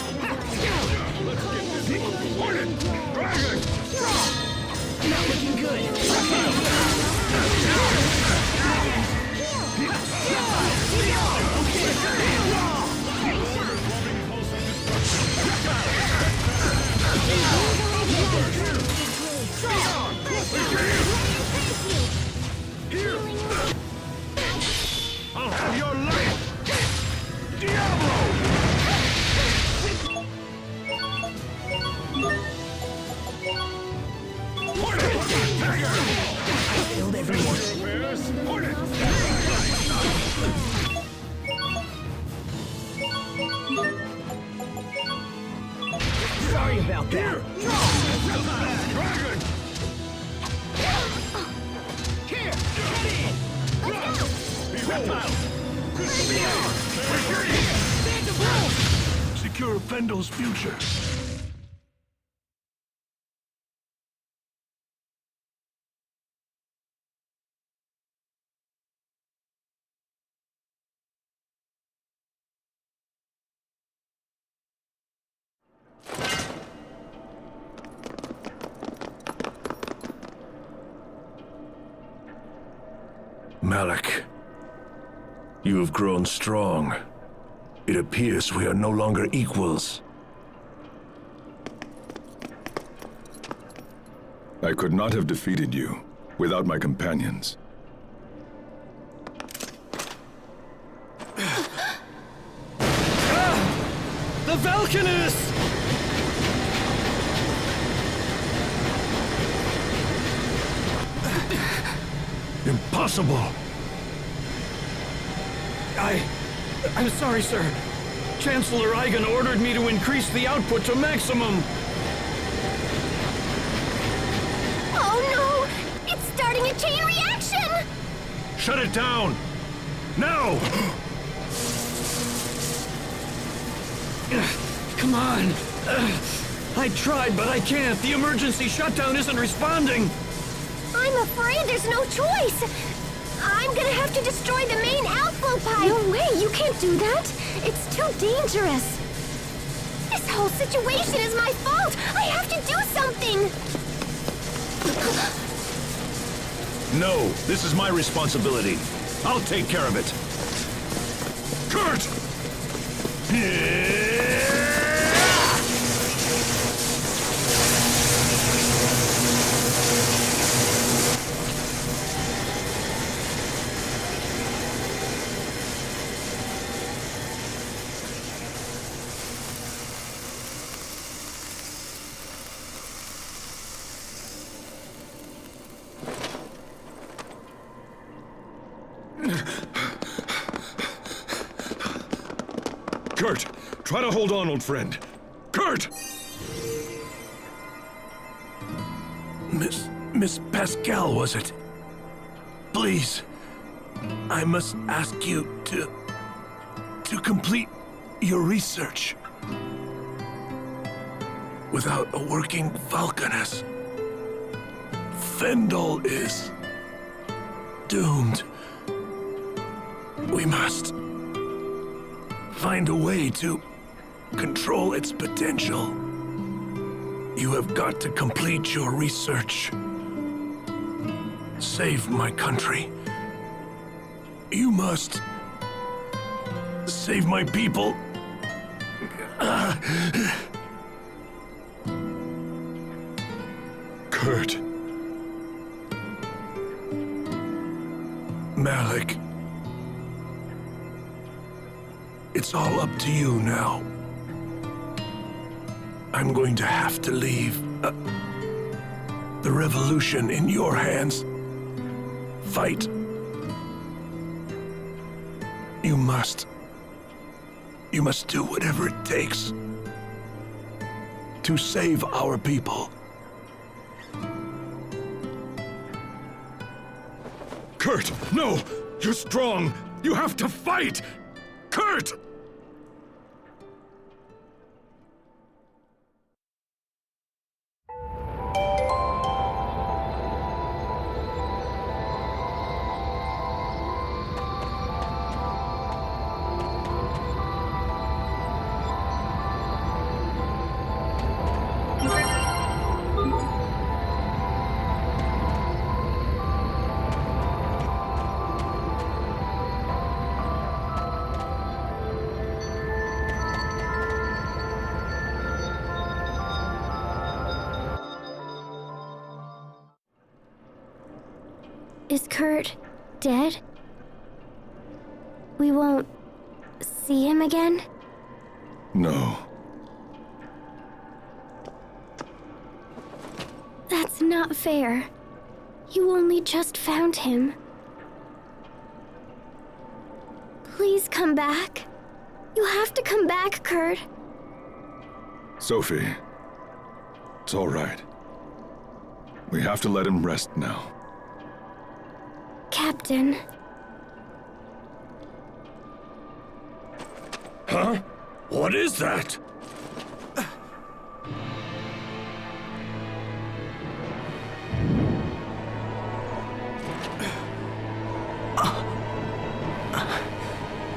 Let's get busy! Hornet! Dragon! Not looking good. I'll have your life! Diablo! Hornet! Tiger! Killed everyone. Hornet! Sorry about that. Dragon! Here, get in. Reptile! Stand the blow. Secure Fendel's future. Malik, you have grown strong. It appears we are no longer equals. I could not have defeated you without my companions. The Valkanus! Impossible! I'm sorry, sir. Chancellor Eigen ordered me to increase the output to maximum. Oh no! It's starting a chain reaction! Shut it down! Now! Come on. I tried, but I can't. The emergency shutdown isn't responding. I'm afraid there's no choice. I'm gonna have to destroy the main outflow pipe. No way, you can't do that. It's too dangerous. This whole situation is my fault. I have to do something. No, this is my responsibility. I'll take care of it. Kurt! Try to hold on, old friend. Kurt! Miss Pascal, was it? Please, I must ask you to complete your research. Without a working Falconess, Fendel is doomed. We must find a way to control its potential. You have got to complete your research. Save my country. You must save my people. Kurt. Malik. It's all up to you now. I'm going to have to leave the revolution in your hands. Fight. You must do whatever it takes to save our people. Kurt, no! You're strong! You have to fight! Kurt! Is Kurt dead? We won't see him again? No. That's not fair. You only just found him. Please come back. You have to come back, Kurt. Sophie, it's all right. We have to let him rest now. Captain. Huh? What is that?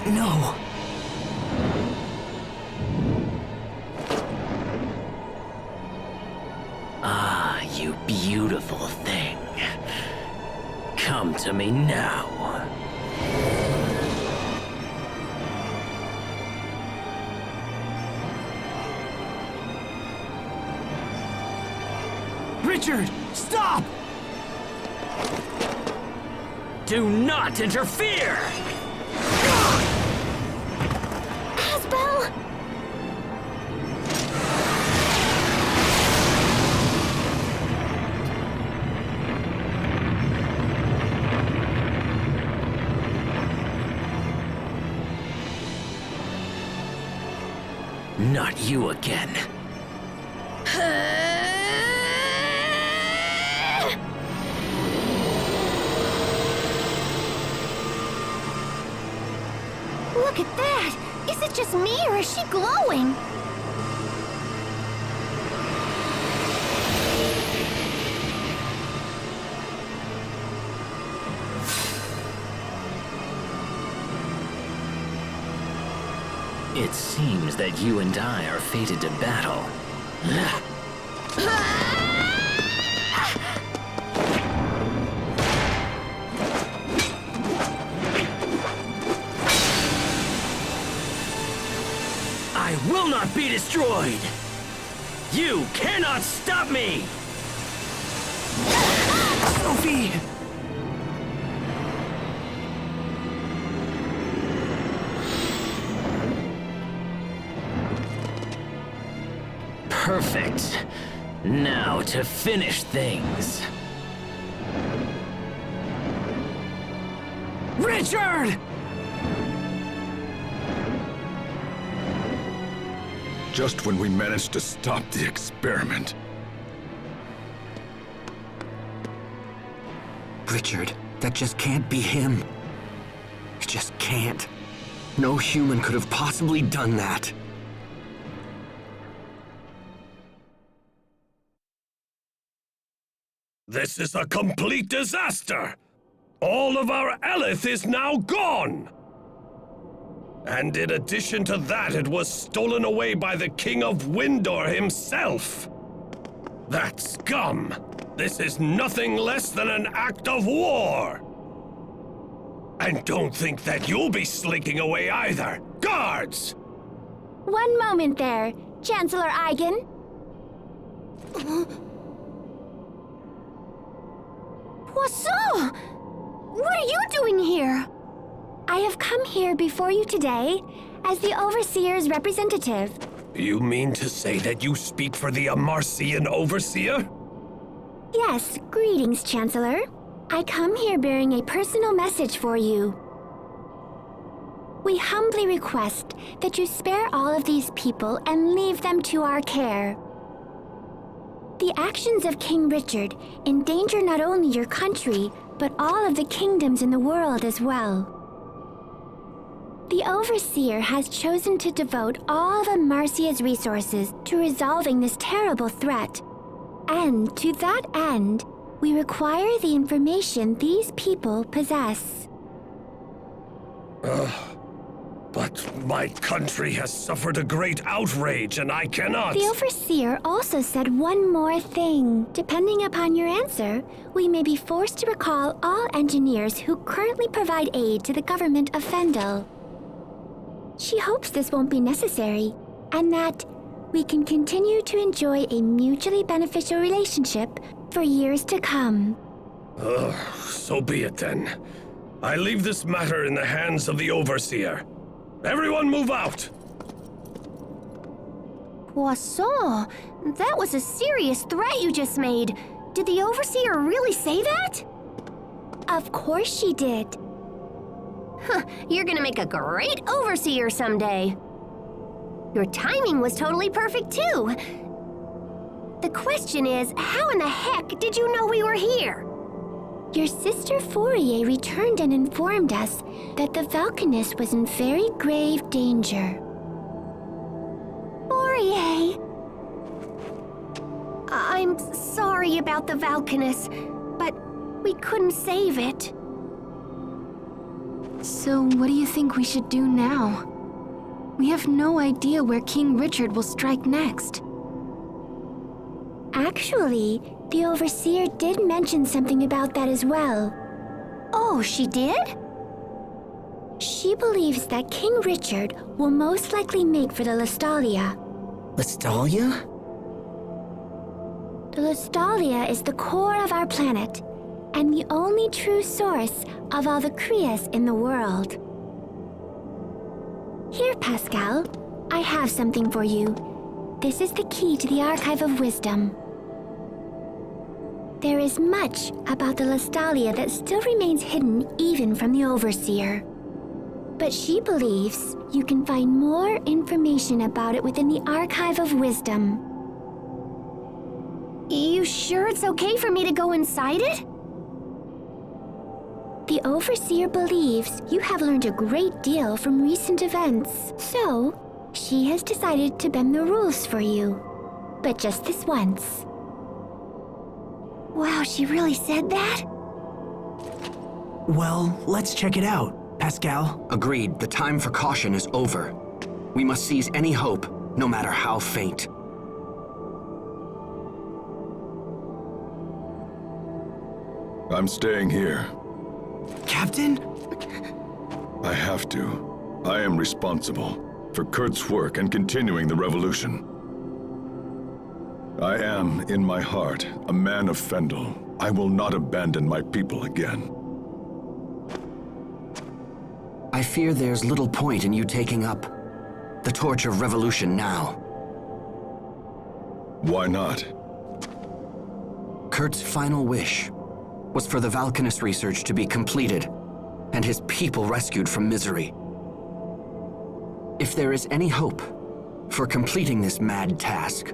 No. Ah, you beautiful thing. Come to me now. Richard, stop! Do not interfere! Asbel! Not you again. Look at that! Is it just me or is she glowing? It seems that you and I are fated to battle. I will not be destroyed! You cannot stop me! Sophie! Perfect. Now to finish things. Richard! just when we managed to stop the experiment. Richard, that just can't be him. It just can't. No human could have possibly done that. This is a complete disaster! All of our Elith is now gone! And in addition to that, it was stolen away by the King of Windor himself! That scum! This is nothing less than an act of war! And don't think that you'll be slinking away either! Guards! One moment there, Chancellor Eigen. Poisson! What are you doing here? I have come here before you today as the Overseer's representative. You mean to say that you speak for the Amarcian Overseer? Yes, greetings, Chancellor. I come here bearing a personal message for you. We humbly request that you spare all of these people and leave them to our care. The actions of King Richard endanger not only your country, but all of the kingdoms in the world as well. The Overseer has chosen to devote all of Amarcia's resources to resolving this terrible threat. And to that end, we require the information these people possess. But my country has suffered a great outrage, and I cannot... The Overseer also said one more thing. Depending upon your answer, we may be forced to recall all engineers who currently provide aid to the government of Fendel. She hopes this won't be necessary, and that we can continue to enjoy a mutually beneficial relationship for years to come. So be it then. I leave this matter in the hands of the Overseer. Everyone move out! Poisson, that was a serious threat you just made. Did the Overseer really say that? Of course she did. Huh, you're gonna make a great Overseer someday. Your timing was totally perfect too. The question is, how in the heck did you know we were here? Your sister Fourier returned and informed us that the Valkanist was in very grave danger. Fourier! I'm sorry about the Valkanist, but we couldn't save it. So what do you think we should do now? We have no idea where King Richard will strike next. Actually, the Overseer did mention something about that as well. Oh, she did? She believes that King Richard will most likely make for the Lestalia. Lestalia? The Lestalia is the core of our planet, and the only true source of all the Krias in the world. Here, Pascal, I have something for you. This is the key to the Archive of Wisdom. There is much about the Lestalia that still remains hidden even from the Overseer. But she believes you can find more information about it within the Archive of Wisdom. You sure it's okay for me to go inside it? The Overseer believes you have learned a great deal from recent events, so she has decided to bend the rules for you. But just this once. Wow, she really said that? Well, let's check it out, Pascal. Agreed. The time for caution is over. We must seize any hope, no matter how faint. I'm staying here. Captain? I have to. I am responsible for Kurt's work and continuing the revolution. I am, in my heart, a man of Fendel. I will not abandon my people again. I fear there's little point in you taking up the torch of revolution now. Why not? Kurt's final wish was for the Valkanist research to be completed and his people rescued from misery. If there is any hope, For completing this mad task,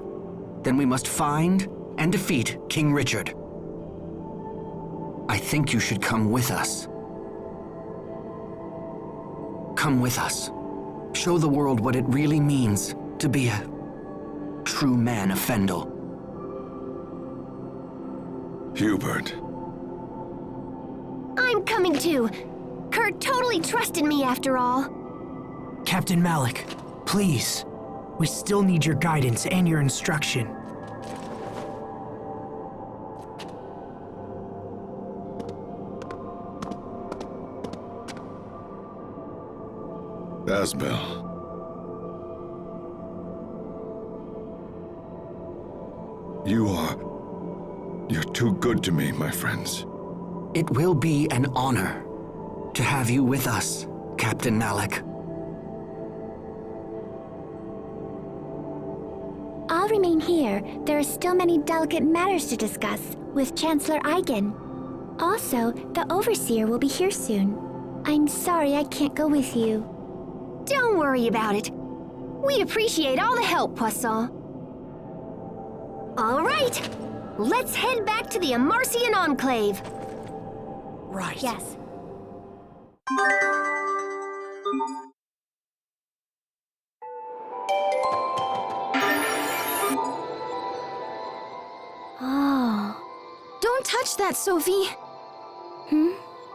then we must find and defeat King Richard. I think you should come with us. Come with us. Show the world what it really means to be a true man of Fendel. Hubert. I'm coming too. Kurt totally trusted me after all. Captain Malik, please. We still need your guidance and your instruction. Asbel. You're too good to me, my friends. It will be an honor to have you with us, Captain Malik. I'll remain here. There are still many delicate matters to discuss with Chancellor Eigen. Also, the Overseer will be here soon. I'm sorry I can't go with you. Don't worry about it. We appreciate all the help, Poisson. All right, let's head back to the Amarcian Enclave. Right. Yes. Oh. Don't touch that, Sophie.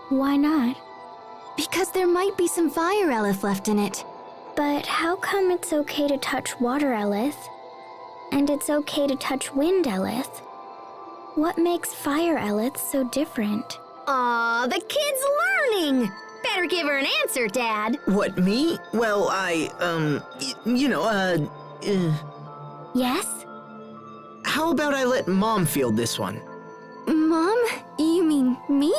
Why not? Because there might be some fire Eleth left in it. But how come it's okay to touch water Eleth? And it's okay to touch wind Eleth? What makes fire Eleth so different? Aw, the kid's learning! Better give her an answer, Dad. What, me? Well, Yes? How about I let Mom field this one? Mom? You mean me?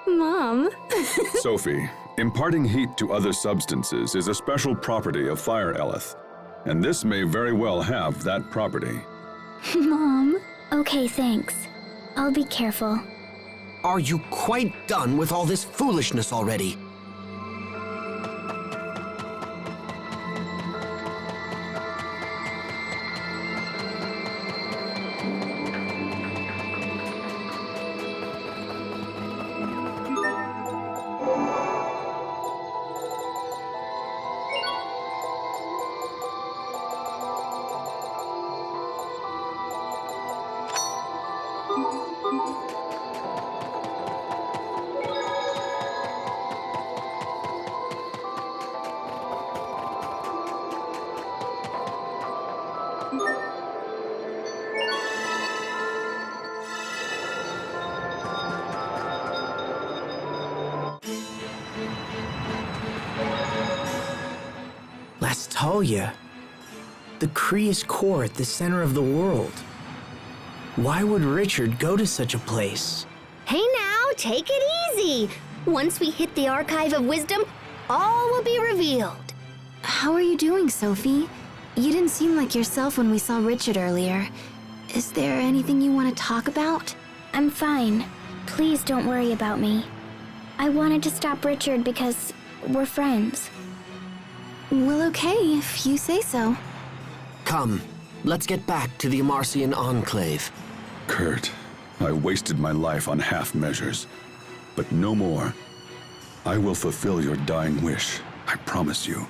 Mom? Sophie, imparting heat to other substances is a special property of fire Eleth, and this may very well have that property. Mom? Okay, thanks. I'll be careful. Are you quite done with all this foolishness already? Lastalia, the Krius core at the center of the world. Why would Richard go to such a place? Hey now, take it easy. Once we hit the Archive of Wisdom, all will be revealed. How are you doing, Sophie? You didn't seem like yourself when we saw Richard earlier. Is there anything you want to talk about? I'm fine. Please don't worry about me. I wanted to stop Richard because we're friends. Well, okay, if you say so. Come, let's get back to the Amarcian Enclave. Kurt, I wasted my life on half measures, but no more. I will fulfill your dying wish, I promise you.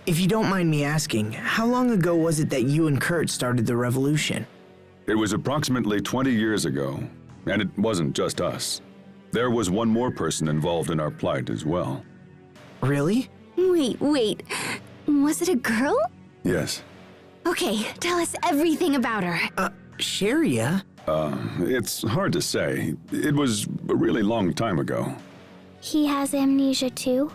If you don't mind me asking, how long ago was it that you and Kurt started the revolution? It was approximately 20 years ago, and it wasn't just us. There was one more person involved in our plight as well. Really? Wait. Was it a girl? Yes. Okay, tell us everything about her. Sharia? It's hard to say. It was a really long time ago. He has amnesia too?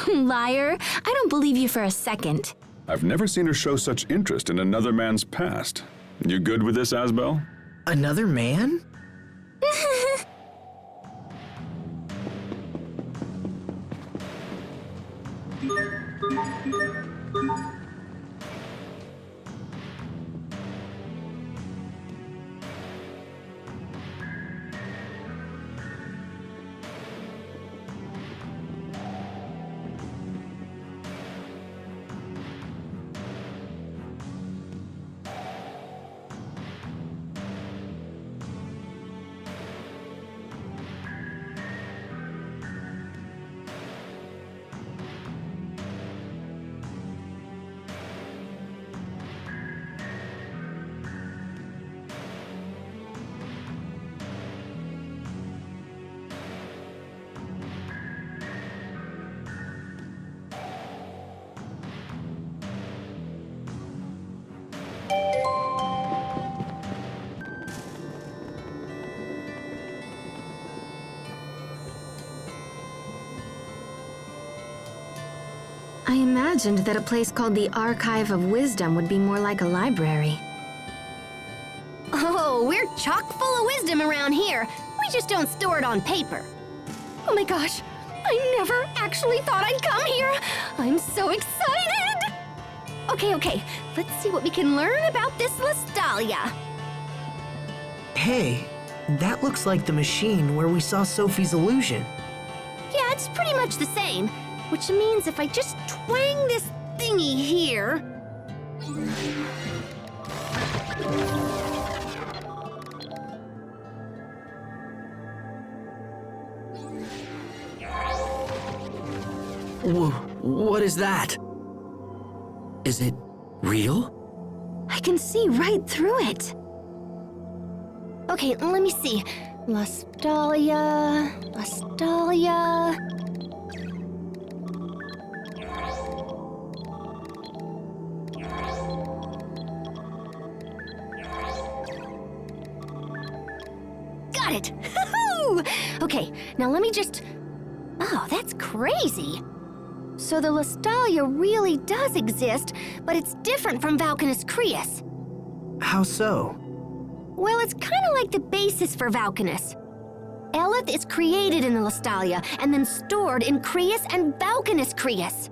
Liar. I don't believe you for a second. I've never seen her show such interest in another man's past. You good with this, Asbel? Another man? I imagined that a place called the Archive of Wisdom would be more like a library. Oh, we're chock full of wisdom around here. We just don't store it on paper. Oh my gosh, I never actually thought I'd come here. I'm so excited! Okay, let's see what we can learn about this Lestalia. Hey, that looks like the machine where we saw Sophie's illusion. Yeah, it's pretty much the same, which means if I just twang this thingy here... What is that? Is it real? I can see right through it. Okay, let me see. Lestalia... Got it! Okay, now let me just... Oh, that's crazy. So the Lestalia really does exist, but it's different from Valkanus Crius. How so? Well, it's kind of like the basis for Valkanus. Eleth is created in the Lestalia and then stored in Crius and Valkanus Crius.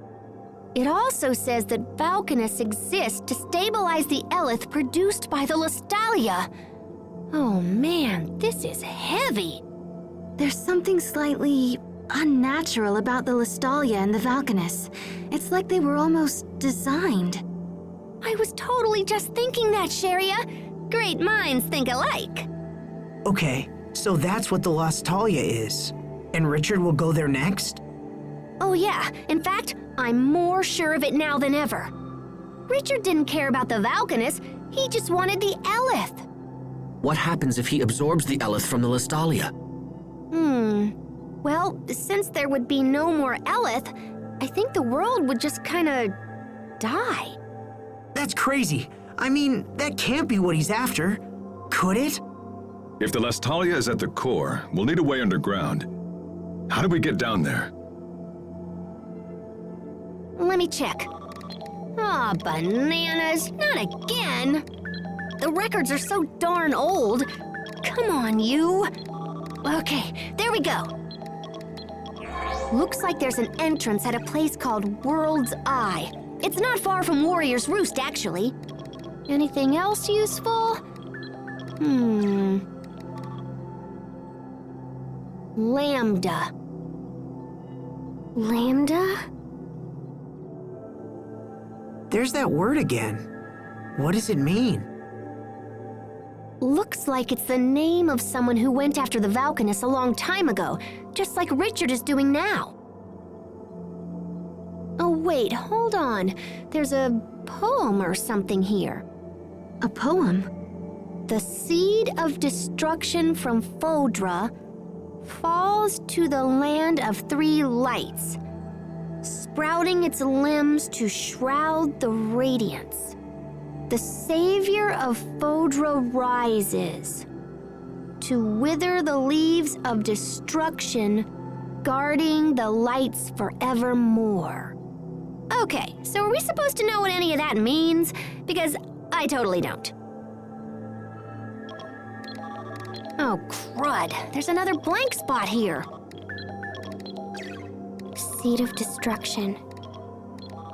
It also says that Valkanus exists to stabilize the Eleth produced by the Lestalia. Oh man, this is heavy. There's something slightly unnatural about the Lestalia and the Valkanus. It's like they were almost designed. I was totally just thinking that, Sharia. Great minds think alike. Okay, so that's what the Lestalia is. And Richard will go there next? Oh yeah, in fact, I'm more sure of it now than ever. Richard didn't care about the Valkanus, he just wanted the Eleth. What happens if he absorbs the Eleth from the Lestalia? Well, since there would be no more Eleth, I think the world would just kinda... die. That's crazy. I mean, that can't be what he's after. Could it? If the Lestalia is at the core, we'll need a way underground. How do we get down there? Let me check. Aw, bananas, not again. The records are so darn old. Come on, you. Okay, there we go. Looks like there's an entrance at a place called World's Eye. It's not far from Warrior's Roost, actually. Anything else useful? Lambda. Lambda? There's that word again. What does it mean? Looks like it's the name of someone who went after the Valkanus a long time ago, just like Richard is doing now. Oh Wait, hold on. There's a poem or something here. A poem? The seed of destruction from Fodra falls to the land of three lights, sprouting its limbs to shroud the radiance. The savior of Fodra rises to wither the leaves of destruction, guarding the lights forevermore. Okay, so are we supposed to know what any of that means? Because I totally don't. Oh, crud. There's another blank spot here. Seed of destruction.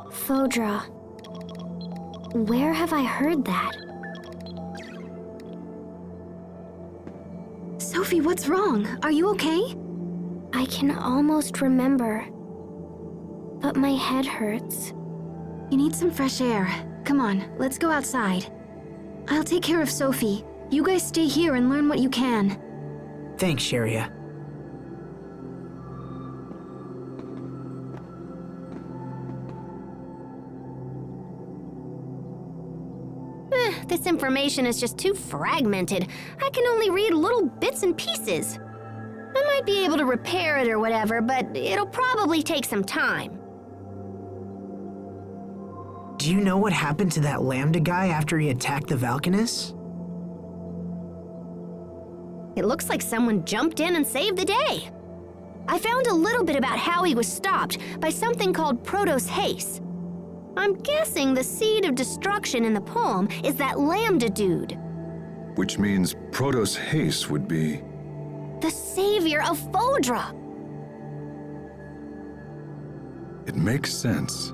Fodra. Where have I heard that? Sophie, what's wrong? Are you okay? I can almost remember, but my head hurts. You need some fresh air. Come on, let's go outside. I'll take care of Sophie. You guys stay here and learn what you can. Thanks, Sharia. This information is just too fragmented. I can only read little bits and pieces. I might be able to repair it or whatever, but it'll probably take some time. Do you know what happened to that Lambda guy after he attacked the Valkanus? It looks like someone jumped in and saved the day. I found a little bit about how he was stopped by something called Protos Haste. I'm guessing the seed of destruction in the poem is that Lambda dude. Which means Protos Haste would be... The savior of Fodra. It makes sense.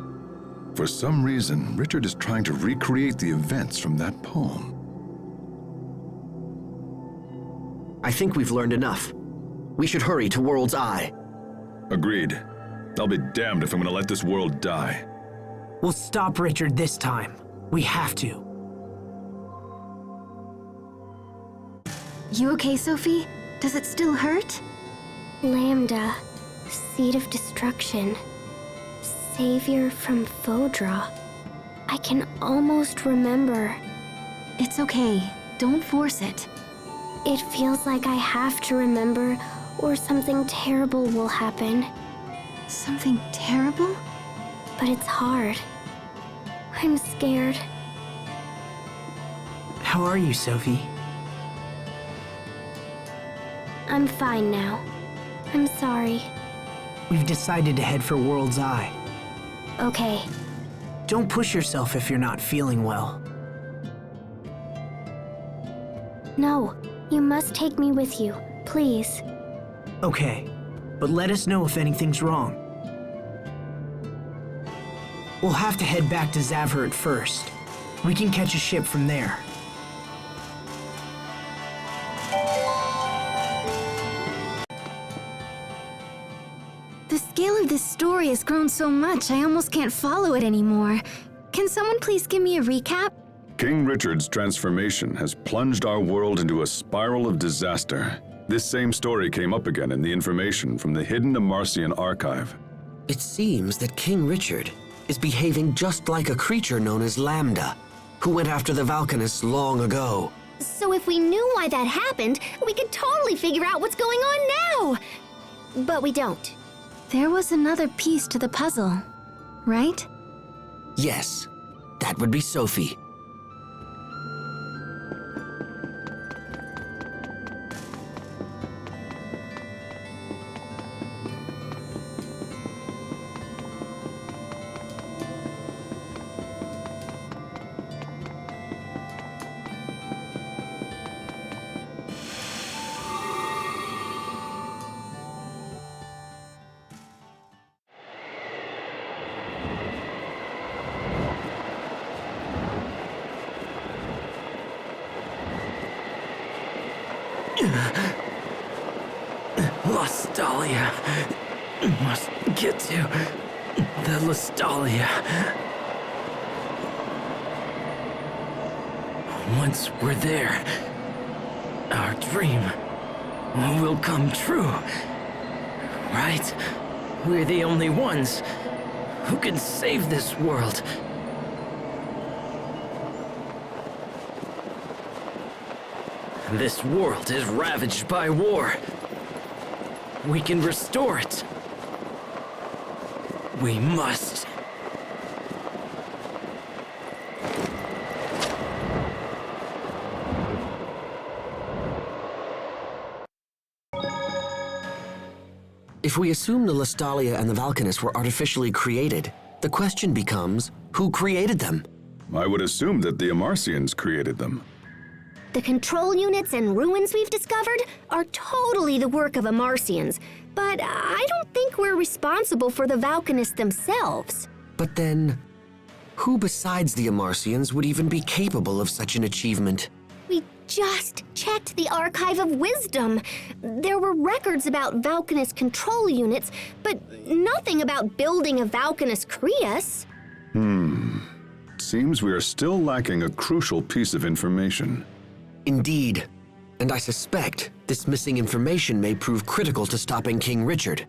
For some reason, Richard is trying to recreate the events from that poem. I think we've learned enough. We should hurry to World's Eye. Agreed. I'll be damned if I'm gonna let this world die. We'll stop Richard this time. We have to. You okay, Sophie? Does it still hurt? Lambda, seed of destruction, savior from Fodra. I can almost remember. It's okay. Don't force it. It feels like I have to remember, or something terrible will happen. Something terrible? But it's hard. I'm scared. How are you, Sophie? I'm fine now. I'm sorry. We've decided to head for World's Eye. Okay. Don't push yourself if you're not feeling well. No, you must take me with you, please. Okay, but let us know if anything's wrong. We'll have to head back to Zavhert first. We can catch a ship from there. The scale of this story has grown so much, I almost can't follow it anymore. Can someone please give me a recap? King Richard's transformation has plunged our world into a spiral of disaster. This same story came up again in the information from the hidden Amarcian archive. It seems that King Richard is behaving just like a creature known as Lambda, who went after the Valkanus long ago. So if we knew why that happened, we could totally figure out what's going on now. But we don't. There was another piece to the puzzle, right? Yes, that would be Sophie. Lostalia. Must get to the Lostalia. Once we're there, our dream will come true. Right? We're the only ones who can save this world. This world is ravaged by war. We can restore it. We must. If we assume the Lestalia and the Valkanus were artificially created, the question becomes, who created them? I would assume that the Amarcians created them. The control units and ruins we've discovered are totally the work of Amarcians, but I don't think we're responsible for the Valkanus themselves. But then, who besides the Amarcians would even be capable of such an achievement? We just checked the Archive of Wisdom. There were records about Valkanus control units, but nothing about building a Valkanus Crius. Seems we are still lacking a crucial piece of information. Indeed. And I suspect this missing information may prove critical to stopping King Richard.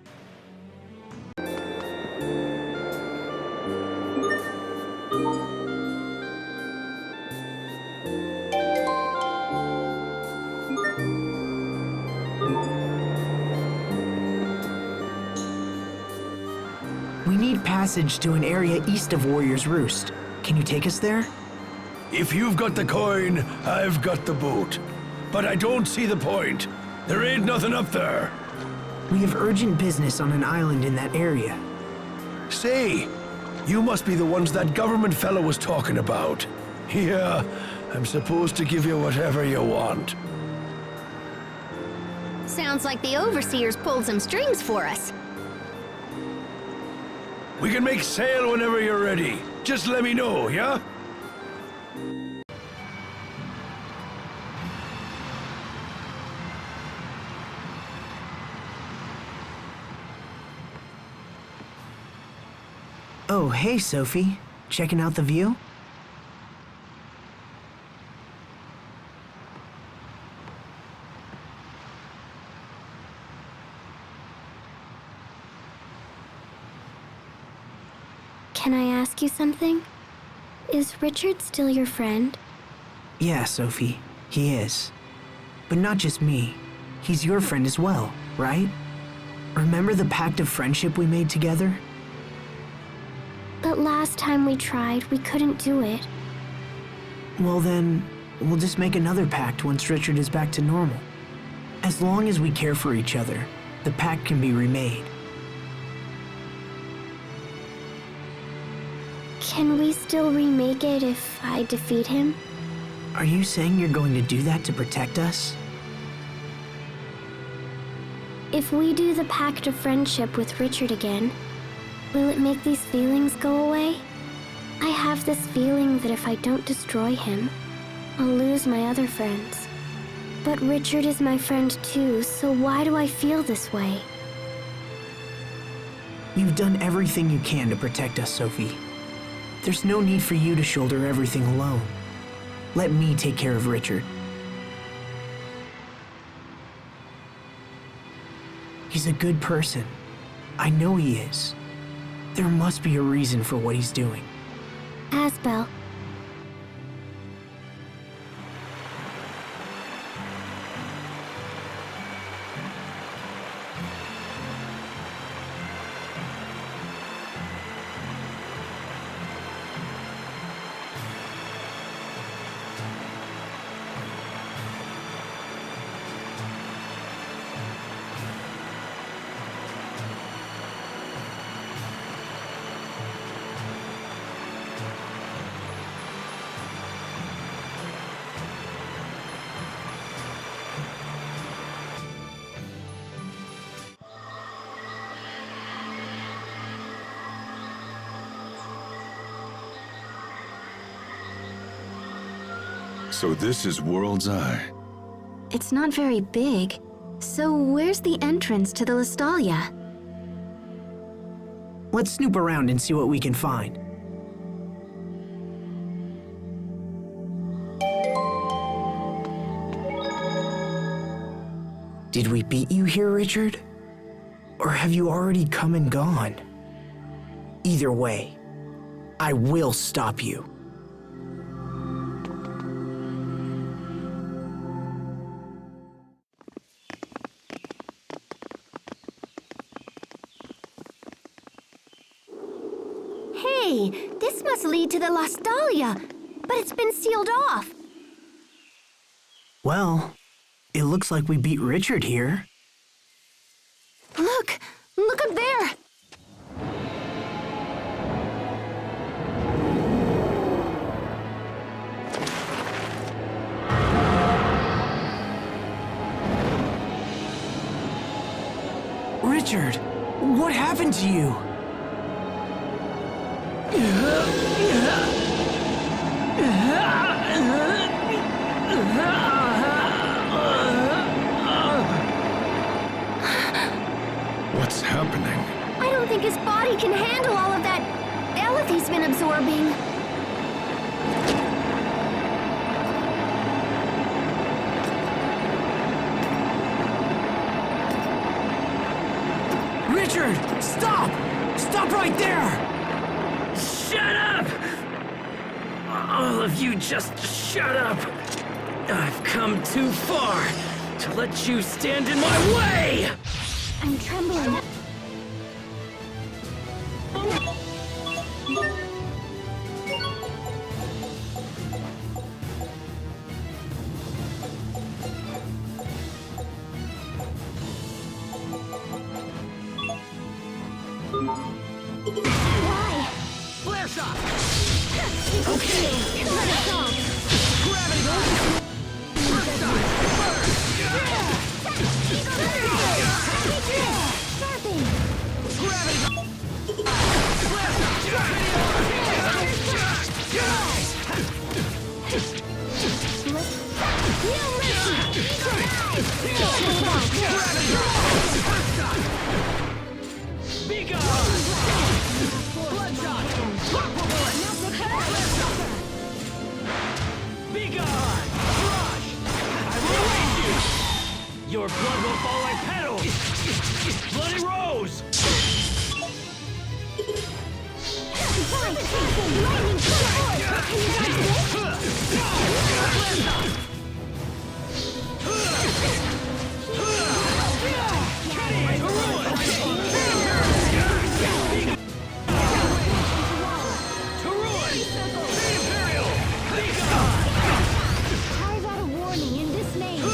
We need passage to an area east of Warrior's Roost. Can you take us there? If you've got the coin, I've got the boot. But I don't see the point. There ain't nothing up there. We have urgent business on an island in that area. Say, you must be the ones that government fellow was talking about. Yeah, I'm supposed to give you whatever you want. Sounds like the Overseers pulled some strings for us. We can make sail whenever you're ready. Just let me know, yeah? Oh, hey, Sophie. Checking out the view? Can I ask you something? Is Richard still your friend? Yeah, Sophie, he is. But not just me. He's your friend as well, right? Remember the pact of friendship we made together? But last time we tried, we couldn't do it. Well then, we'll just make another pact once Richard is back to normal. As long as we care for each other, the pact can be remade. Can we still remake it if I defeat him? Are you saying you're going to do that to protect us? If we do the pact of friendship with Richard again, will it make these feelings go away? I have this feeling that if I don't destroy him, I'll lose my other friends. But Richard is my friend too, so why do I feel this way? You've done everything you can to protect us, Sophie. There's no need for you to shoulder everything alone. Let me take care of Richard. He's a good person. I know he is. There must be a reason for what he's doing. Asbel. So this is World's Eye. It's not very big. So where's the entrance to the Lestalia? Let's snoop around and see what we can find. Did we beat you here, Richard? Or have you already come and gone? Either way, I will stop you. Hey, this must lead to the Lost Dahlia, but it's been sealed off. Well, it looks like we beat Richard here. Look! Look up there! Richard, what happened to you? What's happening? I don't think his body can handle all of that Eleth he's been absorbing. Richard, stop! Stop right there! Shut up! All of you just shut up! I've come too far to let you stand in my way! I'm trembling. Why? Flare shot! Okay, let it go. Gravity gun! First shot! Sharpen. Gravity gun! Flare shot! No mercy. Gravity gun! First shot! Be gone! Bloodshot! Aqua bullet! Flare shot! Be gone! Crush! I will raise you! Your blood will fall like petals! Bloody rose! Carve out a warning in this name.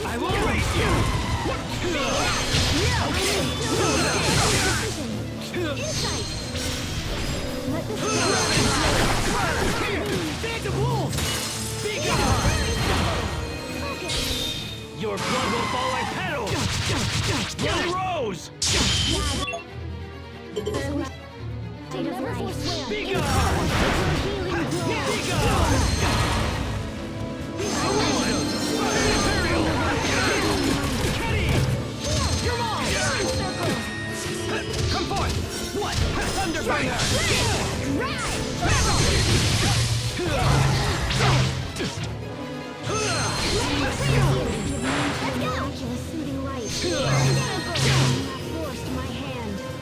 I will raise you! Phantom wolves! Be gone! Your blood will fall like petals! Bloody rose! Be gone! Be gone! Come forth! What? Thunderfire!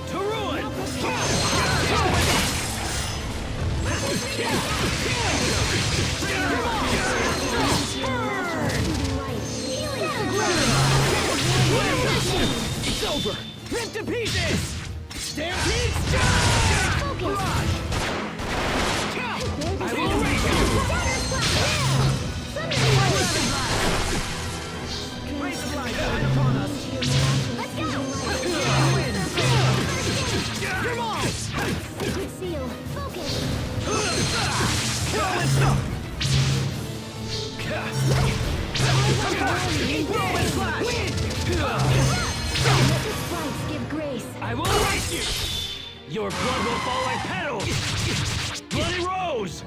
To ruin! It's over! Ripped to pieces! Stampede strike! Rush! I will raise you! Raise the flag down upon us! Let's go! Come on! Sacred seal. Focus. Roman flash! Let the spikes give grace. I will erase you! Your blood will fall like petals! Bloody rose!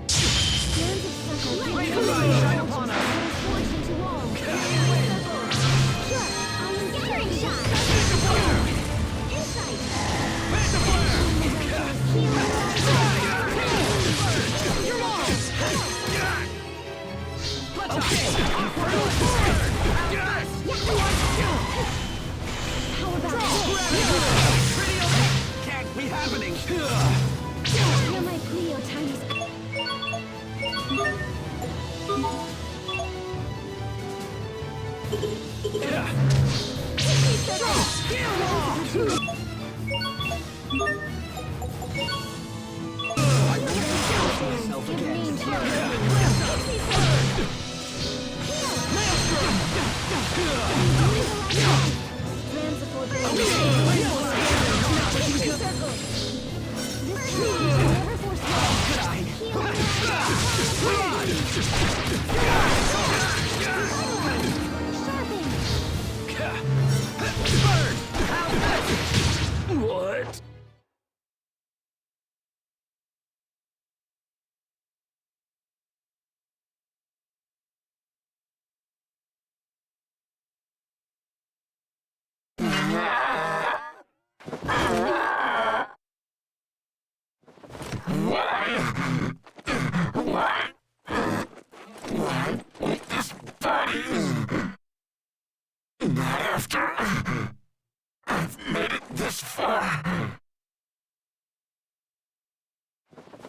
Hands of circle. Raise the flag shine upon us! Forged into walls. Sure. I am getting shot. Insight. Phantom flare! Healing.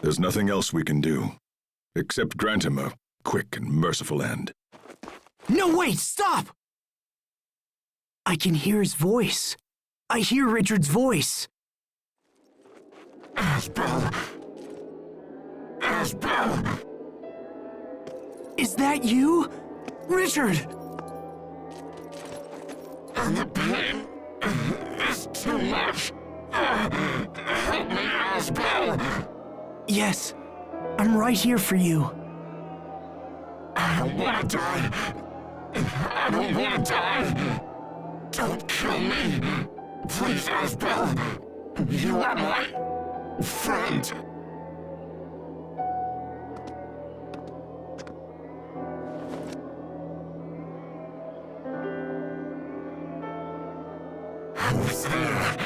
There's nothing else we can do, except grant him a quick and merciful end. No, wait, stop! I can hear his voice. I hear Richard's voice. Asbel. Is that you? Richard! And the pain is too much. Help me, Asbel. Yes, I'm right here for you. I don't want to die. I don't want to die. Don't kill me. Please, Asbel. You are my friend. Who's there?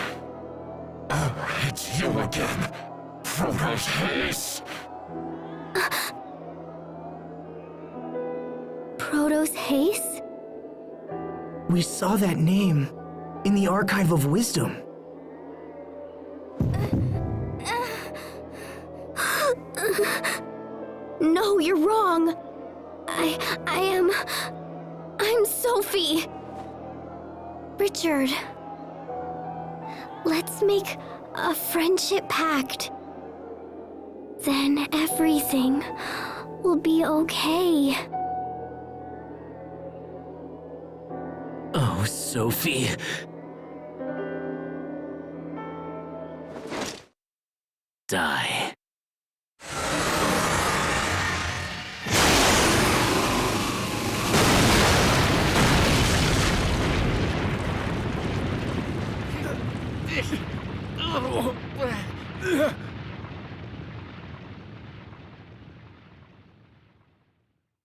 Oh, it's you again. Protos. Protos? We saw that name in the Archive of Wisdom. No, you're wrong. I'm Sophie. Richard. Let's make a friendship pact. Then everything will be okay. Oh, Sophie. Die.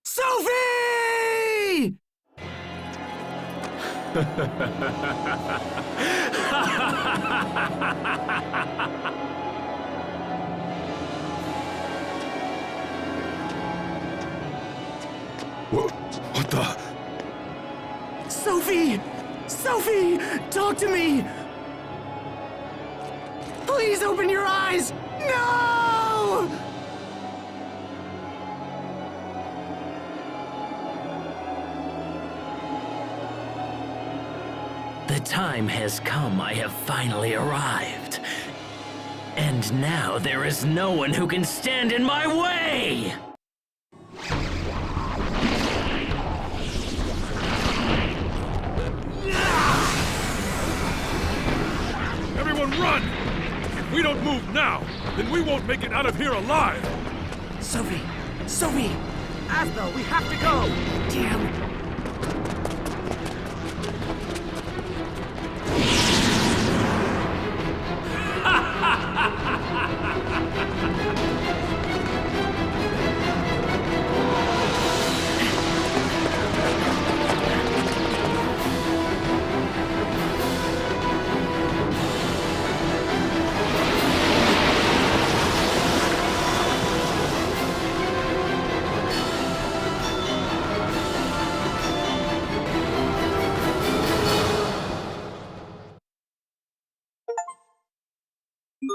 Sophie! What the? Sophie! Sophie! Talk to me! Please open your eyes! No! The time has come. I have finally arrived. And now there is no one who can stand in my way! Everyone run! If we don't move now, then we won't make it out of here alive! Sophie! Sophie! Asbel, we have to go! Damn!